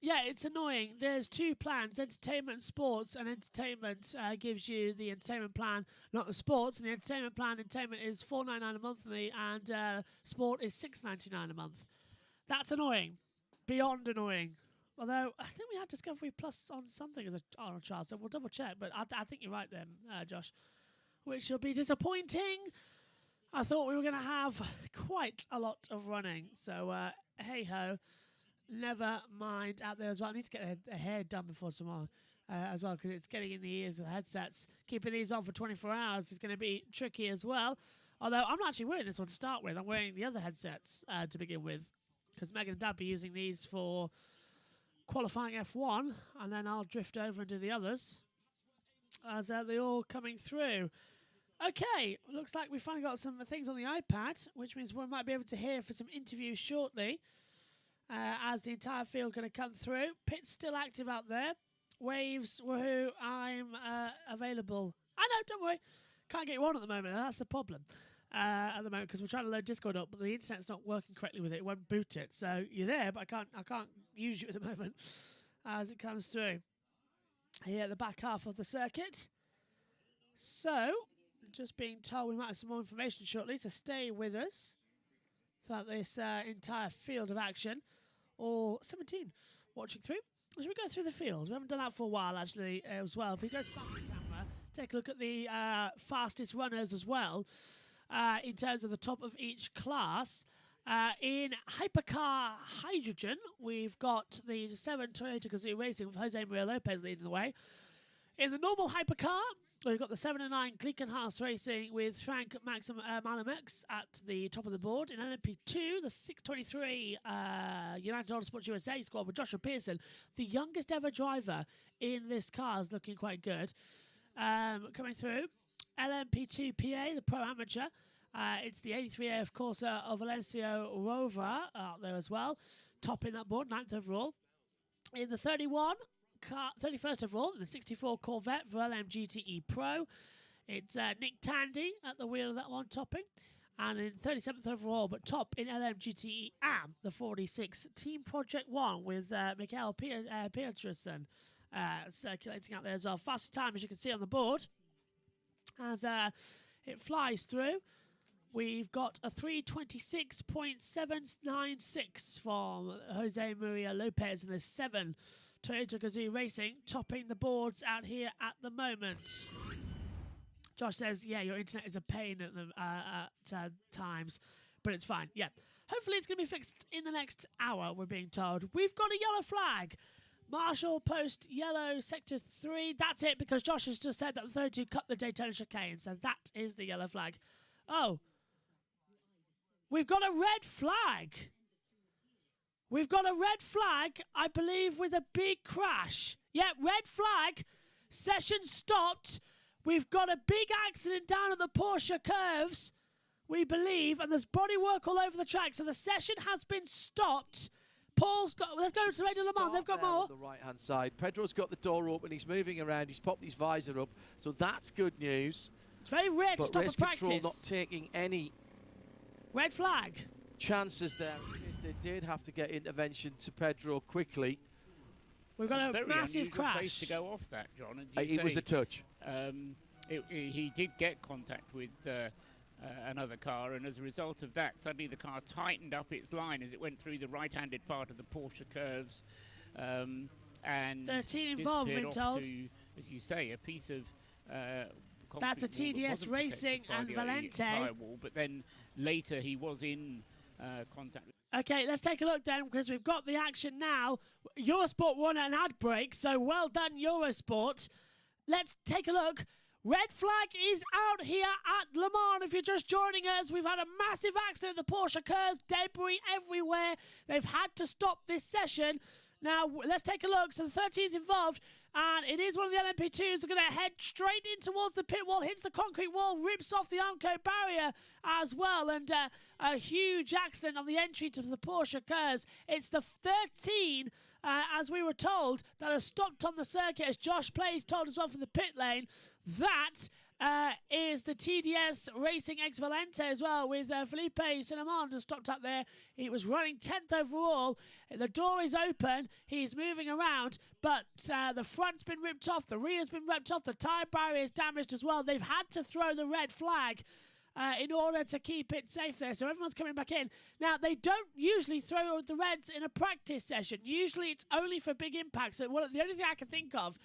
Speaker 1: yeah, it's annoying. There's two plans, entertainment and sports, and entertainment gives you the entertainment plan, not the sports, and the entertainment plan, entertainment is $4.99 a monthly, and sport is $6.99 a month. That's annoying. Beyond annoying. Although, I think we had Discovery Plus on something as a trial, so we'll double check, but I think you're right then, Josh, which will be disappointing. I thought we were going to have quite a lot of running, so hey-ho. Never mind out there as well. I need to get a hair done before tomorrow as well, because it's getting in the ears of the headsets. Keeping these on for 24 hours is going to be tricky as well. Although I'm not actually wearing this one to start with. I'm wearing the other headsets to begin with, because Megan and Dad be using these for qualifying F1, and then I'll drift over and do the others as they're all coming through. Okay, looks like we've finally got some things on the iPad, which means we might be able to hear for some interviews shortly. As the entire field going to come through. Pit's still active out there. Waves, woohoo, I'm available. I know, don't worry. Can't get you on at the moment. That's the problem at the moment, because we're trying to load Discord up, but the internet's not working correctly with it. It won't boot it. So you're there, but I can't use you at the moment as it comes through. Here at the back half of the circuit. So, just being told we might have some more information shortly, so stay with us throughout this entire field of action. All 17 watching through. As we go through the fields, we haven't done that for a while actually as well. If we go to the camera, take a look at the fastest runners as well in terms of the top of each class. In Hypercar Hydrogen, we've got the 7 Toyota Gazoo Racing with Jose Maria Lopez leading the way. In the normal Hypercar, we've got the 7 and 9 Glickenhaus Racing with Frank Maxim Malamex at the top of the board. In LMP2, the 623 United Autosports USA squad with Joshua Pearson, the youngest ever driver in this car, is looking quite good. Coming through, LMP2 PA, the Pro Amateur. It's the 83A, of course, of Valencio Rover out there as well. Topping that board, 9th overall. In the 31st overall, in the 64 Corvette Veurland GTE Pro. It's Nick Tandy at the wheel of that one, topping. And in 37th overall, but top in LMGTE AM, the 46 Team Project 1 with Mikael Peterson circulating out there as well. Fastest time, as you can see on the board, as it flies through. We've got a 3:26.796 from Jose Maria Lopez in the 7 Toyota Gazoo Racing, topping the boards out here at the moment. Josh says, yeah, your internet is a pain at times, but it's fine. Yeah. Hopefully it's going to be fixed in the next hour, we're being told. We've got a yellow flag. Marshall Post yellow, sector 3. That's it, because Josh has just said that the 32 cut the Daytona chicane, so that is the yellow flag. Oh. We've got a red flag. We've got a red flag, I believe, with a big crash. Yeah, red flag. Session stopped. We've got a big accident down at the Porsche curves, we believe, and there's bodywork all over the track, so the session has been stopped. Paul's got... Let's go to Radio Le Mans. They've got more.
Speaker 23: On the right-hand side. Pedro's got the door open. He's moving around. He's popped his visor up, so that's good news.
Speaker 1: It's very rare to stop a practice.
Speaker 23: Control not taking any...
Speaker 1: Red flag.
Speaker 23: Chances there. They did have to get intervention to Pedro quickly.
Speaker 1: We've got a massive crash.
Speaker 8: Place to go off that, John.
Speaker 23: It was a touch.
Speaker 8: He did get contact with another car, and as a result of that, suddenly the car tightened up its line as it went through the right-handed part of the Porsche curves, and
Speaker 1: 13 involved, we're told.
Speaker 8: To, as you say, a piece of
Speaker 1: that's a TDS Racing and Valente.
Speaker 8: Wall, but then later he was in contact.
Speaker 1: Okay, let's take a look then, because we've got the action now. Eurosport won an ad break, so well done, Eurosport. Let's take a look. Red flag is out here at Le Mans. If you're just joining us, we've had a massive accident at the Porsche curves, debris everywhere. They've had to stop this session. Now, let's take a look. So the 13's involved, and it is one of the LMP2s. They're going to head straight in towards the pit wall, hits the concrete wall, rips off the Armco barrier as well, and a huge accident on the entry to the Porsche occurs. It's the 13, as we were told, that has stopped on the circuit, as Josh Plays told us well from the pit lane. That is the TDS Racing Ex Valente as well, with Felipe Cinnamon just stopped up there. He was running 10th overall. The door is open. He's moving around, but the front's been ripped off. The rear's been ripped off. The tyre barrier is damaged as well. They've had to throw the red flag in order to keep it safe there. So everyone's coming back in. Now, they don't usually throw the reds in a practice session. Usually it's only for big impacts. So the only thing I can think of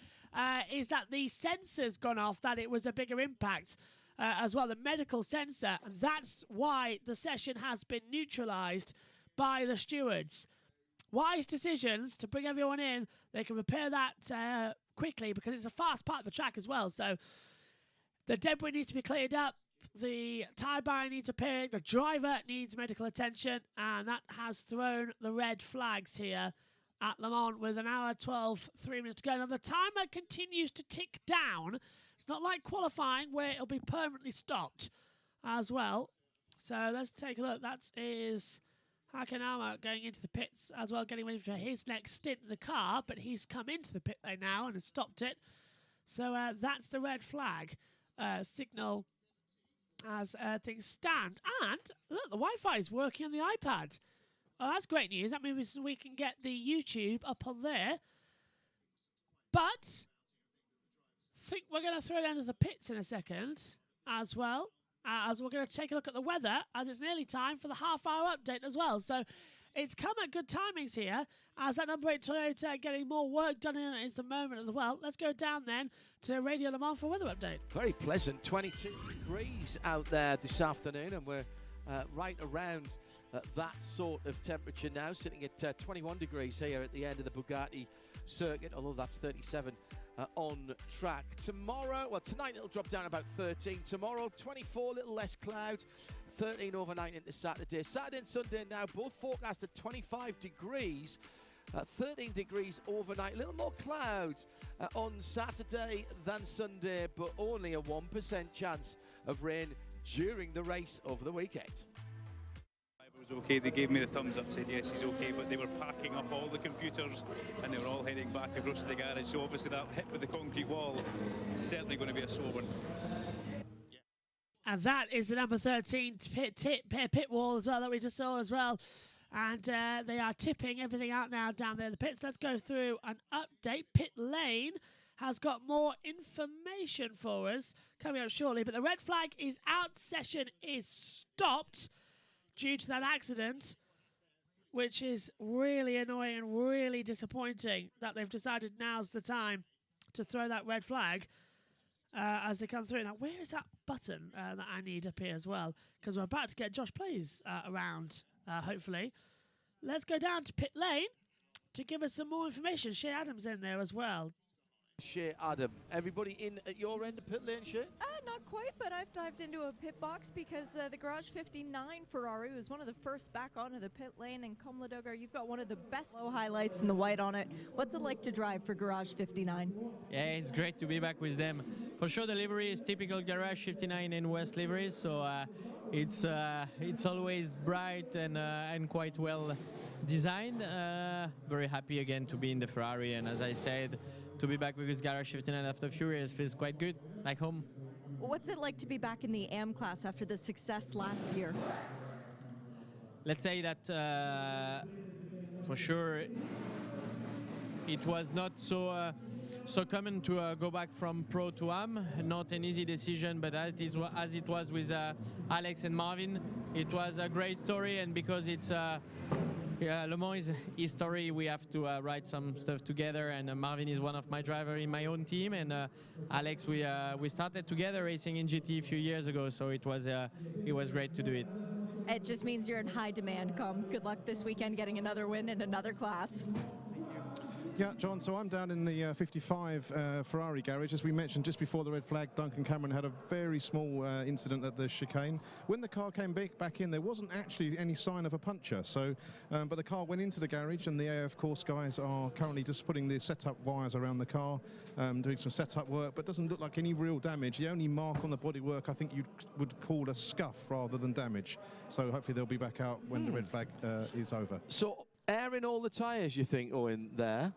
Speaker 1: is that the sensor's gone off, that it was a bigger impact as well, the medical sensor. And that's why the session has been neutralised by the stewards. Wise decisions to bring everyone in. They can repair that quickly because it's a fast part of the track as well. So the debris needs to be cleared up. The tyre barrier needs repairing. The driver needs medical attention. And that has thrown the red flags here at Le Mans with an hour 12, 3 minutes to go. Now, the timer continues to tick down. It's not like qualifying where it'll be permanently stopped as well. So let's take a look. That is Hakanama going into the pits as well, getting ready for his next stint in the car, but he's come into the pit lane now and has stopped it. So that's the red flag signal as things stand. And look, the Wi-Fi is working on the iPad. Oh, that's great news. That means we can get the YouTube up on there. But I think we're going to throw down to the pits in a second as well, as we're going to take a look at the weather, as it's nearly time for the half-hour update as well. So it's come at good timings here, as that number 8 Toyota getting more work done in it is the moment as well. Let's go down then to Radio Le Mans for weather update.
Speaker 23: Very pleasant, 22 degrees out there this afternoon, and we're right around that sort of temperature now, sitting at 21 degrees here at the end of the Bugatti circuit, although that's 37 on track. Tomorrow, well, tonight it'll drop down about 13. Tomorrow, 24, little less cloud, 13 overnight into Saturday. Saturday and Sunday now, both forecast at 25 degrees, 13 degrees overnight. A little more clouds on Saturday than Sunday, but only a 1% chance of rain during the race over the weekend.
Speaker 7: Was okay, they gave me the thumbs up, said yes, he's okay, but they were packing up all the computers and they were all heading back across to the garage, so obviously that hit with the concrete wall is certainly going to be a sore one.
Speaker 1: And that is the number 13 pit wall as well that we just saw as well. And they are tipping everything out now down there in the pits. Let's go through an update. Pit Lane has got more information for us coming up shortly, but the red flag is out. Session is stopped due to that accident, which is really annoying and really disappointing that they've decided now's the time to throw that red flag as they come through. Now, where is that button that I need up here as well? Because we're about to get Josh Plays around, hopefully. Let's go down to Pit Lane to give us some more information. Shea Adams in there as well.
Speaker 23: Shea Adam, everybody in at your end of pit lane, Shea?
Speaker 11: Not quite, but I've dived into a pit box because the Garage 59 Ferrari was one of the first back onto the pit lane, and Kumla Duggar, you've got one of the best low highlights in the white on it. What's it like to drive for Garage 59?
Speaker 22: Yeah, it's great to be back with them. For sure, the livery is typical Garage 59 and West liveries, so it's always bright and quite well designed. Very happy again to be in the Ferrari, and as I said, to be back with Garage 59 after Furious feels quite good, like home.
Speaker 11: What's it like to be back in the AM class after the success last year?
Speaker 22: Let's say that for sure it was not so common to go back from Pro to AM. Not an easy decision, but as it was with Alex and Marvin, it was a great story, and because it's Le Mans is history, we have to write some stuff together, and Marvin is one of my drivers in my own team, and Alex, we started together racing in GT a few years ago, so it was great to do it.
Speaker 11: It just means you're in high demand. Good luck this weekend getting another win in another class.
Speaker 4: Yeah, John, so I'm down in the 55 Ferrari garage. As we mentioned just before the red flag, Duncan Cameron had a very small incident at the chicane. When the car came back in, there wasn't actually any sign of a puncture. So, but the car went into the garage, and the AF course guys are currently just putting the setup wires around the car, doing some setup work, but doesn't look like any real damage. The only mark on the bodywork I think you would call a scuff rather than damage. So hopefully they'll be back out when the red flag is over.
Speaker 23: So, air in all the tyres, you think, Owen, there?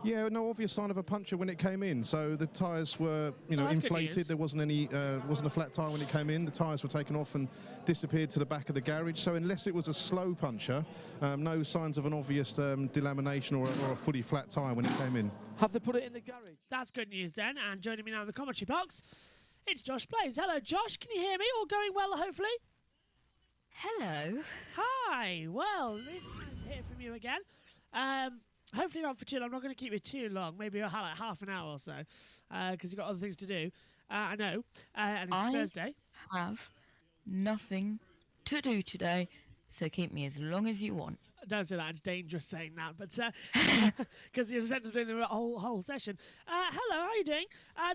Speaker 4: Yeah, no obvious sign of a puncture when it came in. So the tyres were, inflated. There wasn't a flat tyre when it came in. The tyres were taken off and disappeared to the back of the garage. So unless it was a slow puncture, no signs of an obvious delamination or a fully flat tyre when it came in.
Speaker 23: Have they put it in the garage?
Speaker 1: That's good news then. And joining me now in the commentary box, it's Josh Blaze. Hello, Josh. Can you hear me? All going well, hopefully?
Speaker 6: Hello.
Speaker 1: Hi. Well, it's nice to hear from you again. Hopefully not for too long. I'm not going to keep you too long. Maybe like half an hour or so, because you've got other things to do. I know. And it's Thursday.
Speaker 6: I have nothing to do today, so keep me as long as you want.
Speaker 1: Don't say that. It's dangerous saying that, but because you're essentially doing the whole session. Hello, how are you doing?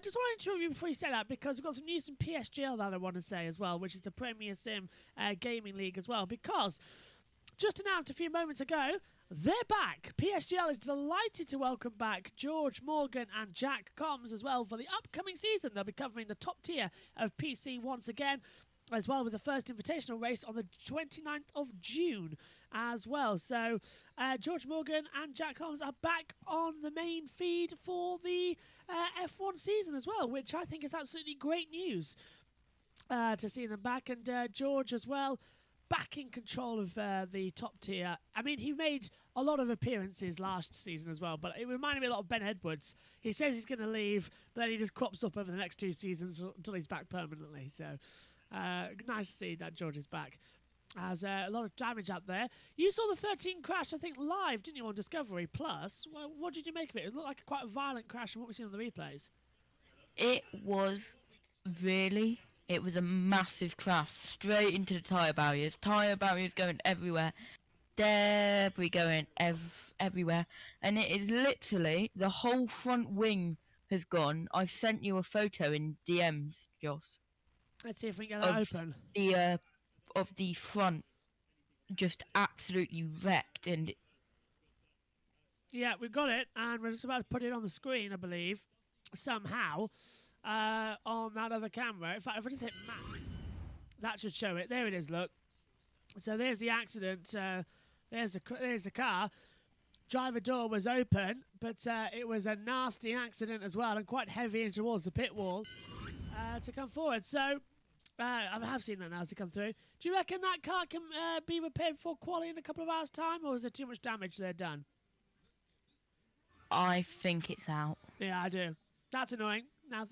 Speaker 1: Just wanted to interrupt you before you say that, because we've got some news from PSGL that I want to say as well, which is the Premier Sim Gaming League as well, because just announced a few moments ago, they're back. PSGL is delighted to welcome back George Morgan and Jack Combs as well for the upcoming season. They'll be covering the top tier of PC once again, as well with the first invitational race on the 29th of June as well. So George Morgan and Jack Combs are back on the main feed for the F1 season as well, which I think is absolutely great news to see them back. And George as well, back in control of the top tier. I mean, he made a lot of appearances last season as well, but it reminded me a lot of Ben Edwards. He says he's going to leave, but then he just crops up over the next 2 seasons until he's back permanently. So nice to see that George is back. There's a lot of damage out there. You saw the 13 crash, I think, live, didn't you, on Discovery Plus? Well, what did you make of it? It looked like quite a violent crash from what we've seen on the replays.
Speaker 6: It was a massive crash straight into the tyre barriers. Tyre barriers going everywhere. Debris going everywhere. And it is literally, the whole front wing has gone. I've sent you a photo in DMs, Joss.
Speaker 1: Let's see if we can get that open.
Speaker 6: Of the front, just absolutely wrecked. And
Speaker 1: yeah, we've got it, and we're just about to put it on the screen, I believe, somehow, on that other camera. In fact, if I just hit map, that should show it. There it is, look. So there's the accident. There's the car. Driver door was open, but it was a nasty accident as well, and quite heavy in towards the pit wall to come forward. So I have seen that now as they come through. Do you reckon that car can be repaired for quali in a couple of hours' time, or is there too much damage there done?
Speaker 6: I think it's out.
Speaker 1: Yeah, I do. That's annoying. Now, is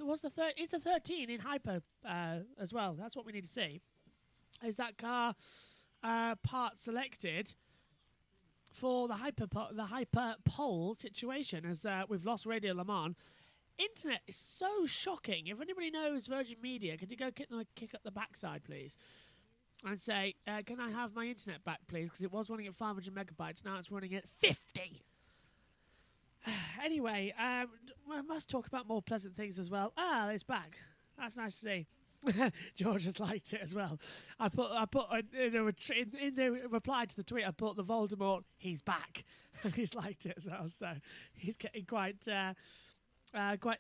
Speaker 1: the 13 in hyper as well? That's what we need to see. Is that car part selected for the hyper pole situation? As we've lost Radio Le Mans. Internet is so shocking. If anybody knows Virgin Media, could you go kick up the backside, please? And say, can I have my internet back, please? Because it was running at 500 megabytes. Now it's running at 50. Anyway, we must talk about more pleasant things as well. It's back. That's nice to see. George has liked it as well. I put in the reply to the tweet, I put the Voldemort, he's back. And he's liked it as well. So he's getting quite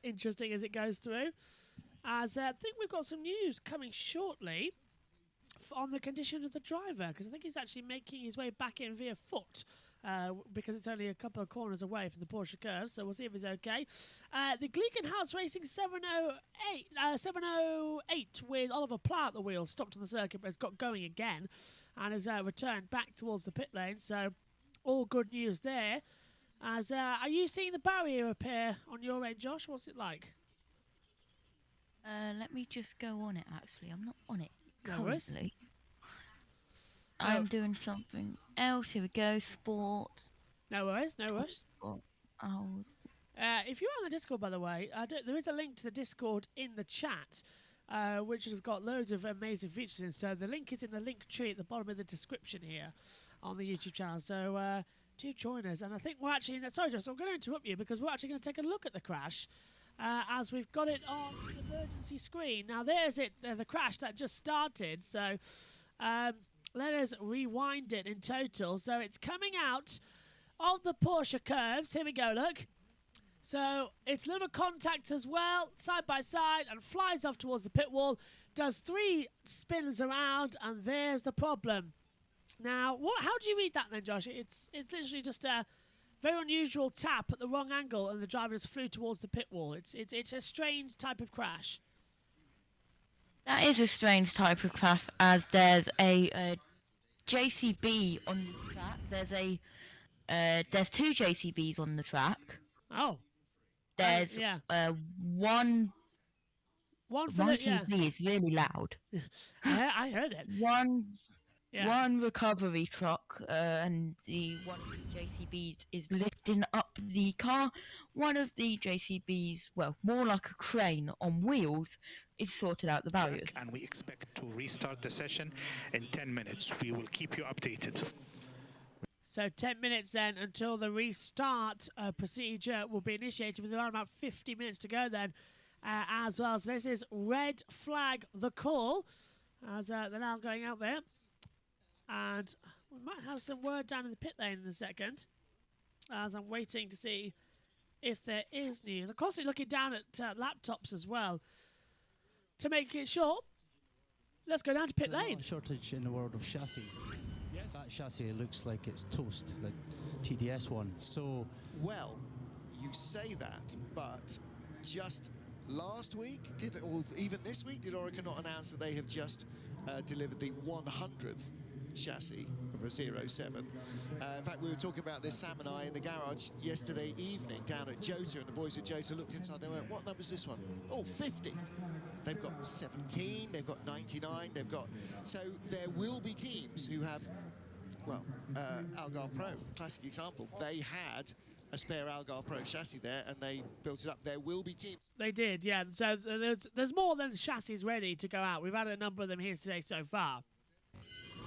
Speaker 1: interesting as it goes through. As I think we've got some news coming shortly on the condition of the driver, because I think he's actually making his way back in via foot, because it's only a couple of corners away from the Porsche curve, so we'll see if he's okay. The Gleekenhaus Racing 708 with Oliver Plough at the wheel stopped on the circuit, but it's got going again and has returned back towards the pit lane, so all good news there. As are you seeing the barrier appear on your end, Josh? What's it like?
Speaker 6: Let me just go on it, actually. I'm not on it
Speaker 1: currently.
Speaker 6: No I'm doing something else. Here we go. Sports.
Speaker 1: No worries, no worries.
Speaker 6: Oh.
Speaker 1: If you're on the Discord, by the way, there is a link to the Discord in the chat, which has got loads of amazing features in. So the link is in the link tree at the bottom of the description here on the YouTube channel. So to join us. And I think we're actually, sorry, Josh, I'm going to interrupt you because we're actually going to take a look at the crash as we've got it on the emergency screen. Now, there's it, the crash that just started. So let us rewind it in total. So it's coming out of the Porsche curves. Here we go, look. So it's little contact as well, side by side, and flies off towards the pit wall, does 3 spins around, and there's the problem. Now, how do you read that then, Josh? It's literally just a very unusual tap at the wrong angle, and the driver just flew towards the pit wall. It's a strange type of crash.
Speaker 6: That is a strange type of crash, as there's a JCB on the track. There's 2 JCBs on the track.
Speaker 1: Oh.
Speaker 6: There's one JCB is really loud.
Speaker 1: I heard it.
Speaker 6: One recovery truck and the one of the JCBs is lifting up the car. One of the JCBs, well, more like a crane on wheels, is sorted out the barriers.
Speaker 15: And we expect to restart the session in 10 minutes. We will keep you updated.
Speaker 1: So 10 minutes then until the restart procedure will be initiated, with around about 50 minutes to go then as well. So this is red flag the call as they're now going out there. And we might have some word down in the pit lane in a second as I'm waiting to see if there is news. I'm constantly looking down at laptops as well. To make it short, let's go down to pit lane.
Speaker 16: There's a shortage in the world of chassis. Yes. That chassis looks like it's toast, the TDS one. So,
Speaker 17: well, you say that, but just last week, or even this week, did Oreca not announce that they have just delivered the 100th chassis of a 07? In fact, we were talking about this, Sam and I, in the garage yesterday evening down at Jota, and the boys at Jota looked inside. They went, "What number's this one?" "Oh, 50. They've got 17, they've got 99, they've got... So there will be teams who have, well, Algarve Pro, classic example. They had a spare Algarve Pro chassis there and they built it up. There will be teams.
Speaker 1: They did, yeah. So there's more than chassis ready to go out. We've had a number of them here today so far,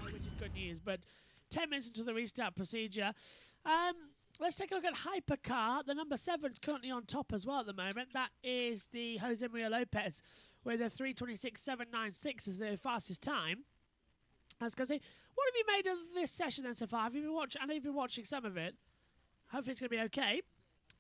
Speaker 1: which is good news. But 10 minutes into the restart procedure, let's take a look at Hypercar. The number 7 is currently on top as well at the moment. That is the Jose Maria Lopez with a 3:26.796 as their fastest time. I was going to say, what have you made of this session then so far? Have you been watching? I know you've been watching some of it. Hopefully it's going to be okay.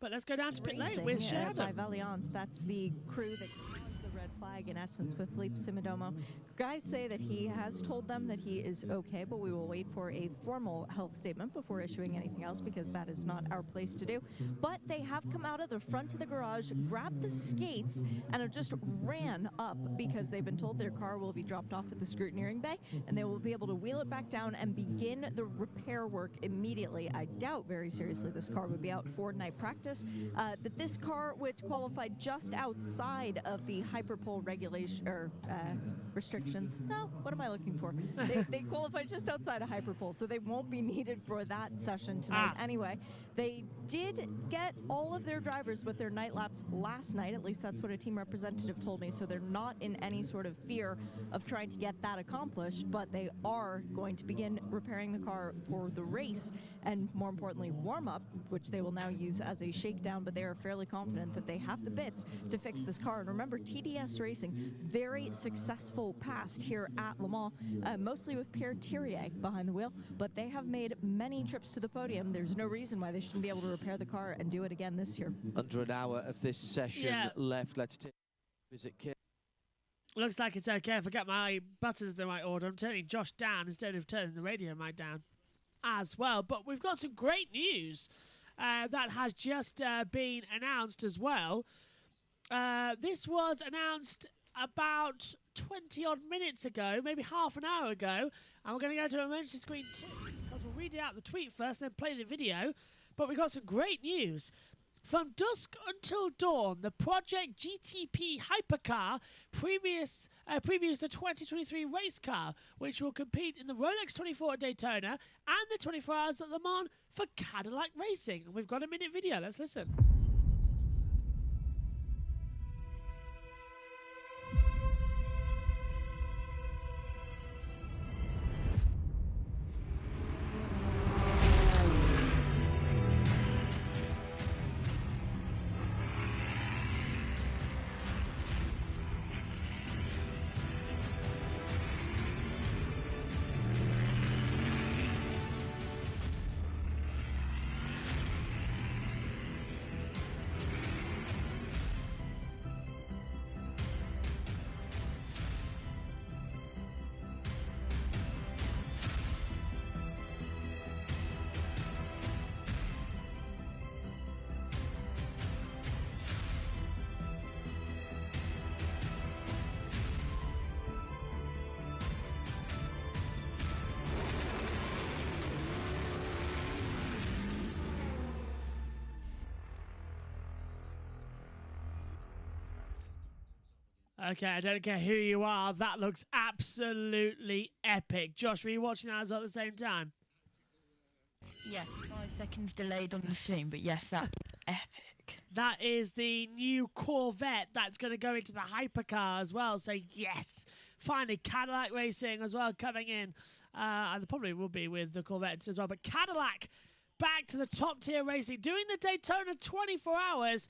Speaker 1: But let's go down to pit lane with Sheridan.
Speaker 11: By Valiant, that's the crew that caused the red flag in essence with Felipe Simodomo. Guys say that he has told them that he is okay, but we will wait for a formal health statement before issuing anything else because that is not our place to do. But they have come out of the front of the garage, grabbed the skates, and have just ran up because they've been told their car will be dropped off at the scrutineering bay and they will be able to wheel it back down and begin the repair work immediately. I doubt very seriously this car would be out for night practice. That this car, which qualified just outside of the Hyperpole regulation or restrictions. No, what am I looking for? They qualified just outside of Hyperpole, so they won't be needed for that session tonight. Anyway, they did get all of their drivers with their night laps last night. At least that's what a team representative told me. So they're not in any sort of fear of trying to get that accomplished, but they are going to begin repairing the car for the race and, more importantly, warm up, which they will now use as a shakedown. But they are fairly confident that they have the bits to fix this car. And remember, TDS Racing, very successful past here at Le Mans, mostly with Pierre Thirier behind the wheel, but they have made many trips to the podium. There's no reason why they shouldn't be able to repair the car and do it again this year.
Speaker 23: Under an hour of this session left. Let's take a visit, Kit.
Speaker 1: Looks like it's okay. I forgot my buttons in the right order. I'm turning Josh down instead of turning the radio mic down as well. But we've got some great news that has just been announced as well. This was announced about 20 odd minutes ago, maybe half an hour ago, and we're going to go to emergency screen 2 because we'll read it out the tweet first and then play the video. But we've got some great news. From dusk until dawn, the Project GTP Hypercar previews the 2023 race car, which will compete in the Rolex 24 at Daytona and the 24 Hours at Le Mans for Cadillac Racing. And we've got a minute video. Let's listen. Okay, I don't care who you are. That looks absolutely epic. Josh, were you watching that as well at the same time?
Speaker 6: Yes, 5 seconds delayed on the stream, but yes, that's epic.
Speaker 1: That is the new Corvette that's going to go into the hypercar as well. So, yes, finally Cadillac Racing as well coming in. And probably will be with the Corvettes as well. But Cadillac back to the top tier racing, doing the Daytona 24 hours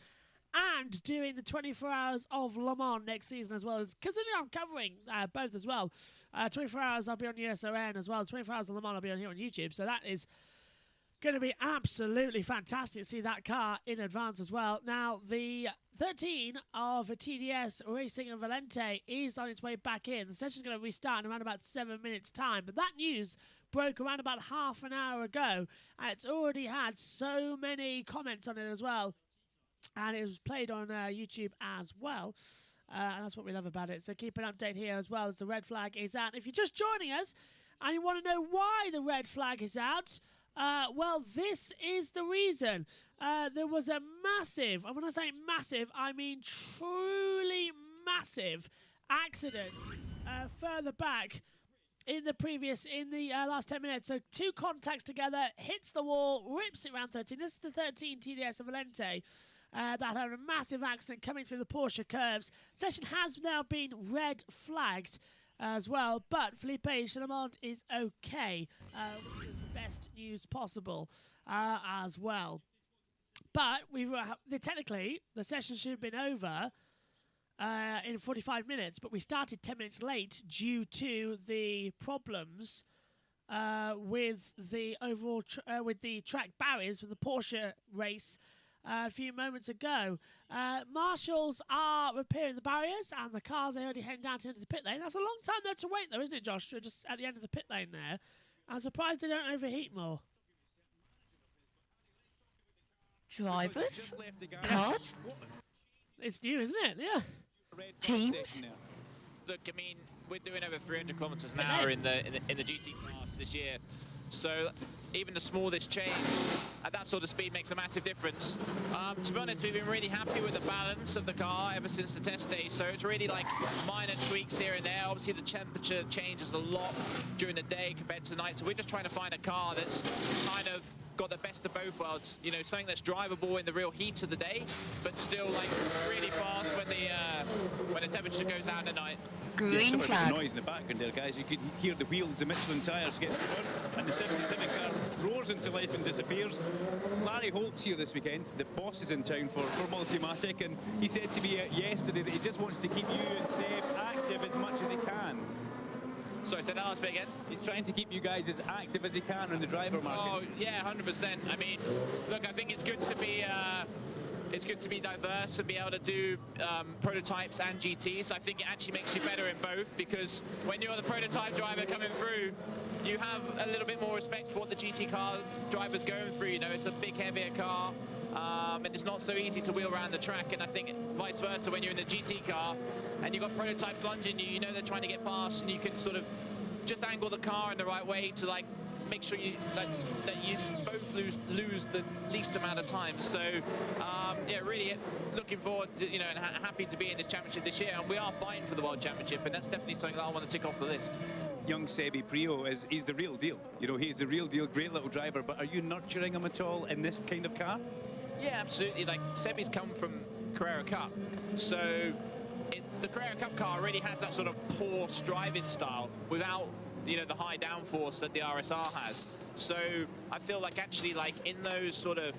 Speaker 1: and doing the 24 hours of Le Mans next season as well. Considering I'm covering both as well. 24 hours I'll be on USON as well. 24 hours of Le Mans I'll be on here on YouTube. So that is going to be absolutely fantastic to see that car in advance as well. Now, the 13 of TDS Racing in Valente is on its way back in. The session's going to restart in around about 7 minutes' time. But that news broke around about half an hour ago. And it's already had so many comments on it as well. And it was played on YouTube as well. And that's what we love about it. So keep an update here as well as the red flag is out. If you're just joining us and you want to know why the red flag is out, well, this is the reason. There was a massive, and when I say massive, I mean truly massive accident further back in the last 10 minutes. So 2 contacts together, hits the wall, rips it around 13. This is the 13 TDS of Valente. That had a massive accident coming through the Porsche curves. Session has now been red flagged as well, but Felipe Chalamont is okay, which is the best news possible as well. But technically, the session should have been over in 45 minutes, but we started 10 minutes late due to the problems with the overall with the track barriers with the Porsche race a few moments ago. Marshals are repairing the barriers and the cars are already heading down to the end of the pit lane. That's a long time though to wait though, isn't it, Josh? We're just at the end of the pit lane there. I'm surprised they don't overheat more.
Speaker 6: Drivers? Cars?
Speaker 1: It's new, isn't it? Yeah.
Speaker 6: Teams?
Speaker 18: Look, I mean, we're doing over 300 kilometers an hour in the GT class this year. So even the smallest change at that sort of speed makes a massive difference. To be honest, we've been really happy with the balance of the car ever since the test day. So it's really like minor tweaks here and there. Obviously, the temperature changes a lot during the day compared to night. So we're just trying to find a car that's kind of got the best of both worlds. You know, something that's drivable in the real heat of the day, but still like really fast when the temperature goes down at night.
Speaker 6: Green flag.
Speaker 7: The noise in the background there, guys. You can hear the wheels, the Michelin tyres get spun, and the 77 car roars into life and disappears. Larry Holt's here this weekend. The boss is in town for Multimatic, and he said to me yesterday that he just wants to keep you and Seb active as much as he can.
Speaker 18: Sorry, say that last bit again.
Speaker 7: He's trying to keep you guys as active as he can in the driver market.
Speaker 18: Oh yeah, 100%. I mean, look, I think it's good to be diverse and be able to do prototypes and GTs. I think it actually makes you better in both, because when you're the prototype driver coming through, you have a little bit more respect for what the GT car driver's going through. You know, it's a big, heavier car, and it's not so easy to wheel around the track. And I think vice versa, when you're in the GT car and you've got prototypes lunging you, you know they're trying to get past, and you can sort of just angle the car in the right way to like make sure that you both lose the least amount of time. So yeah, really looking forward to, you know, and happy to be in this championship this year, and we are fighting for the World Championship, and that's definitely something that I want to tick off the list.
Speaker 7: Young Sebi Prio is the real deal. You know, he's the real deal, great little driver, but are you nurturing him at all in this kind of car?
Speaker 18: Yeah, absolutely. Like, Sebi's come from Carrera Cup, so the Carrera Cup car really has that sort of Porsche driving style without, you know, the high downforce that the RSR has. So I feel like actually, like, in those sort of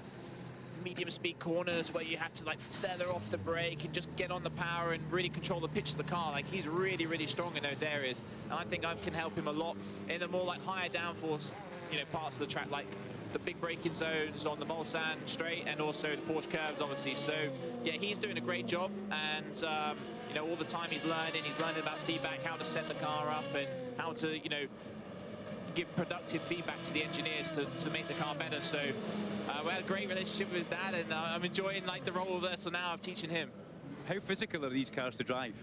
Speaker 18: medium speed corners where you have to like feather off the brake and just get on the power and really control the pitch of the car, like, he's really, really strong in those areas, and I think I can help him a lot in the more like higher downforce, you know, parts of the track, like the big braking zones on the Mulsanne straight and also the Porsche curves, obviously. So yeah, he's doing a great job, and you know, all the time he's learning about feedback, how to set the car up and how to, you know, give productive feedback to the engineers to make the car better. So we had a great relationship with his dad, and I'm enjoying like the role of this, so now I'm teaching him.
Speaker 7: How physical are these cars to drive?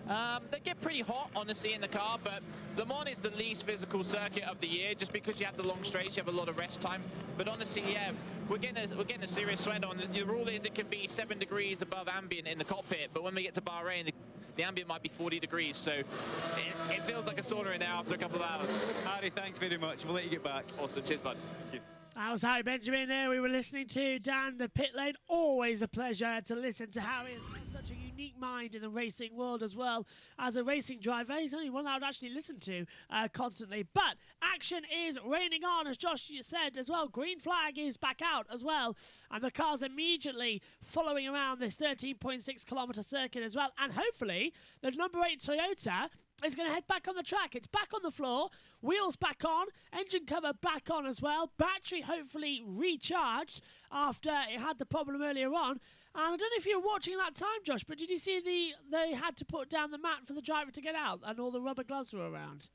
Speaker 18: They get pretty hot, honestly, in the car, but Le Mans is the least physical circuit of the year, just because you have the long straights, you have a lot of rest time. But honestly, yeah, we're getting a serious sweat on. The rule is it can be 7 degrees above ambient in the cockpit, but when we get to Bahrain, The ambient might be 40 degrees, so it feels like a sauna in there after a couple of hours.
Speaker 7: Harry, thanks very much. We'll let you get back.
Speaker 18: Awesome. Cheers, bud. Thank you.
Speaker 1: That was Harry Benjamin there. We were listening to down the pit lane. Always a pleasure to listen to Harry. He's such a unique mind in the racing world as well. As a racing driver, he's only one I would actually listen to constantly. But action is raining on, as Josh said as well. Green flag is back out as well. And the car's immediately following around this 13.6 kilometre circuit as well. And hopefully, the number 8 Toyota is going to head back on the track. It's back on the floor, wheels back on, engine cover back on as well, battery hopefully recharged after it had the problem earlier on. And I don't know if you were watching that time, Josh, but did you see they had to put down the mat for the driver to get out and all the rubber gloves were around?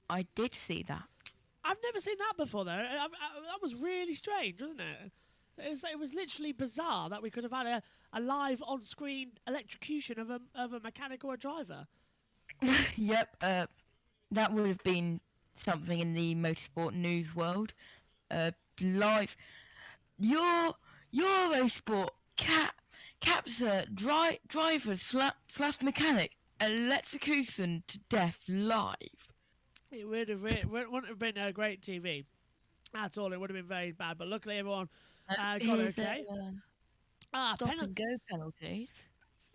Speaker 6: I did see that.
Speaker 1: I've never seen that before, though. That was really strange, wasn't it? It was literally bizarre that we could have had a live on-screen electrocution of a mechanic or a driver.
Speaker 6: Yep, that would have been something in the motorsport news world. Live, Eurosport caps driver slash mechanic electrocution to death live.
Speaker 1: It wouldn't have been a great TV. That's all. It would have been very bad. But luckily, everyone got okay.
Speaker 6: Stop and go penalties.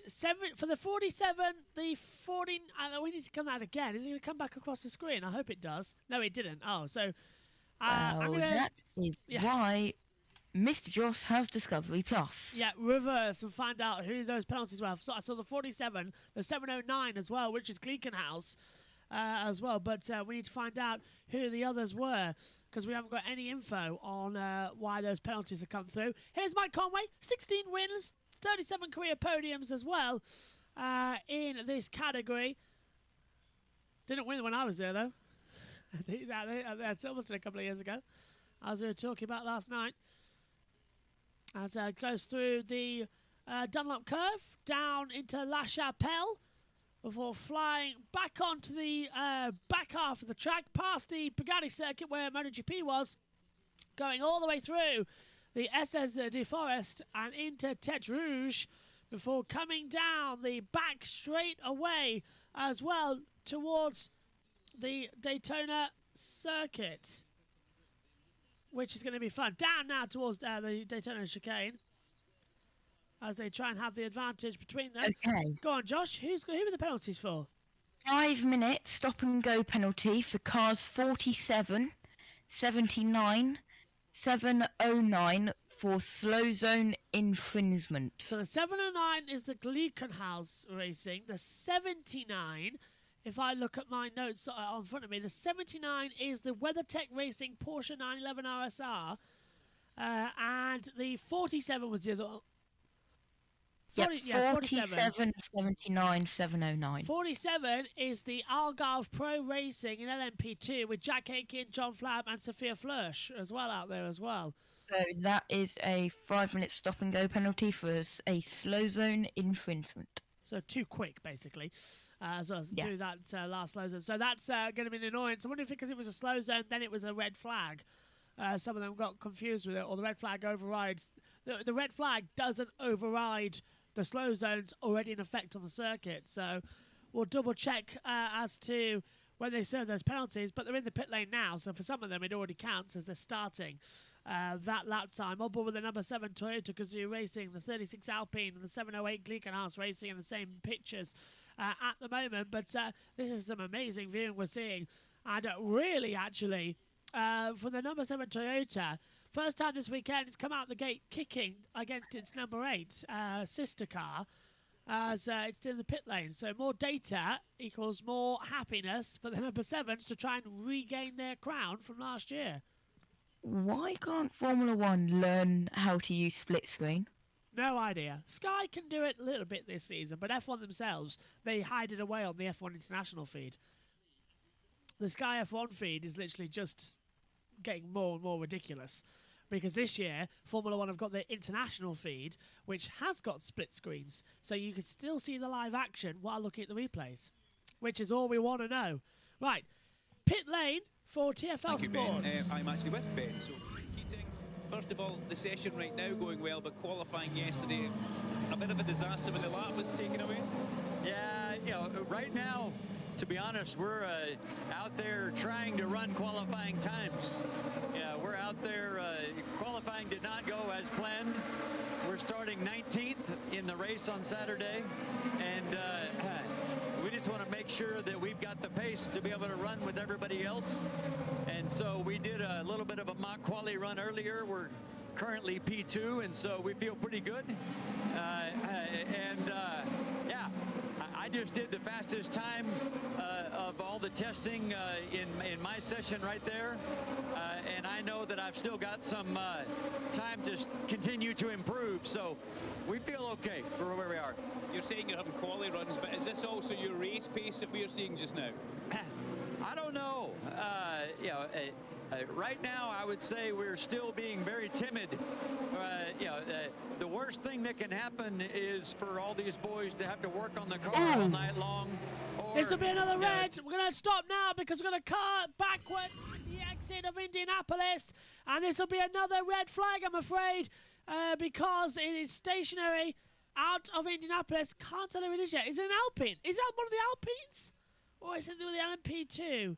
Speaker 1: 7 for the 47, the 40. We need to come out again. Is it going to come back across the screen? I hope it does. No, it didn't. Oh, so
Speaker 6: that is why Mr. Josh has Discovery Plus.
Speaker 1: Yeah, reverse and find out who those penalties were. So I saw the 47, the 709 as well, which is Gleekenhaus as well. But we need to find out who the others were because we haven't got any info on why those penalties have come through. Here's Mike Conway, 16 wins. 37 career podiums as well in this category. Didn't win when I was there, though. I think that's almost a couple of years ago, as we were talking about last night. As it goes through the Dunlop curve, down into La Chapelle, before flying back onto the back half of the track, past the Bugatti circuit where MotoGP was, going all the way through the SS de Forest and into Tete Rouge before coming down the back straight away as well towards the Daytona circuit, which is going to be fun. Down now towards the Daytona chicane as they try and have the advantage between them.
Speaker 6: Okay.
Speaker 1: Go on, Josh. Who were the penalties for?
Speaker 6: 5 minute stop and go penalty for cars 47, 79, 709 for slow zone infringement.
Speaker 1: So the 709 is the Gleekenhaus Racing. The 79, if I look at my notes in front of me, the 79 is the WeatherTech Racing Porsche 911 RSR. And the 47 was the other one.
Speaker 6: 47, 79, 709.
Speaker 1: 47 is the Algarve Pro Racing in LMP2 with Jack Aitken, John Flab and Sophia Flörsch as well out there as well.
Speaker 6: So that is a 5 minute stop and go penalty for a slow zone infringement.
Speaker 1: So too quick, basically, as well as do that last slow zone. So that's going to be an annoyance. I wonder if because it was a slow zone, then it was a red flag. Some of them got confused with it, or the red flag overrides. The red flag doesn't override the slow zones already in effect on the circuit. So we'll double check as to when they serve those penalties, but they're in the pit lane now, so for some of them it already counts as they're starting that lap time. On board with the number 7 Toyota Gazoo Racing, the 36 Alpine and the 708 Gleekenhaus Racing in the same pictures at the moment, but this is some amazing viewing we're seeing, and really actually for the number 7 Toyota, first time this weekend it's come out the gate kicking against its number 8 sister car as it's in the pit lane. So more data equals more happiness for the number 7s to try and regain their crown from last year.
Speaker 6: Why can't Formula 1 learn how to use split screen?
Speaker 1: No idea. Sky can do it a little bit this season, but F1 themselves, they hide it away on the F1 International feed. The Sky F1 feed is literally just getting more and more ridiculous. Because this year, Formula 1 have got their international feed, which has got split screens. So you can still see the live action while looking at the replays, which is all we want to know. Right, pit lane for TFL Sports.
Speaker 7: I'm actually with Ben. So, Keating, first of all, the session right now going well, but qualifying yesterday,
Speaker 13: a bit of a disaster when the lap was taken away?
Speaker 2: Yeah, you know, right now, to be honest, we're out there trying to run qualifying times. Yeah, we're out there, qualifying did not go as planned. We're starting 19th in the race on Saturday, and we just want to make sure that we've got the pace to be able to run with everybody else. And so we did a little bit of a mock quali run earlier. We're currently P2, and so we feel pretty good. Yeah, I just did the fastest time of all the testing in my session right there. And I know that I've still got some time to continue to improve. So we feel okay for where we are.
Speaker 13: You're saying you're having quali runs, but is this also your race pace that we're seeing just now?
Speaker 2: I don't know. You know, right now, I would say we're still being very timid. You know, the worst thing that can happen is for all these boys to have to work on the car all night long.
Speaker 1: This will be another red. We're going to stop now because we're going to car backwards the exit of Indianapolis. And this will be another red flag, I'm afraid, because it is stationary out of Indianapolis. Can't tell who it is yet. Is it an Alpine? Is that one of the Alpines? Or is it the LMP2?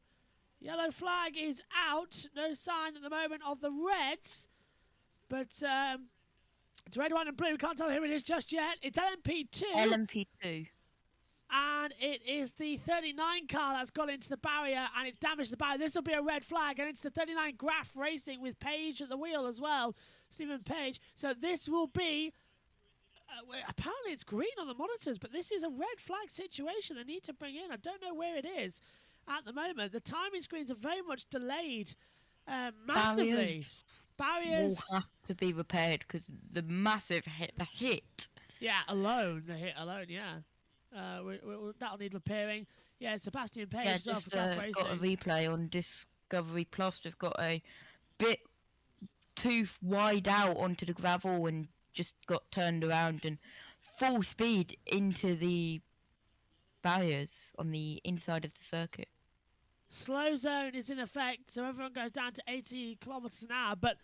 Speaker 1: Yellow flag is out. No sign at the moment of the reds. But it's red, white and blue. Can't tell who it is just yet. It's LMP2.
Speaker 6: LMP2.
Speaker 1: And it is the 39 car that's got into the barrier and it's damaged the barrier. This will be a red flag, and it's the 39 Graf Racing with Page at the wheel as well. Stephen Page. So this will be... apparently it's green on the monitors, but this is a red flag situation they need to bring in. I don't know where it is at the moment. The timing screens are very much delayed massively.
Speaker 6: Barriers will have to be repaired because the massive hit, the hit.
Speaker 1: Yeah, the hit alone, yeah. That'll need repairing. Yeah, Sebastian Page as well for Graf Racing.
Speaker 6: Got a replay on Discovery Plus. They've got a bit too wide out onto the gravel and just got turned around and full speed into the barriers on the inside of the circuit.
Speaker 1: Slow zone is in effect, so everyone goes down to 80 kilometers an hour, but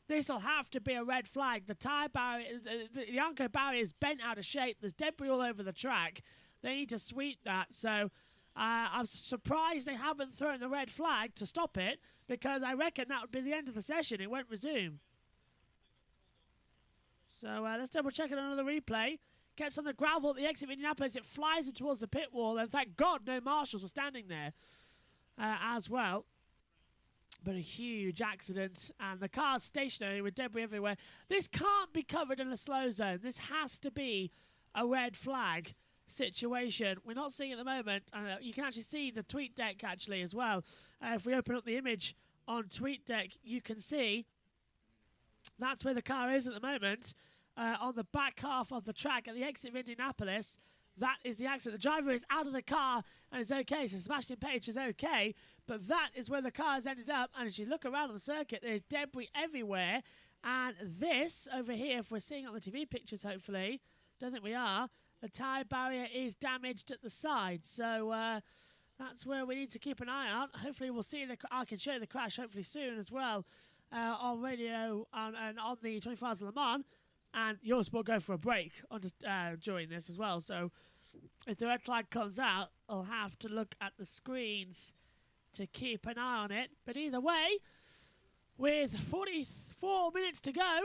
Speaker 1: this will have to be a red flag. The tyre barrier, the Anko barrier is bent out of shape. There's debris all over the track. They need to sweep that. So I'm surprised they haven't thrown the red flag to stop it, because I reckon that would be the end of the session. It won't resume. So let's double check it on another replay. Gets on the gravel at the exit of Indianapolis. It flies it towards the pit wall. And thank God no marshals were standing there as well. But a huge accident. And the car's stationary with debris everywhere. This can't be covered in a slow zone. This has to be a red flag situation. We're not seeing it at the moment. You can actually see the tweet deck actually as well. If we open up the image on TweetDeck, you can see that's where the car is at the moment, on the back half of the track at the exit of Indianapolis. That is the accident. The driver is out of the car and is okay, so Sebastian Page is okay, but that is where the car has ended up. And as you look around on the circuit, there's debris everywhere. And this over here, if we're seeing it on the TV pictures, hopefully, don't think we are, the tyre barrier is damaged at the side. So that's where we need to keep an eye on. Hopefully we'll see I can show you the crash hopefully soon as well on radio and on the 24 Hours of Le Mans. And Eurosport go for a break on just during this as well. So if the red flag comes out, I'll have to look at the screens to keep an eye on it. But either way, with 44 minutes to go,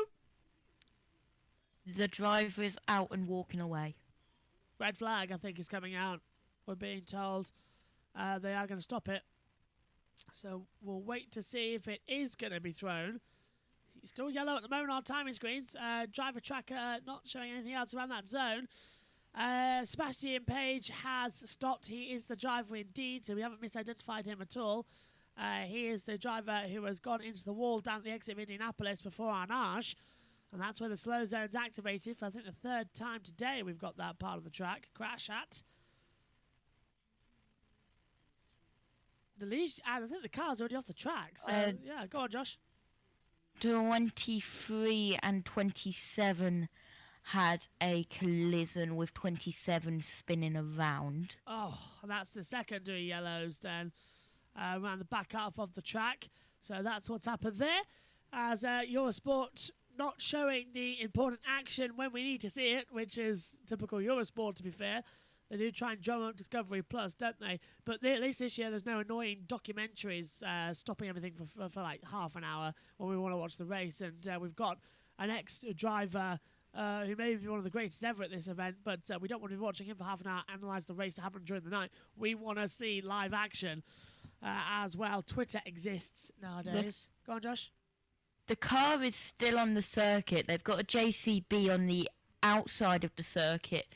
Speaker 6: the driver is out and walking away.
Speaker 1: Red flag, I think, is coming out. We're being told they are going to stop it. So we'll wait to see if it is going to be thrown. It's still yellow at the moment on timing screens. Driver tracker not showing anything else around that zone. Sebastian Page has stopped. He is the driver indeed, so we haven't misidentified him at all. He is the driver who has gone into the wall down at the exit of Indianapolis before Arnage. And that's where the slow zone's activated for, I think, the third time today we've got that part of the track. Crash at. The lead, I think the car's already off the track. So, yeah, go on, Josh.
Speaker 6: 23 and 27 had a collision with 27 spinning around.
Speaker 1: Oh, and that's the secondary yellows then around the back half of the track. So that's what's happened there. As Eurosport not showing the important action when we need to see it, which is typical Eurosport, to be fair. They do try and drum up Discovery Plus, don't they? But at least this year there's no annoying documentaries stopping everything for like half an hour when we want to watch the race. And we've got an ex-driver who may be one of the greatest ever at this event, but we don't want to be watching him for half an hour, analyse the race that happened during the night. We want to see live action as well. Twitter exists nowadays. Go on, Josh.
Speaker 6: The car is still on the circuit. They've got a JCB on the outside of the circuit,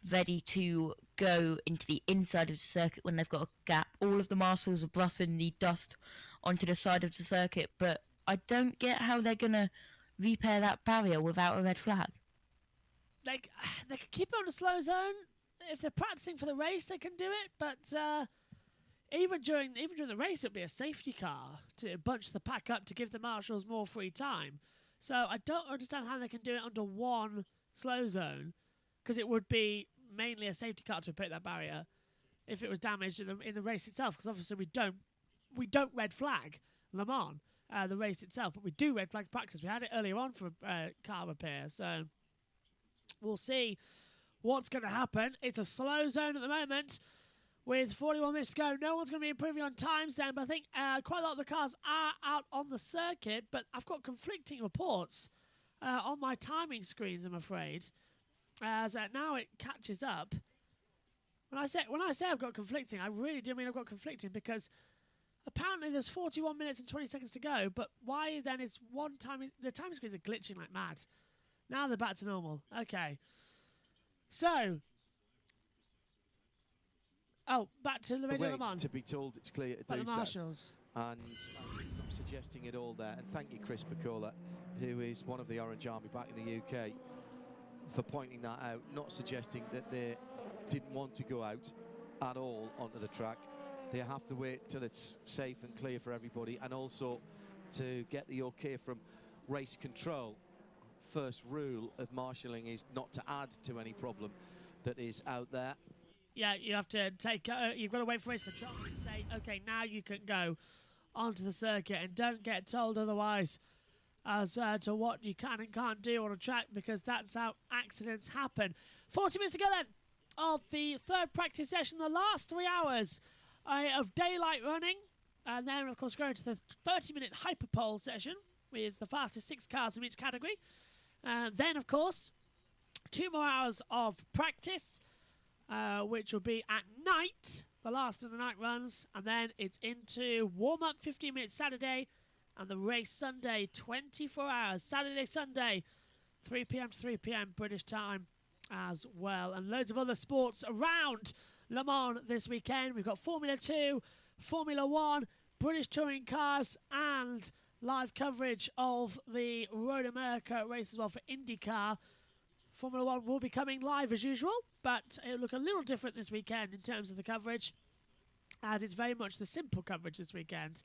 Speaker 6: ready to go into the inside of the circuit when they've got a gap. All of the marshals are brushing the dust onto the side of the circuit, but I don't get how they're going to repair that barrier without a red flag.
Speaker 1: They can keep it on a slow zone. If they're practicing for the race, they can do it, but even during the race, it'll be a safety car to bunch the pack up to give the marshals more free time. So I don't understand how they can do it under one slow zone, because it would be mainly a safety car to repair that barrier if it was damaged in the race itself. Because obviously we don't red flag Le Mans, the race itself, but we do red flag practice. We had it earlier on for car repair, so we'll see what's going to happen. It's a slow zone at the moment with 41 minutes to go. No one's going to be improving on times then, but I think quite a lot of the cars are out on the circuit, but I've got conflicting reports on my timing screens, I'm afraid, as now it catches up. When I say I've got conflicting, I really do mean I've got conflicting, because apparently there's 41 minutes and 20 seconds to go, but why then is the time screens are glitching like mad. Now they're back to normal. Okay. So, back to the Radio Le Mans.
Speaker 23: To be told it's clear to do
Speaker 1: the marshals.
Speaker 23: So. And I'm not suggesting it all there. And thank you, Chris Picola, who is one of the Orange Army back in the UK, for pointing that out, not suggesting that they didn't want to go out at all onto the track. They have to wait till it's safe and clear for everybody, and also to get the okay from race control. First rule of marshalling is not to add to any problem that is out there.
Speaker 1: Yeah, you have to take. You've got to wait for race control and say, okay, now you can go onto the circuit, and don't get told otherwise as to what you can and can't do on a track, because that's how accidents happen. 40 minutes to go then of the third practice session, the last 3 hours of daylight running, and then of course going to the 30-minute hyperpole session with the fastest 6 cars from each category. Then of course 2 more hours of practice, which will be at night, the last of the night runs, and then it's into warm-up 15 minutes Saturday, and the race Sunday, 24 hours. Saturday, Sunday, 3 p.m. to 3 p.m. British time as well. And loads of other sports around Le Mans this weekend. We've got Formula 2, Formula 1, British touring cars, and live coverage of the Road America race as well for IndyCar. Formula 1 will be coming live as usual, but it'll look a little different this weekend in terms of the coverage, as it's very much the simple coverage this weekend,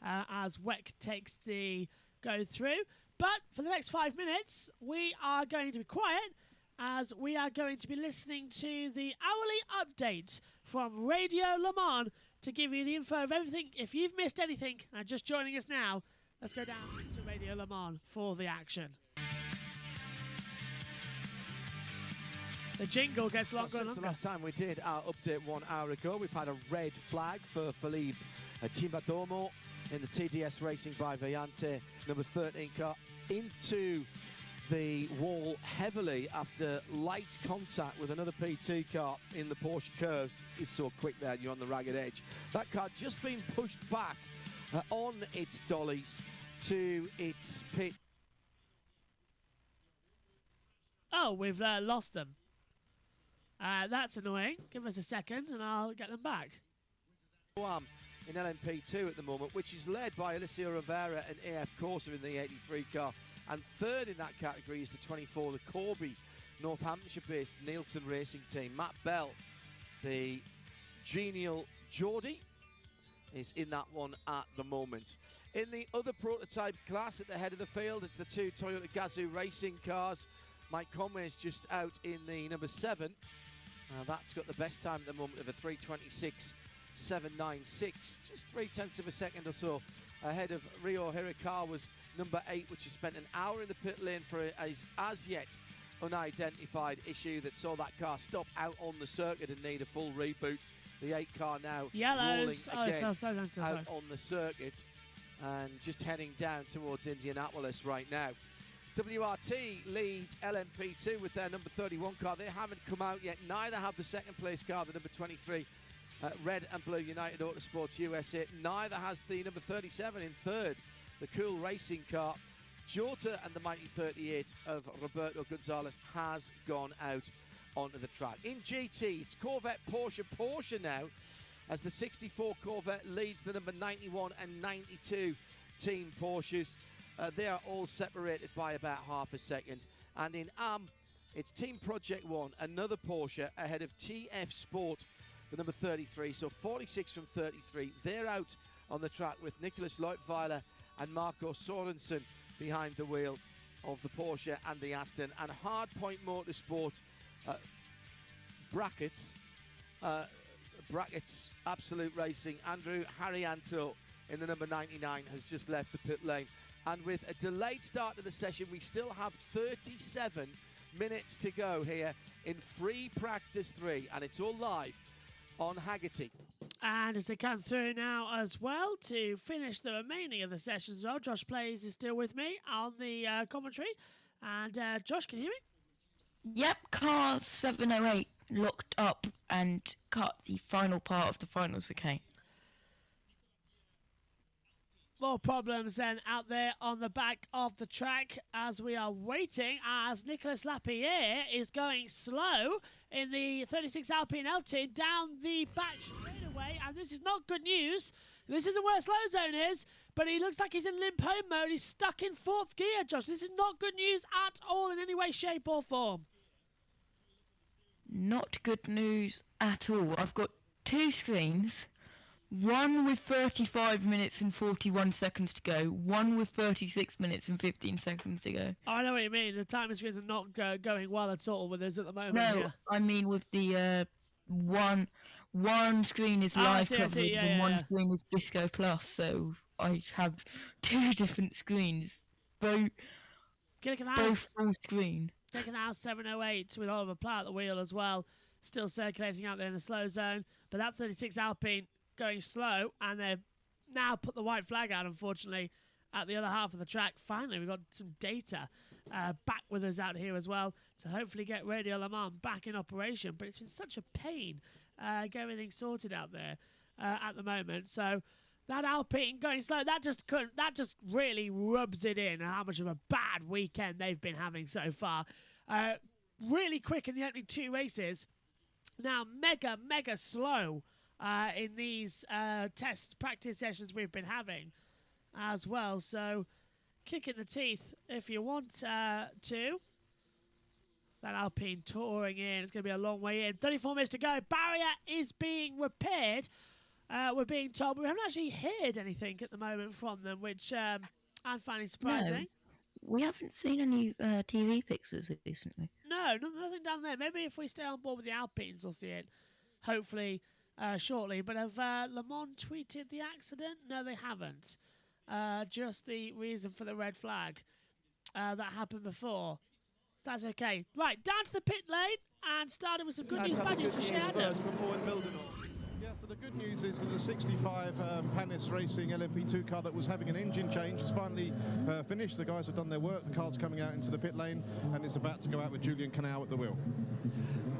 Speaker 1: as WEC takes the go through. But for the next 5 minutes, we are going to be quiet, as we are going to be listening to the hourly update from Radio Le Mans to give you the info of everything. If you've missed anything and just joining us now, let's go down to Radio Le Mans for the action. The jingle gets longer and
Speaker 23: Since
Speaker 1: longer.
Speaker 23: the last time we did our update 1 hour ago, we've had a red flag for Felipe Chimbadomo in the TDS Racing by Vayante, number 13 car, into the wall heavily after light contact with another P2 car in the Porsche curves. Is so quick there, you're on the ragged edge. That car just been pushed back on its dollies to its pit.
Speaker 1: Oh, we've lost them. That's annoying. Give us a second and I'll get them back.
Speaker 23: In LMP2 at the moment, which is led by Alicia Rivera and AF Corsa in the 83 car. And third in that category is the 24, the Corby, Northamptonshire-based Nielsen Racing team. Matt Bell, the genial Geordie, is in that one at the moment. In the other prototype class at the head of the field, it's the 2 Toyota Gazoo racing cars. Mike Conway's just out in the number 7. That's got the best time at the moment of a 3:26.796, just 0.3 of a second or so ahead of Rio Hirakawa's number 8, which has spent an hour in the pit lane for as yet unidentified issue that saw that car stop out on the circuit and need a full reboot. The 8 car now rolling again out on the circuit and just heading down towards Indianapolis right now. WRT leads LMP2 with their number 31 car. They haven't come out yet. Neither have the second place car, the number 23, Red and Blue United Autosports USA. Neither has the number 37 in third, the Cool Racing car. Jota and the mighty 38 of Roberto Gonzalez has gone out onto the track. In GT, it's Corvette, Porsche now, as the 64 Corvette leads the number 91 and 92 team Porsches. They are all separated by about half a second. And in AM, it's Team Project One, another Porsche, ahead of TF Sport, the number 33. So 46 from 33. They're out on the track with Nicholas Leutwiler and Marco Sorensen behind the wheel of the Porsche and the Aston. And Hardpoint Motorsport brackets Absolute Racing, Andrew Harrianto in the number 99 has just left the pit lane. And with a delayed start to the session, we still have 37 minutes to go here in free practice 3, and it's all live on Hagerty.
Speaker 1: And as they come through now as well to finish the remaining of the session as well, Josh Plays is still with me on the commentary. And Josh, can you hear me?
Speaker 6: Yep, car 708 locked up and cut the final part of the finals, okay.
Speaker 1: More problems then out there on the back of the track as we are waiting as Nicolas Lapierre is going slow in the 36 Alpine L-Team down the back straightaway, and this is not good news. This isn't where slow zone is, but he looks like he's in limp home mode. He's stuck in 4th gear, Josh. This is not good news at all in any way, shape or form.
Speaker 6: Not good news at all. I've got 2 screens. One with 35 minutes and 41 seconds to go. One with 36 minutes and 15 seconds to go.
Speaker 1: I know what you mean. The timing screens are not going well at all with us at the moment.
Speaker 6: No,
Speaker 1: here.
Speaker 6: I mean with the one screen is live coverage and one screen is Disco Plus. So I have 2 different screens. Both full screen.
Speaker 1: Taking out 708 with Oliver Platt at the wheel as well. Still circulating out there in the slow zone. But that 36 Alpine going slow, and they've now put the white flag out, unfortunately, at the other half of the track. Finally, we've got some data back with us out here as well to hopefully get Radio Le Mans back in operation. But it's been such a pain get everything sorted out there at the moment. So that Alpine going slow, that just really rubs it in how much of a bad weekend they've been having so far. Really quick in the opening 2 races. Now mega slow in these practice sessions we've been having as well. So kick in the teeth if you want to. That Alpine touring in. It's going to be a long way in. 34 minutes to go. Barrier is being repaired. We're being told, but we haven't actually heard anything at the moment from them, which I'm finding surprising.
Speaker 6: No, we haven't seen any TV pictures recently.
Speaker 1: No, nothing down there. Maybe if we stay on board with the Alpines, we'll see it. Hopefully shortly. But have Le Mans tweeted the accident? No, they haven't. Just the reason for the red flag that happened before. So that's okay. Right, down to the pit lane and starting with some good news, bad news for Shea Adam.
Speaker 4: Yeah, so the good news is that the 65 Panis Racing LMP2 car that was having an engine change has finally finished. The guys have done their work. The car's coming out into the pit lane and it's about to go out with Julian Canal at the wheel.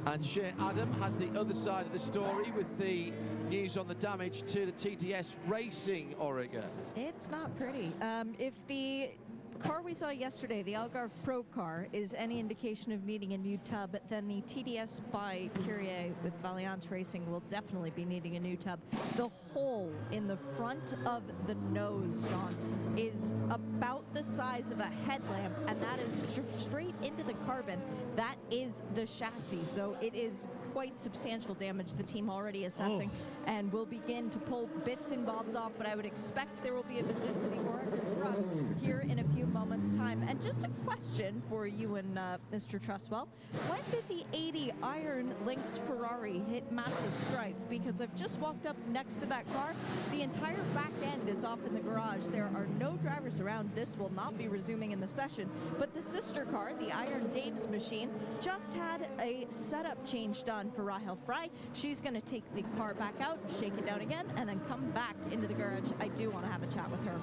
Speaker 23: And Shea Adam has the other side of the story with the news on the damage to the TTS Racing Oregon.
Speaker 11: It's not pretty. If the car we saw yesterday, the Algarve Pro car, is any indication of needing a new tub, then the TDS by Thierry with Valiant Racing will definitely be needing a new tub. The hole in the front of the nose, John, is about the size of a headlamp, and that is straight into the carbon. That is the chassis, so it is quite substantial damage the team already assessing, and will begin to pull bits and bobs off, but I would expect there will be a visit to the Oreca truck here in a few moments' time. And just a question for you and Mr. Trustwell. When did the 80 Iron Lynx Ferrari hit massive strife? Because I've just walked up next to that car. The entire back end is off in the garage. There are no drivers around. This will not be resuming in the session. But the sister car, the Iron Dames machine, just had a setup change done for Rahel Fry. She's going to take the car back out, shake it down again, and then come back into the garage. I do want to have a chat with her.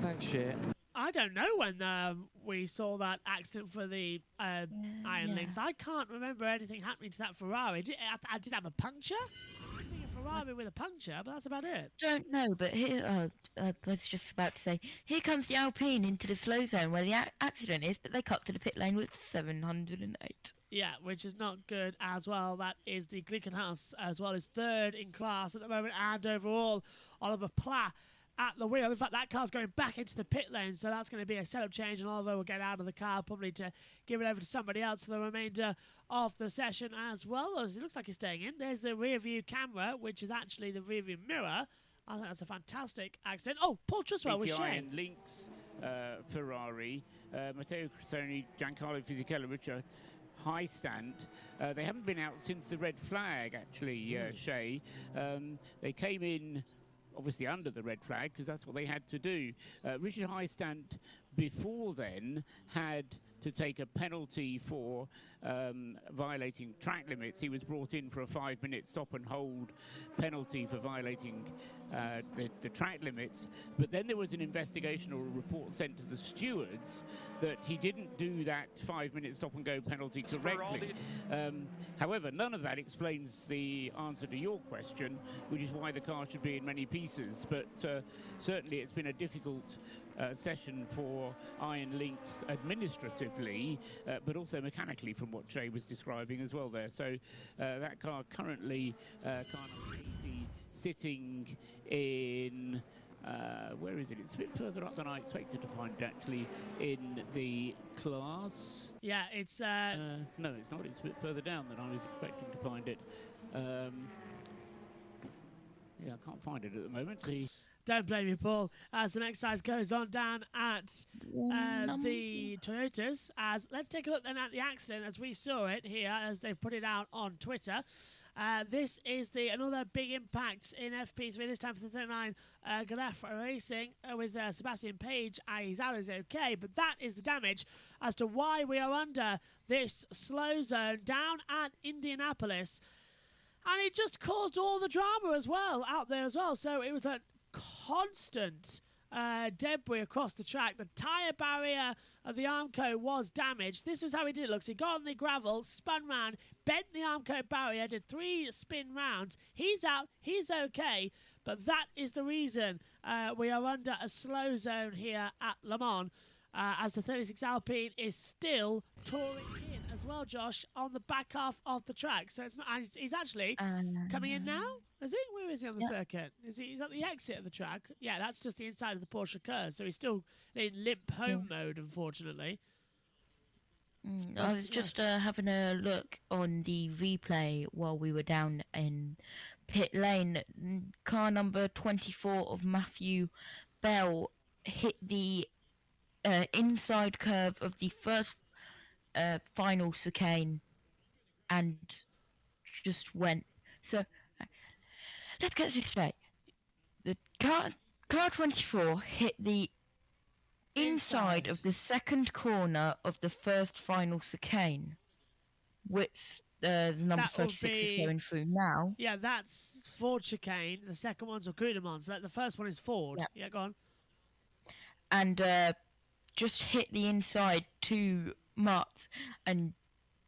Speaker 23: Thanks, Shea.
Speaker 1: I don't know when we saw that accident for the Iron Lynx. I can't remember anything happening to that Ferrari. I did have a puncture? I think a Ferrari with a puncture, but that's about it.
Speaker 6: Don't know, but here, I was just about to say, here comes the Alpine into the slow zone where the accident is, but they cut to the pit lane with 708.
Speaker 1: Yeah, which is not good as well. That is the Glickenhaus as well, is third in class at the moment, and overall, Oliver Pla at the wheel. In fact, that car's going back into the pit lane, so that's going to be a setup change, and Oliver will get out of the car, probably to give it over to somebody else for the remainder of the session as well. As it looks like he's staying in. There's the rear view camera, which is actually the rear view mirror. I think that's a fantastic accident. Oh, Paul Trustwell with Shane.
Speaker 8: Lynx Ferrari, Matteo Crotoni, Giancarlo Fisichella, Richard High Stand. They haven't been out since the red flag, actually, Shay. They came in obviously under the red flag because that's what they had to do. Richard Highstand before then had to take a penalty for violating track limits. He was brought in for a 5-minute stop and hold penalty for violating the track limits, but then there was an investigation or a report sent to the stewards that he didn't do that 5-minute stop and go penalty correctly. However, none of that explains the answer to your question, which is why the car should be in many pieces. But certainly it's been a difficult session for Iron Lynx administratively, but also mechanically from what Jay was describing as well there. So that car currently, car number 80, sitting in, where is it? It's a bit further up than I expected to find it, actually, in the class.
Speaker 1: Yeah, it's...
Speaker 8: no, it's not. It's a bit further down than I was expecting to find it. Yeah, I can't find it at the moment.
Speaker 1: Don't blame me, Paul. Some exercise goes on down at the Toyotas. Let's take a look then at the accident as we saw it here, as they've put it out on Twitter. This is another big impact in FP3, this time for the 39 Galef Racing with Sebastian Page. He's out, is okay, but that is the damage as to why we are under this slow zone down at Indianapolis. And it just caused all the drama as well out there as well. So it was a constant debris across the track. The tyre barrier of the Armco was damaged. This was how he did it. Look, so he got on the gravel, spun round, bent the Armco barrier, did 3 spin rounds. He's out, he's okay, but that is the reason we are under a slow zone here at Le Mans, as the 36 Alpine is still touring in as well, Josh, on the back half of the track. So it's not. He's actually coming in now. Is he? Where is he on the circuit? He's at the exit of the track. Yeah, that's just the inside of the Porsche curve. So he's still in limp home mode, unfortunately.
Speaker 6: I was just having a look on the replay while we were down in pit lane. Car number 24 of Matthew Bell hit the inside curve of the first final chicane and just went. So let's get this straight. The car 24 hit the inside of the second corner of the first final chicane, which the number 36 is going through now.
Speaker 1: Yeah, that's Ford chicane. The second one's Grudemont. So the first one is Ford.
Speaker 6: Yep.
Speaker 1: Yeah, go on.
Speaker 6: And just hit the inside 2 marks and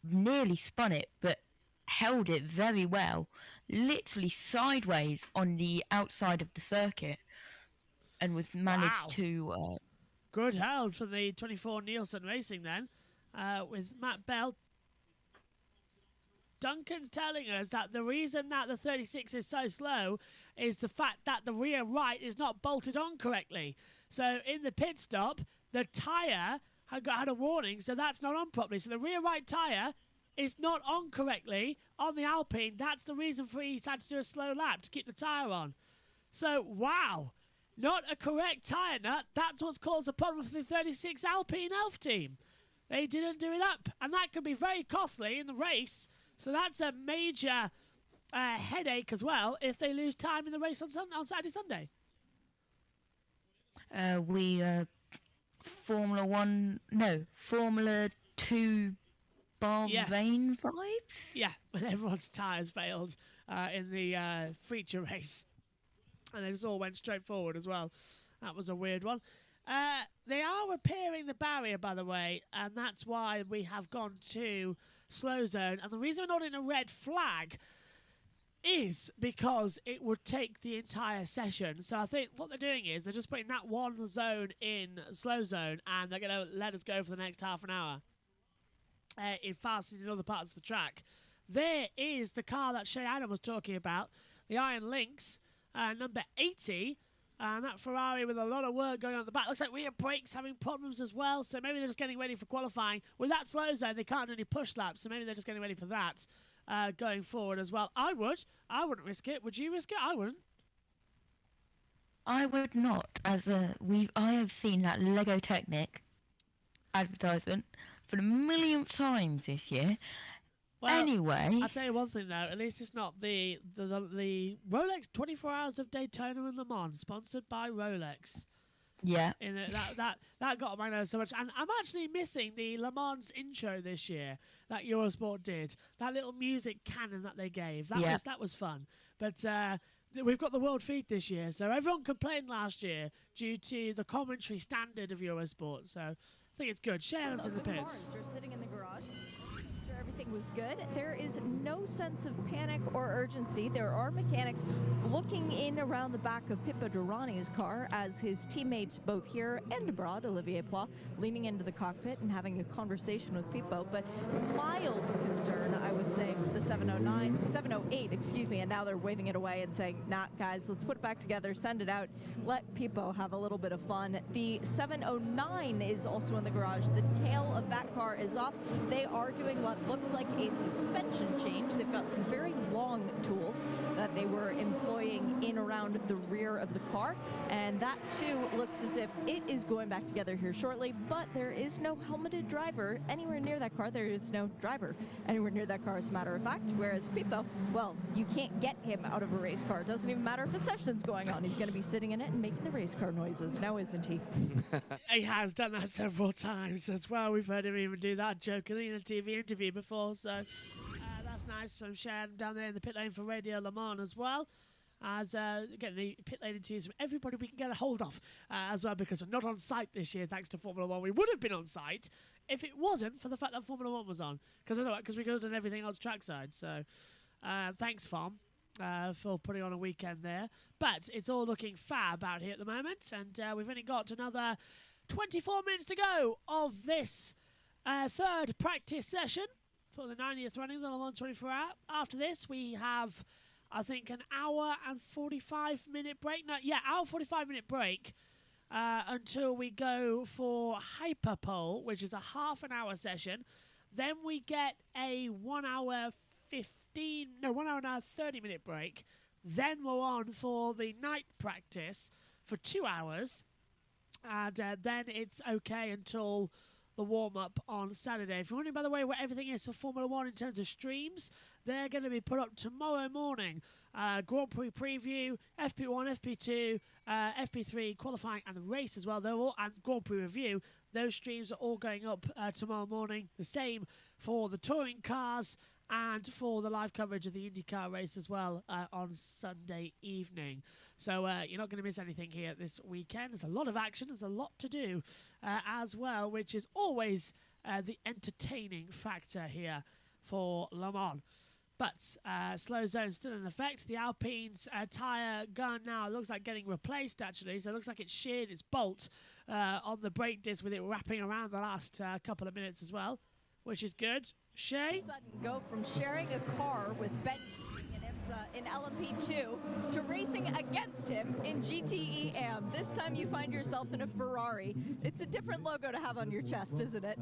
Speaker 6: nearly spun it, but held it very well, literally sideways on the outside of the circuit, and was managed to...
Speaker 1: Good held from the 24 Nielsen Racing then, with Matt Bell Duncan's telling us that the reason that the 36 is so slow is the fact that the rear right is not bolted on correctly. So in the pit stop, the tyre had a warning, so that's not on properly. So the rear right tyre is not on correctly on the Alpine. That's the reason for he's had to do a slow lap to keep the tyre on. So, wow, not a correct tyre nut. That's what's caused the problem for the 36 Alpine Elf team. They didn't do it up, and that could be very costly in the race. So that's a major headache as well if they lose time in the race on Saturday, Sunday.
Speaker 6: Formula 2 Bahrain vibes?
Speaker 1: Yeah, when everyone's tyres failed in the feature race. And they just all went straight forward as well. That was a weird one. They are repairing the barrier, by the way, and that's why we have gone to slow zone. And the reason we're not in a red flag is because it would take the entire session. So I think what they're doing is they're just putting that one zone in slow zone, and they're going to let us go for the next half an hour in fastest in other parts of the track. There is the car that Shea Adam was talking about, the Iron Lynx, number 80. And that Ferrari with a lot of work going on at the back. Looks like rear brakes having problems as well. So maybe they're just getting ready for qualifying. With that slow zone, they can't do any push laps. So maybe they're just getting ready for that going forward as well. I would. I wouldn't risk it. Would you risk it? I wouldn't.
Speaker 6: I would not. I have seen that Lego Technic advertisement for the millionth times this year.
Speaker 1: Well,
Speaker 6: anyway,
Speaker 1: I'll tell you one thing though. At least it's not the Rolex 24 Hours of Daytona and Le Mans, sponsored by Rolex.
Speaker 6: Yeah.
Speaker 1: That got on my nose so much. And I'm actually missing the Le Mans intro this year that Eurosport did. That little music cannon that they gave. That was fun. But we've got the world feed this year, so everyone complained last year due to the commentary standard of Eurosport. So I think it's good. Sharon's in the pits.
Speaker 11: They're sitting in the garage. Everything was good. There is no sense of panic or urgency. There are mechanics looking in around the back of Pippo Durrani's car as his teammates both here and abroad, Olivier Pla, leaning into the cockpit and having a conversation with Pippo. But mild concern, I would say, for the 708, excuse me, and now they're waving it away and saying, nah, guys, let's put it back together, send it out, let Pippo have a little bit of fun. The 709 is also in the garage. The tail of that car is off. They are doing what looks like a suspension change. They've got some very long tools that they were employing in around the rear of the car, and that too looks as if it is going back together here shortly, but there is no helmeted driver anywhere near that car. There is no driver anywhere near that car, as a matter of fact, whereas Pippo, well, you can't get him out of a race car. It doesn't even matter if a session's going on. He's going to be sitting in it and making the race car noises. Now, isn't he?
Speaker 1: He has done that several times as well. We've heard him even do that jokingly in a TV interview before, so that's nice from Sharon down there in the pit lane for Radio Le Mans as well. As getting the pit lane interviews from everybody we can get a hold of as well, because we're not on site this year thanks to Formula One. We would have been on site if it wasn't for the fact that Formula One was on, because we could have done everything else trackside. So thanks, Farm, for putting on a weekend there. But it's all looking fab out here at the moment, and we've only got another 24 minutes to go of this third practice session for the 90th running of the Le Mans 24 Hour. After this, we have, I think, an hour and 45-minute break. No, yeah, hour 45-minute break until we go for Hyperpole, which is a half an hour session. Then we get a 1 hour and a 30-minute break. Then we're on for the night practice for 2 hours. And then it's okay until the warm-up on Saturday. If you're wondering, by the way, where everything is for Formula One in terms of streams, they're going to be put up tomorrow morning. Grand Prix preview, FP1, FP2, FP3, qualifying and the race as well. They're all, and Grand Prix review. Those streams are all going up tomorrow morning. The same for the touring cars and for the live coverage of the IndyCar race as well on Sunday evening. So you're not going to miss anything here this weekend. There's a lot of action. There's a lot to do as well, which is always the entertaining factor here for Le Mans. But slow zone still in effect. The Alpine's tyre gun now looks like getting replaced, actually. So it looks like it's sheared its bolt on the brake disc with it wrapping around the last couple of minutes as well, which is good. Shay?
Speaker 11: Sudden go from sharing a car with Ben in IMSA in LMP2 to racing against him in GTE AM. This time you find yourself in a Ferrari. It's a different logo to have on your chest, isn't it?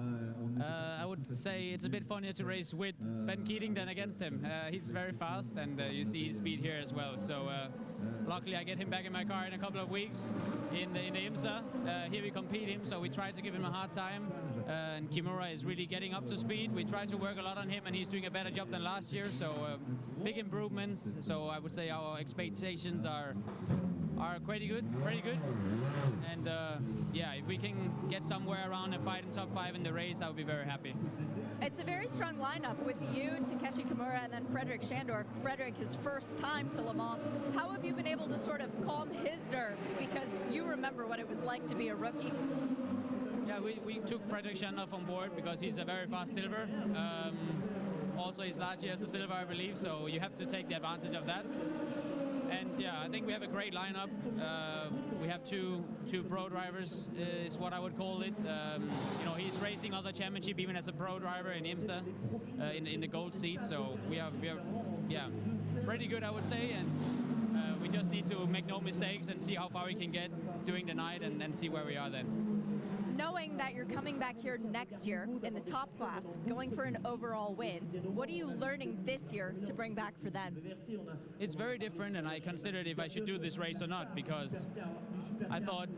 Speaker 10: I would say it's a bit funnier to race with Ben Keating than against him. He's very fast, and you see his speed here as well. So luckily I get him back in my car in a couple of weeks in the IMSA. Here we compete him, so we try to give him a hard time. And Kimura is really getting up to speed. We try to work a lot on him, and he's doing a better job than last year. So big improvements. So I would say our expectations are pretty good. And yeah, if we can get somewhere around a fight in top 5 in the race, I would be very happy.
Speaker 11: It's a very strong lineup with you, Takeshi Kimura, and then Frederick Schandorf. Frederick, his first time to Le Mans. How have you been able to sort of calm his nerves? Because you remember what it was like to be a rookie.
Speaker 10: Yeah, we took Frederick Schandorf on board because he's a very fast silver. Also, his last year as a silver, I believe, so you have to take the advantage of that. And yeah, I think we have a great lineup. We have two pro drivers, is what I would call it. You know, he's racing other championship even as a pro driver in IMSA, in the gold seat. So we are yeah, pretty good, I would say. And we just need to make no mistakes and see how far we can get during the night and see where we are then.
Speaker 11: Knowing that you're coming back here next year in the top class, going for an overall win, what are you learning this year to bring back for then?
Speaker 10: It's very different, and I considered if I should do this race or not, because I thought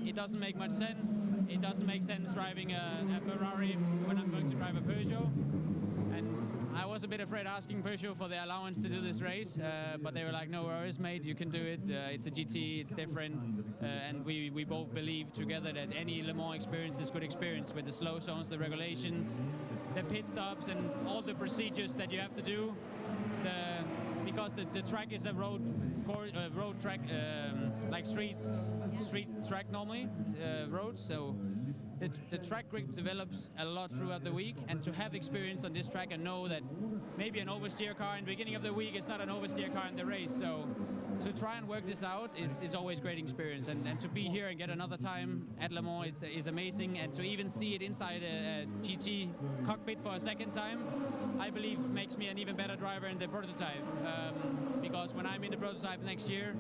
Speaker 10: it doesn't make much sense. It doesn't make sense driving a Ferrari when I'm going to drive a Peugeot. And I was a bit afraid asking Peugeot for the allowance to do this race, but they were like, no worries, mate, you can do it. It's a GT, it's different. And we both believe together that any Le Mans experience is good experience with the slow zones, the regulations, the pit stops, and all the procedures that you have to do. Because the track is a road track, like street track normally, roads. So the track grip develops a lot throughout the week, and to have experience on this track and know that maybe an oversteer car in the beginning of the week is not an oversteer car in the race. So to try and work this out is always great experience, and to be here and get another time at Le Mans is amazing, and to even see it inside a GT cockpit for a second time, I believe makes me an even better driver in the prototype, because when I'm in the prototype next year,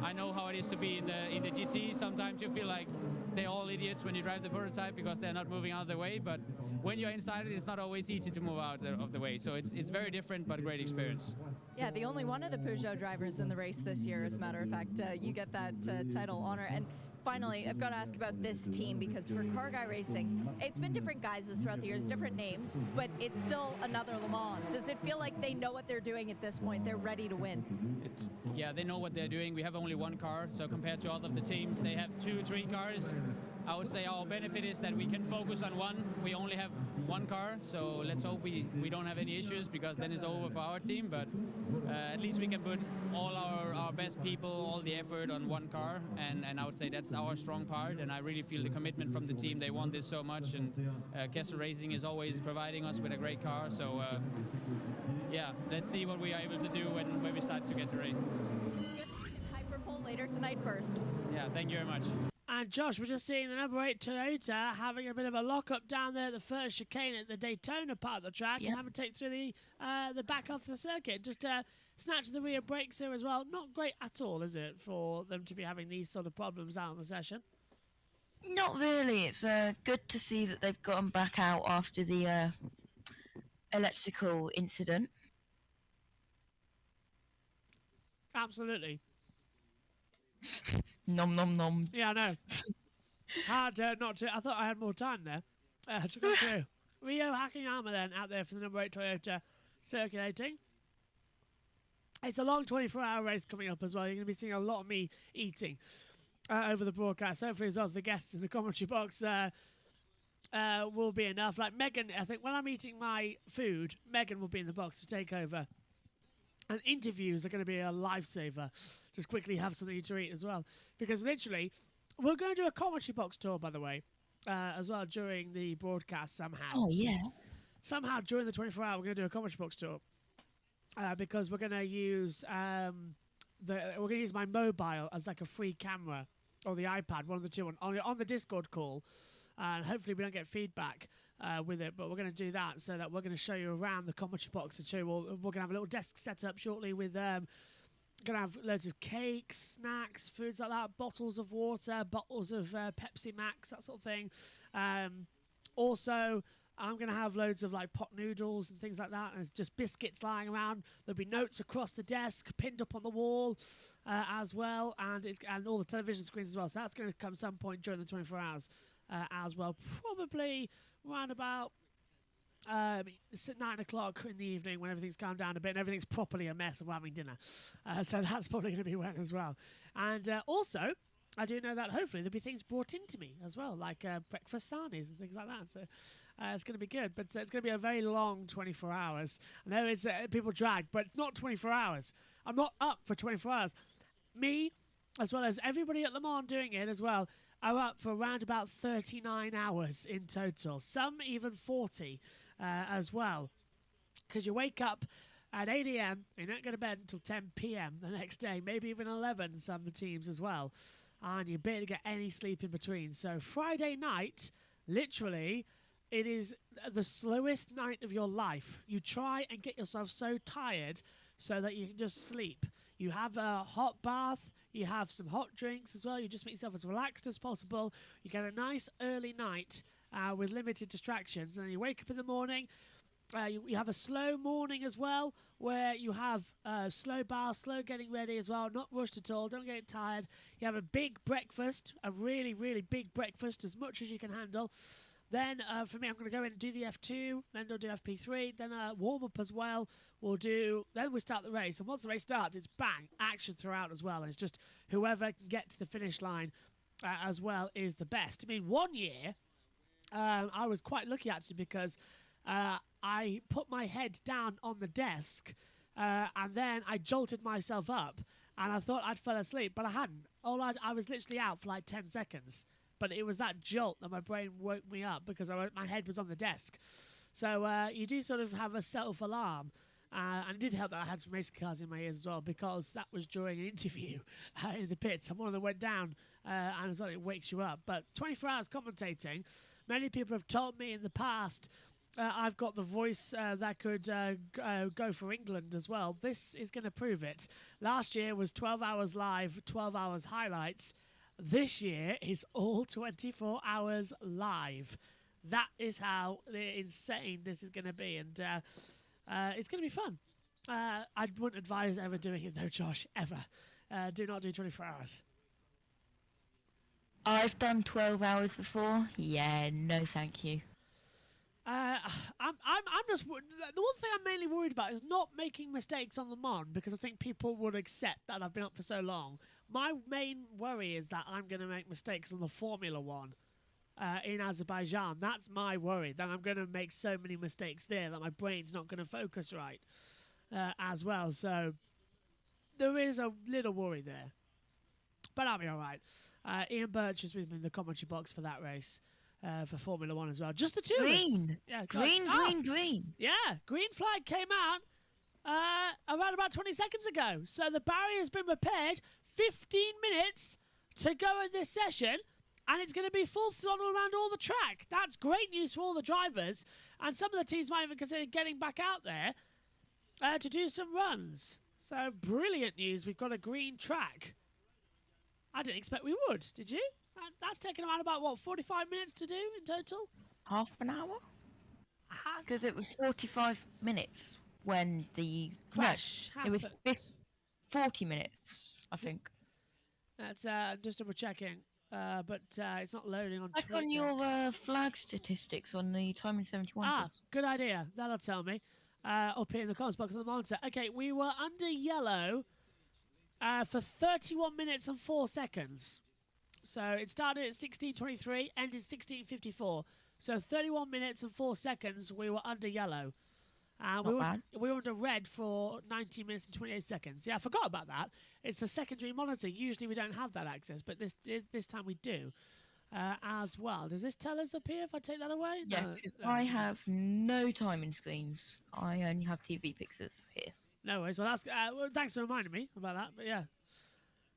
Speaker 10: I know how it is to be in the GT. Sometimes you feel like they're all idiots when you drive the prototype because they're not moving out of the way, but when you're inside it, it's not always easy to move out of the way. So it's very different, but a great experience.
Speaker 11: Yeah, the only one of the Peugeot drivers in the race this year, as a matter of fact. You get that title honor. And finally, I've got to ask about this team, because for Car Guy Racing, it's been different guises throughout the years, different names, but it's still another Le Mans. Does it feel like they know what they're doing at this point? They're ready to win?
Speaker 10: Yeah, they know what they're doing. We have only one car, so compared to all of the teams, they have 2, 3 cars. I would say our benefit is that we can focus on one. We only have one car, so let's hope we don't have any issues, because then it's over for our team. But at least we can put all our best people, all the effort on one car, and I would say that's our strong part. And I really feel the commitment from the team. They want this so much, and Kessel Racing is always providing us with a great car. So yeah, let's see what we are able to do when we start to get the race.
Speaker 11: Hyperpole later tonight first.
Speaker 10: Yeah, thank you very much.
Speaker 1: And Josh, we're just seeing the number 8 Toyota having a bit of a lock-up down there at the first chicane at the Daytona part of the track, and having to take through the back of the circuit. Just snatch the rear brakes here as well. Not great at all, is it, for them to be having these sort of problems out in the session?
Speaker 6: Not really. It's good to see that they've gotten back out after the electrical incident.
Speaker 1: Absolutely.
Speaker 6: Nom nom nom.
Speaker 1: Yeah, I know. Hard not to. I thought I had more time there to go through. Rio Hakayama then out there for the number 8 Toyota circulating. It's a long 24-hour race coming up as well. You're going to be seeing a lot of me eating over the broadcast. Hopefully as well the guests in the commentary box will be enough. Like Megan, I think when I'm eating my food, Megan will be in the box to take over. And interviews are going to be a lifesaver. Just quickly have something to eat as well. Because literally, we're going to do a commentary box tour, by the way, as well during the broadcast somehow.
Speaker 6: Oh, yeah.
Speaker 1: Somehow during the 24-hour, we're going to do a commentary box tour. Because we're going to use my mobile as like a free camera, or the iPad, one of the two, on the Discord call. and hopefully we don't get feedback with it, but we're going to do that so that we're going to show you around the commentary box and show you we're going to have a little desk set up shortly with going to have loads of cakes, snacks, foods like that, bottles of water, bottles of Pepsi Max, that sort of thing. Also, I'm going to have loads of like pot noodles and things like that, and it's just biscuits lying around. There'll be notes across the desk, pinned up on the wall as well, and all the television screens as well. So that's going to come some point during the 24 hours as well, probably around about 9 o'clock in the evening when everything's calmed down a bit and everything's properly a mess and we're having dinner. So that's probably going to be when as well. And also, I do know that hopefully there'll be things brought into me as well, like breakfast sarnies and things like that. So it's going to be good. But it's going to be a very long 24 hours. I know it's people drag, but it's not 24 hours. I'm not up for 24 hours. Me, as well as everybody at Le Mans doing it as well, are up for around about 39 hours in total. Some even 40 as well. Because you wake up at 8 a.m. and you're not going to bed until 10 p.m. the next day, maybe even 11 some teams as well. And you barely get any sleep in between. So Friday night, literally, it is the slowest night of your life. You try and get yourself so tired so that you can just sleep. You have a hot bath, you have some hot drinks as well, you just make yourself as relaxed as possible. You get a nice early night with limited distractions, and then you wake up in the morning. You have a slow morning as well, where you have slow bath, slow getting ready as well, not rushed at all, don't get tired. You have a big breakfast, a really, really big breakfast, as much as you can handle. Then for me, I'm going to go in and do the F2, then we'll do FP3, then warm up as well. Then we'll start the race. And once the race starts, it's bang, action throughout as well. And it's just whoever can get to the finish line as well is the best. I mean, one year, I was quite lucky actually because I put my head down on the desk and then I jolted myself up and I thought I'd fell asleep, but I hadn't. I was literally out for like 10 seconds. But it was that jolt that my brain woke me up because my head was on the desk. So you do sort of have a self-alarm. And it did help that I had some racing cars in my ears as well because that was during an interview in the pits. And one of them went down and so it wakes you up. But 24 hours commentating, many people have told me in the past I've got the voice that could go for England as well. This is going to prove it. Last year was 12 hours live, 12 hours highlights. This year is all 24 hours live. That is how insane this is going to be. And it's going to be fun. I wouldn't advise ever doing it, though, Josh, ever. Do not do 24 hours.
Speaker 6: I've done 12 hours before. Yeah, no thank you.
Speaker 1: I'm just... The one thing I'm mainly worried about is not making mistakes on Le Mans because I think people would accept that I've been up for so long. My main worry is that I'm going to make mistakes on the Formula One in Azerbaijan. That's my worry, that I'm going to make so many mistakes there that my brain's not going to focus right as well. So there is a little worry there. But I'll be all right. Ian Birch is with me in the commentary box for that race for Formula One as well. Just the two of us. Yeah,
Speaker 6: green.
Speaker 1: Yeah, green flag came out around about 20 seconds ago. So the barrier has been repaired. 15 minutes to go in this session, and it's going to be full throttle around all the track. That's great news for all the drivers, and some of the teams might even consider getting back out there to do some runs. So brilliant news. We've got a green track. I didn't expect we would. Did you? That's taken around about, what, 45 minutes to do in total?
Speaker 6: Half an hour? Because it was 45 minutes when the
Speaker 1: crash happened.
Speaker 6: It was 40 minutes. I think.
Speaker 1: That's just double checking, but it's not loading on
Speaker 6: Check
Speaker 1: Twitter.
Speaker 6: on your flag statistics on the Timing 71.
Speaker 1: Good idea. That'll tell me. Up here in the comments box of the monitor. Okay, we were under yellow for 31 minutes and 4 seconds. So it started at 16:23, ended 16:54. So 31 minutes and 4 seconds we were under yellow. We were under red for 19 minutes and 28 seconds. Yeah, I forgot about that. It's the secondary monitor. Usually we don't have that access, but this time we do as well. Does this tell us up here if I take that away?
Speaker 6: Yeah, I have no timing screens. I only have TV pictures here.
Speaker 1: No worries. Well, that's thanks for reminding me about that. But yeah,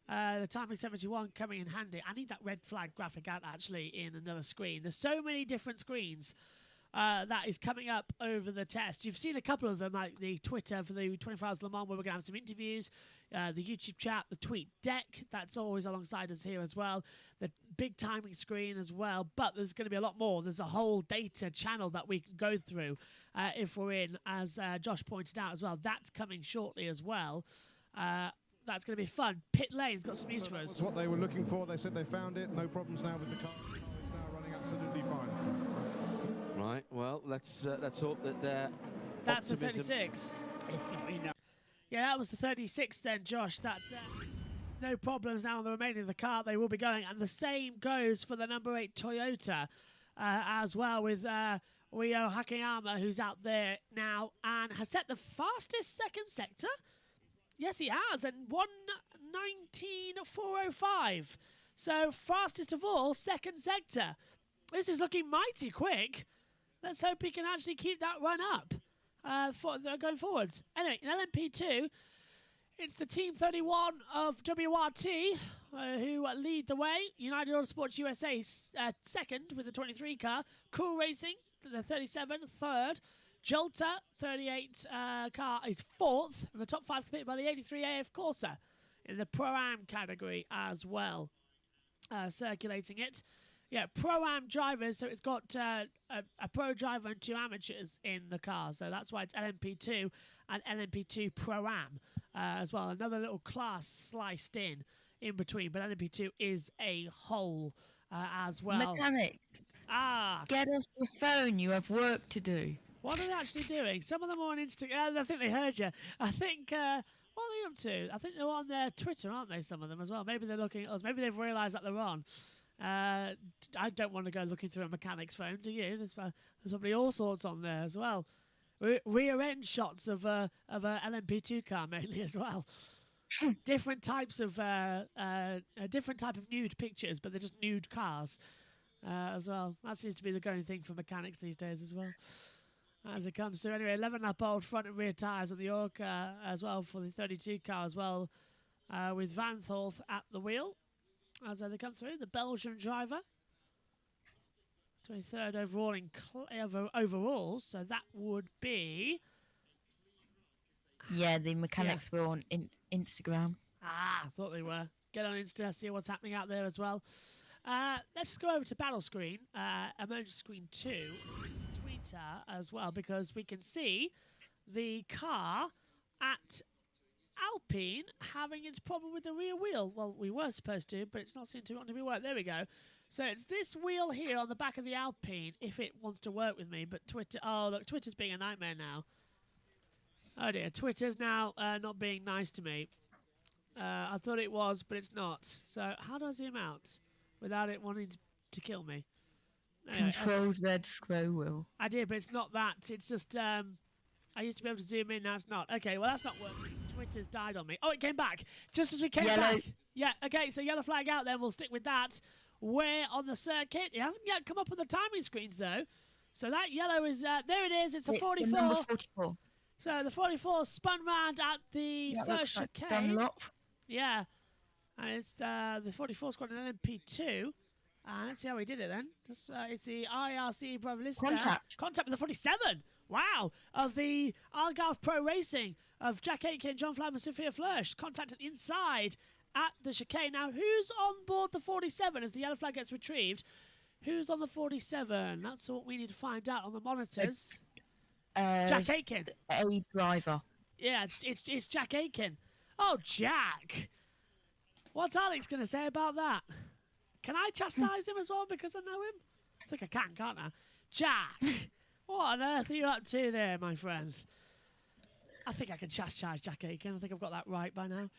Speaker 1: The timing 71 coming in handy. I need that red flag graphic out actually in another screen. There's so many different screens that is coming up over the test. You've seen a couple of them, like the Twitter for the 24 Hours Le Mans, where we're going to have some interviews, the YouTube chat, the tweet deck, that's always alongside us here as well, the big timing screen as well, but there's going to be a lot more. There's a whole data channel that we can go through if we're in, as Josh pointed out as well. That's coming shortly as well. That's going to be fun. Pit Lane's got some news for us.
Speaker 4: That's what they were looking for. They said they found it. No problems now with the car. The car is now running absolutely fine.
Speaker 23: Right, well, let's hope that they're
Speaker 1: That's the
Speaker 23: optimism.
Speaker 1: 36.
Speaker 8: It's not enough.
Speaker 1: Yeah, that was the 36 then, Josh. That no problems now on the remaining of the car. They will be going. And the same goes for the number 8 Toyota as well, with Ryo Hakayama, who's out there now and has set the fastest second sector. Yes, he has, and 1:19.405. So fastest of all, second sector. This is looking mighty quick. Let's hope he can actually keep that run up going forward. Anyway, in LMP2, it's the Team 31 of WRT who lead the way. United Autosports USA second with the 23 car. Cool Racing, the 37, third. Jolta, 38 car, is fourth. And the top 5 completed by the 83 AF Corsa in the Pro-Am category as well. Circulating it. Yeah, Pro-Am drivers, so it's got a pro driver and 2 amateurs in the car. So that's why it's LMP2 and LMP2 Pro-Am as well. Another little class sliced in between, but LMP2 is a whole as well.
Speaker 6: Mechanic. Get off your phone. You have work to do.
Speaker 1: What are they actually doing? Some of them are on Instagram. I think they heard you. I think, what are they up to? I think they're on their Twitter, aren't they, some of them as well? Maybe they're looking at us. Maybe they've realised that they're on. I don't want to go looking through a mechanic's phone, do you? There's probably all sorts on there as well. Rear end shots of a LMP2 car mainly as well. Different types of different type of nude pictures, but they're just nude cars as well. That seems to be the going thing for mechanics these days as well. As it comes to anyway, 11-lap-old front and rear tyres on the Orca as well for the 32 car as well, with Van Thorth at the wheel. As they come through, the Belgian driver, 23rd overall in overalls, so that would be...
Speaker 6: Yeah, the mechanics were on Instagram.
Speaker 1: I thought they were. Get on Insta, see what's happening out there as well. Let's just go over to battle screen, emergency screen 2, Twitter as well, because we can see the car at Alpine having its problem with the rear wheel. Well, we were supposed to, but it's not seeming to want to be worked. There we go. So it's this wheel here on the back of the Alpine, if it wants to work with me. But Twitter, oh look, Twitter's being a nightmare now. Oh dear, Twitter's now not being nice to me. I thought it was, but it's not. So how do I zoom out without it wanting to kill me? Anyway,
Speaker 6: Control Z scroll wheel.
Speaker 1: I did, but it's not that. It's just I used to be able to zoom in, now it's not. Okay, well that's not working. Twitter's died on me. Oh, it came back. Just as we came back. Yeah, okay, so yellow flag out then. We'll stick with that. We're on the circuit. It hasn't yet come up on the timing screens, though. So that yellow is... there it is. It's the 44.
Speaker 6: Number 44.
Speaker 1: So the 44 spun round at the first chicane.
Speaker 6: Dunlop.
Speaker 1: Yeah. And it's the 44's got an LMP2. Let's see how we did it then. It's the IRC Bravlista. Contact with the 47. Wow. Of the Algarve Pro Racing of Jack Aitken, John Flam and Sophia Flörsch. Contacted inside at the chicane. Now, who's on board the 47 as the yellow flag gets retrieved? Who's on the 47? That's what we need to find out on the monitors. Jack Aitken.
Speaker 6: A driver.
Speaker 1: Yeah, it's Jack Aitken. Oh, Jack. What's Alex going to say about that? Can I chastise him as well because I know him? I think I can, can't I? Jack, what on earth are you up to there, my friend? I think I can chastise Jack Aitken. I think I've got that right by now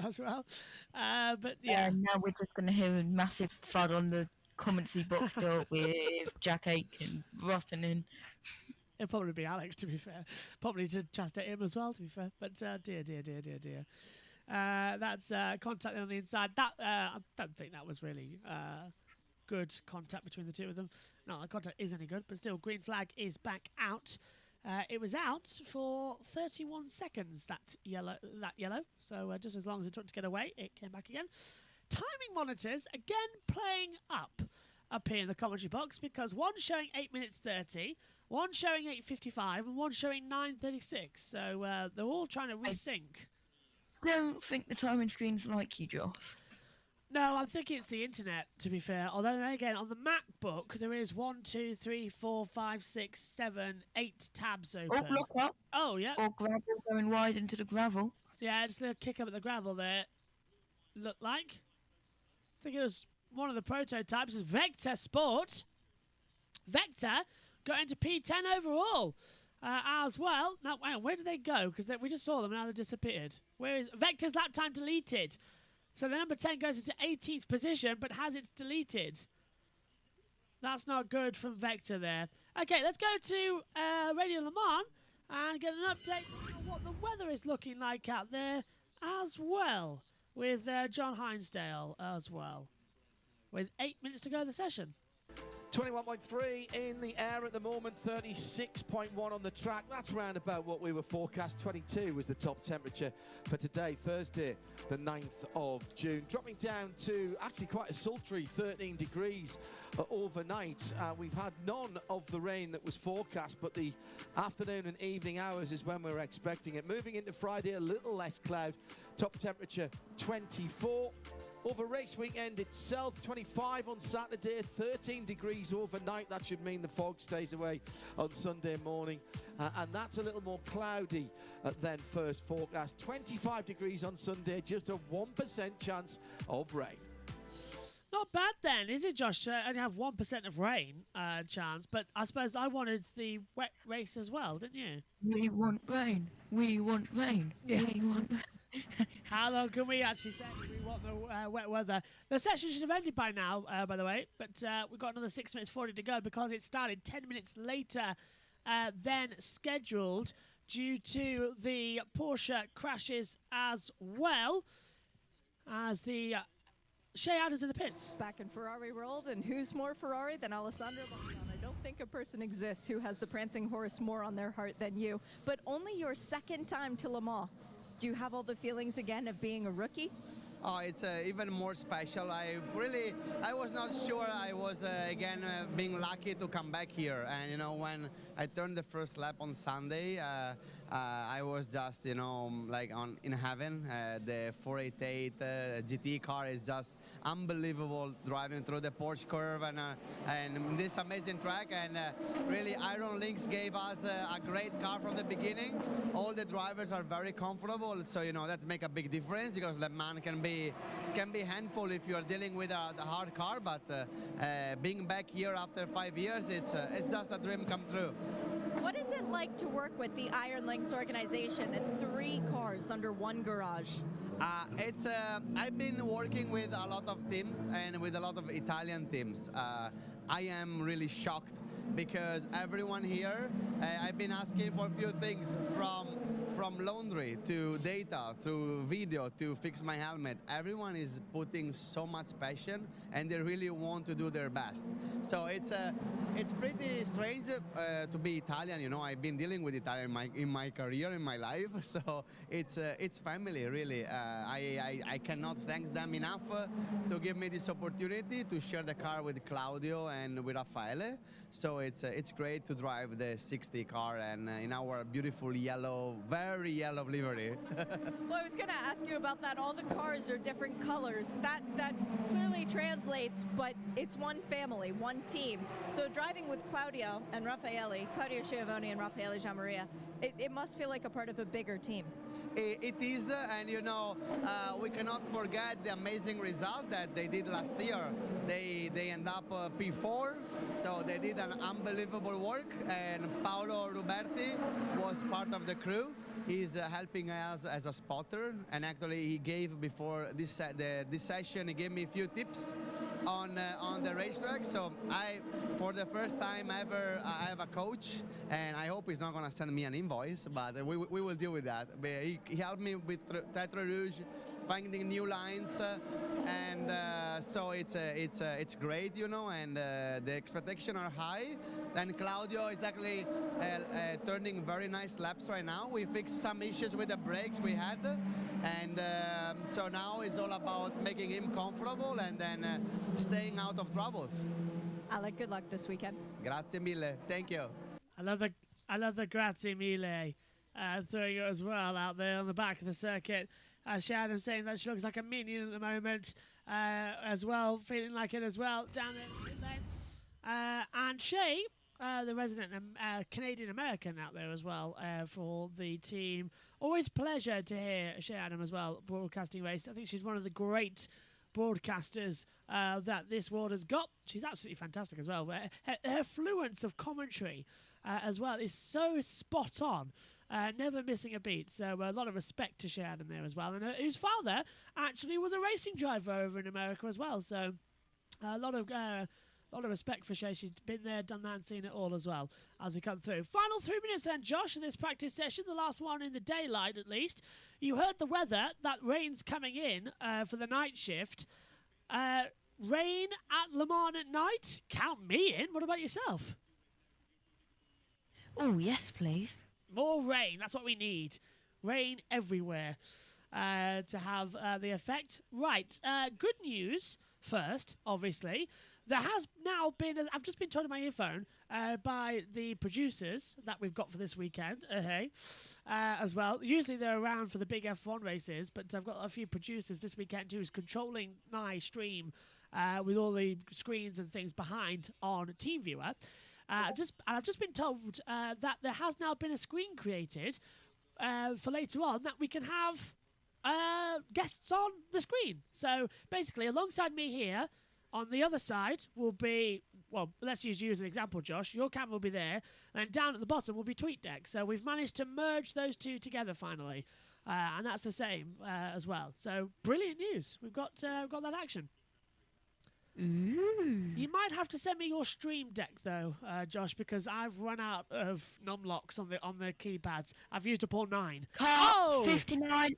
Speaker 1: as well. But yeah.
Speaker 6: Now we're just going to hear a massive thud on the commentary box door with Jack Aitken rotting in.
Speaker 1: It'll probably be Alex, to be fair. Probably to chastise him as well, to be fair. But dear. That's contact on the inside. That I don't think that was really good contact between the two of them. No, the contact is any good, but still, green flag is back out. It was out for 31 seconds, that yellow. So just as long as it took to get away, it came back again. Timing monitors, again, playing up here in the commentary box, because one showing 8 minutes 30, one showing 8:55, and one showing 9:36. So they're all trying to resync.
Speaker 6: I don't think the timing screen's like you, Josh.
Speaker 1: No, I'm thinking it's the internet, to be fair. Although, then again, on the MacBook, there is 1, 2, 3, 4, 5, 6, 7, 8 tabs open.
Speaker 6: Oh, look up.
Speaker 1: Oh, yeah.
Speaker 6: Or gravel going wide into the gravel.
Speaker 1: So, yeah, just a little kick up at the gravel there. Looked like. I think it was one of the prototypes is Vector Sport. Vector got into P10 overall as well. Now, where did they go? Because we just saw them and now they disappeared. Where is Vector's lap time deleted? So the number 10 goes into 18th position, but has it deleted. That's not good from Vector there. Okay, let's go to Radio Le Mans and get an update on what the weather is looking like out there as well, with John Hinsdale as well, with 8 minutes to go in the session.
Speaker 23: 21.3 in the air at the moment, 36.1 on the track. That's round about what we were forecast. 22 was the top temperature for today, Thursday, the 9th of June. Dropping down to actually quite a sultry 13 degrees overnight. We've had none of the rain that was forecast, but the afternoon and evening hours is when we're expecting it. Moving into Friday, a little less cloud. Top temperature 24. Over race weekend itself, 25 on Saturday, 13 degrees overnight. That should mean the fog stays away on Sunday morning. And that's a little more cloudy than first forecast. 25 degrees on Sunday, just a 1% chance of rain.
Speaker 1: Not bad then, is it, Josh? Only have 1% of rain chance, but I suppose I wanted the wet race as well, didn't you?
Speaker 6: We want rain. We want rain.
Speaker 1: Yeah.
Speaker 6: We want rain.
Speaker 1: How long can we actually say we want the wet weather? The session should have ended by now, by the way, but we've got another 6 minutes 40 to go because it started 10 minutes later than scheduled due to the Porsche crashes as well as the Shea Adams in the pits.
Speaker 11: Back in Ferrari world, and who's more Ferrari than Alessandro Balzan? I don't think a person exists who has the prancing horse more on their heart than you, but only your second time to Le Mans. Do you have all the feelings again of being a rookie?
Speaker 5: Oh, it's even more special. I was not sure I was, again, being lucky to come back here. And, you know, when I turned the first lap on Sunday, I was just, you know, like in heaven. The 488 GT car is just unbelievable, driving through the Porsche curve and this amazing track. And really, Iron Lynx gave us a great car from the beginning. All the drivers are very comfortable, so you know that's make a big difference because Le Mans can be handful if you are dealing with a hard car. But being back here after 5 years, it's just a dream come true.
Speaker 11: What is it like to work with the Iron Lynx organization and 3 cars under one garage?
Speaker 5: I've been working with a lot of teams and with a lot of Italian teams. I am really shocked because everyone here, I've been asking for a few things from laundry to data to video to fix my helmet. Everyone is putting so much passion and they really want to do their best. So it's pretty strange to be Italian. You know, I've been dealing with Italian in my career, in my life. So it's family, really. I cannot thank them enough to give me this opportunity to share the car with Claudio and with Raffaele. So it's great to drive the 60 car and in our beautiful yellow, very yellow livery.
Speaker 11: Well, I was going to ask you about that. All the cars are different colors. That clearly translates, but it's one family, one team. So driving with Claudio and Raffaele, Claudio Schiavone and Raffaele Gianmaria, it must feel like a part of a bigger team.
Speaker 5: It is, and you know, we cannot forget the amazing result that they did last year. They end up P4, so they did an unbelievable work, and Paolo Ruberti was part of the crew. He's helping us as a spotter, and actually he gave before this session, he gave me a few tips on the racetrack. So for the first time ever, I have a coach, and I hope he's not gonna send me an invoice, but we will deal with that. But he helped me with Tetra Rouge, finding new lines, and so it's great, you know, and the expectations are high. And Claudio is actually turning very nice laps right now. We fixed some issues with the brakes we had, and so now it's all about making him comfortable and then staying out of troubles.
Speaker 11: Alec, good luck this weekend.
Speaker 5: Grazie mille. Thank you.
Speaker 1: I love the grazie mille throwing it as well out there on the back of the circuit. Shea Adams saying that she looks like a minion at the moment as well, feeling like it as well down there. And Shea, the resident Canadian-American out there as well for the team. Always pleasure to hear Shea Adams as well, broadcasting race. I think she's one of the great broadcasters that this world has got. She's absolutely fantastic as well. Her fluence of commentary as well is so spot on. Never missing a beat, so a lot of respect to Shea Adams there as well, and whose father actually was a racing driver over in America as well, so a lot of respect for Shea. She's been there, done that, and seen it all as well as we come through. Final 3 minutes then, Josh, of this practice session, the last one in the daylight at least. You heard the weather, that rain's coming in for the night shift. Rain at Le Mans at night? Count me in. What about yourself?
Speaker 6: Oh, yes, please.
Speaker 1: More rain, that's what we need. Rain everywhere to have the effect. Right, good news first, obviously. There has now been, I've just been told in my earphone by the producers that we've got for this weekend, as well. Usually they're around for the big F1 races, but I've got a few producers this weekend who's controlling my stream with all the screens and things behind on TeamViewer. I've just been told that there has now been a screen created for later on that we can have guests on the screen. So basically, alongside me here, on the other side will be, well, let's use you as an example, Josh. Your camera will be there, and down at the bottom will be TweetDeck. So we've managed to merge those two together finally, and that's the same as well. So brilliant news. We've got that action.
Speaker 6: Ooh.
Speaker 1: You might have to send me your stream deck though, Josh, because I've run out of numlocks on the keypads. I've used up all 9.
Speaker 6: Car 59.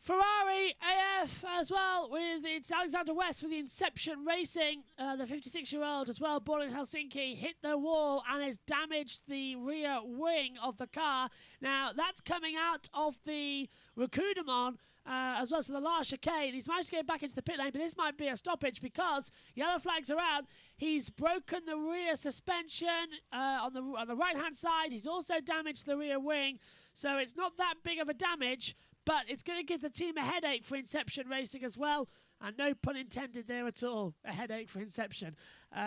Speaker 1: Ferrari AF as well, with it's Alexander West with the Inception Racing. The 56-year-old as well, born in Helsinki, hit the wall and has damaged the rear wing of the car. Now, that's coming out of the Recudemont as well as the last chicane. He's managed to get back into the pit lane, but this might be a stoppage because yellow flags are out. He's broken the rear suspension on the right-hand side. He's also damaged the rear wing, so it's not that big of a damage, but it's going to give the team a headache for Inception Racing as well. And no pun intended there at all. A headache for Inception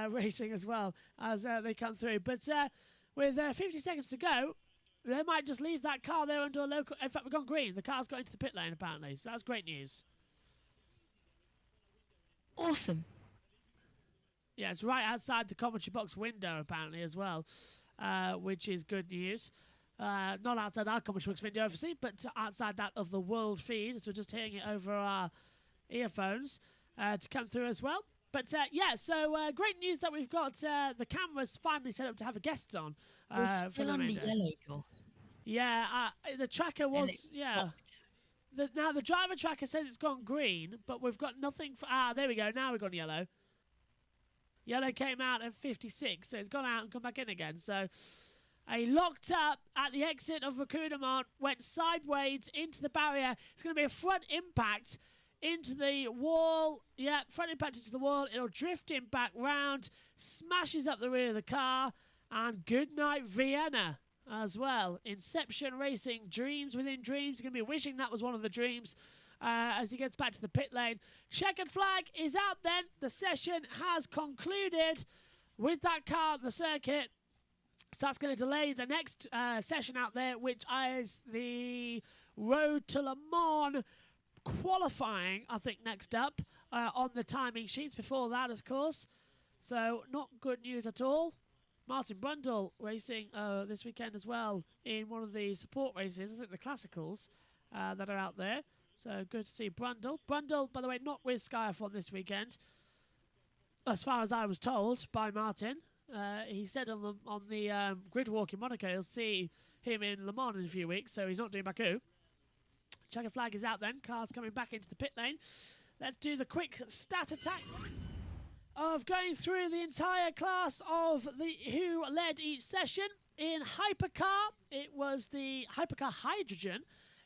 Speaker 1: Racing as well as they come through. But with 50 seconds to go, they might just leave that car there under a local... In fact, we've gone green. The car's got into the pit lane, apparently. So that's great news.
Speaker 6: Awesome.
Speaker 1: Yeah, it's right outside the commentary box window, apparently, as well, which is good news. Not outside our commentary box window, obviously, but outside that of the world feed. So we're just hearing it over our earphones to come through as well. But yeah, so great news that we've got the cameras finally set up to have a guest on. For the
Speaker 6: on the yellow doors.
Speaker 1: Yeah, the tracker was, yeah. Now the driver tracker says it's gone green, but we've got nothing for, there we go, now we've gone yellow. Yellow came out at 56, so it's gone out and come back in again. So he locked up at the exit of Recudemont, went sideways into the barrier. It's going to be a front impact into the wall. Yeah, front impact into the wall. It'll drift him back round, smashes up the rear of the car, and good night Vienna as well. Inception Racing, dreams within dreams. Going to be wishing that was one of the dreams as he gets back to the pit lane. Checkered flag is out then. The session has concluded with that car on the circuit. So that's going to delay the next session out there, which is the Road to Le Mans qualifying, I think, next up on the timing sheets. Before that, of course. So not good news at all. Martin Brundle racing this weekend as well in one of the support races, I think the Classicals that are out there. So good to see Brundle. Brundle, by the way, not with Sky F1 this weekend. as far as I was told by Martin. He said on the grid walk in Monaco, you'll see him in Le Mans in a few weeks, so he's not doing Baku. Checker flag is out then. Cars coming back into the pit lane. Let's do the quick stat attack of going through the entire class of who led each session. In Hypercar, it was the Hypercar Hydrogen.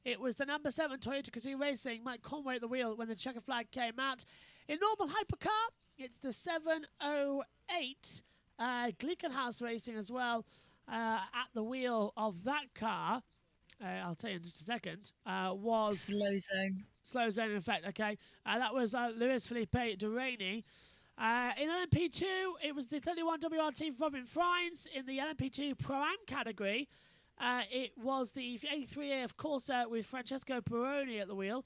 Speaker 1: It was the number 7 Toyota Gazoo Racing, Mike Conway at the wheel when the checker flag came out. In normal Hypercar, it's the 708 Glickenhaus Racing as well at the wheel of that car. I'll tell you in just a second. Was
Speaker 6: Slow Zone.
Speaker 1: Slow Zone, in effect, okay. That was Luis Felipe Durrani. In LMP2, it was the 31 WRT from Robin Frines. In the LMP2 Pro-Am category, it was the 83A of Corsa with Francesco Peroni at the wheel.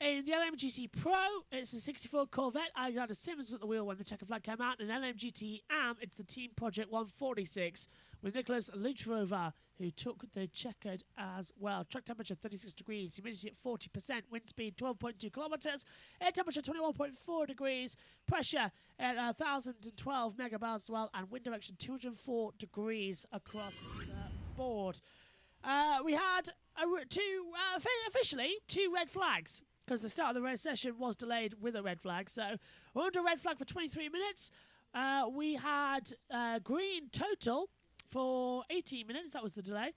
Speaker 1: In the LMGT Pro, it's the 64 Corvette. Alexander Simmons was at the wheel when the checker flag came out. In LMGT Am, it's the Team Project 146 with Nicholas Lutrova, who took the checkered as well. Track temperature 36 degrees, humidity at 40%, wind speed 12.2 kilometers, air temperature 21.4 degrees, pressure at 1,012 megabars as well, and wind direction 204 degrees across the board. We had officially two red flags, because the start of the race session was delayed with a red flag. So we're under red flag for 23 minutes. We had green total for 18 minutes. That was the delay.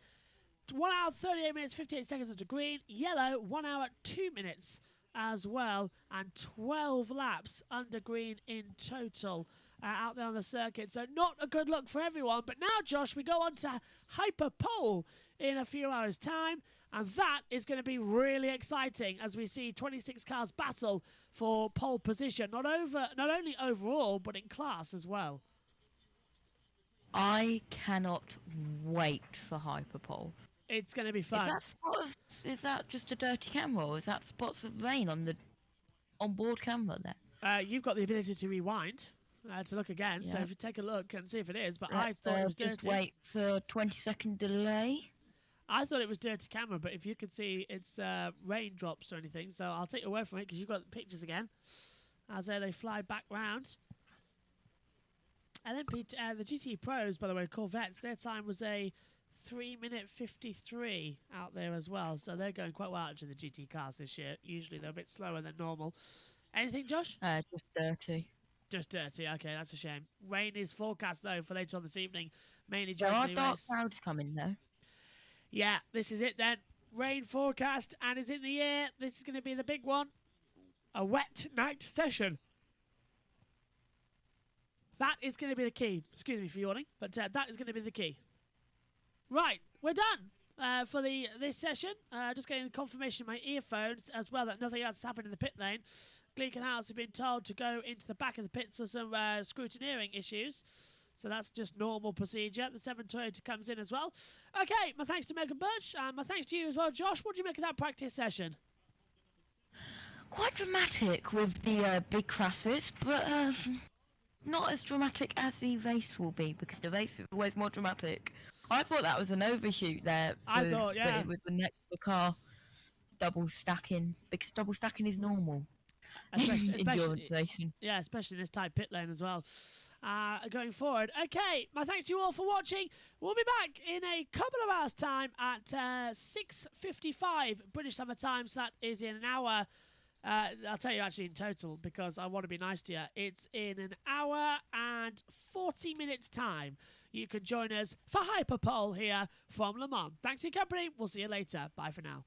Speaker 1: 1 hour, 38 minutes, 58 seconds into green. Yellow, 1 hour, 2 minutes as well. And 12 laps under green in total out there on the circuit. So not a good look for everyone. But now, Josh, we go on to Hyperpole in a few hours' time. And that is going to be really exciting as we see 26 cars battle for pole position, not only overall, but in class as well.
Speaker 6: I cannot wait for Hyperpole.
Speaker 1: It's going to be fun.
Speaker 6: Is that just a dirty camera, or is that spots of rain on the onboard camera there?
Speaker 1: You've got the ability to rewind to look again, so if you take a look and see if it is, but I thought it was dirty.
Speaker 6: Just wait for 20-second delay.
Speaker 1: I thought it was dirty camera, but if you can see it's raindrops or anything, so I'll take your word from it because you've got the pictures again as they fly back round. LMP, the GT Pros, by the way, Corvettes, their time was a 3-minute 53 out there as well, so they're going quite well actually, the GT cars this year. Usually they're a bit slower than normal. Anything, Josh?
Speaker 6: Just dirty.
Speaker 1: Just dirty, okay, that's a shame. Rain is forecast though for later on this evening, mainly
Speaker 6: There
Speaker 1: during
Speaker 6: are
Speaker 1: the
Speaker 6: dark
Speaker 1: race.
Speaker 6: clouds coming though.
Speaker 1: Yeah, this is it then. Rain forecast and is in the air. This is going to be the big one. A wet night session. That is going to be the key. Excuse me for yawning, but that is going to be the key. Right, we're done for this session. Just getting the confirmation in my earphones as well that nothing else has happened in the pit lane. Glickenhaus have been told to go into the back of the pits for some scrutineering issues. So that's just normal procedure. The 7 Toyota comes in as well. Okay, my thanks to Megan Birch, and my thanks to you as well, Josh. What do you make of that practice session?
Speaker 6: Quite dramatic with the big crashes, but not as dramatic as the race will be, because the race is always more dramatic. I thought that was an overshoot there.
Speaker 1: I thought, yeah.
Speaker 6: But it was the next car double stacking, because double stacking is normal. Endurance racing.
Speaker 1: Yeah, especially in this tight pit lane as well. Going forward. Okay, my thanks to you all for watching. We'll be back in a couple of hours' time at 6:55 British Summer Time. So that is in an hour. I'll tell you actually in total because I want to be nice to you. It's in an hour and 40 minutes time. You can join us for Hyperpole here from Le Mans. Thanks for your company. We'll see you later. Bye for now.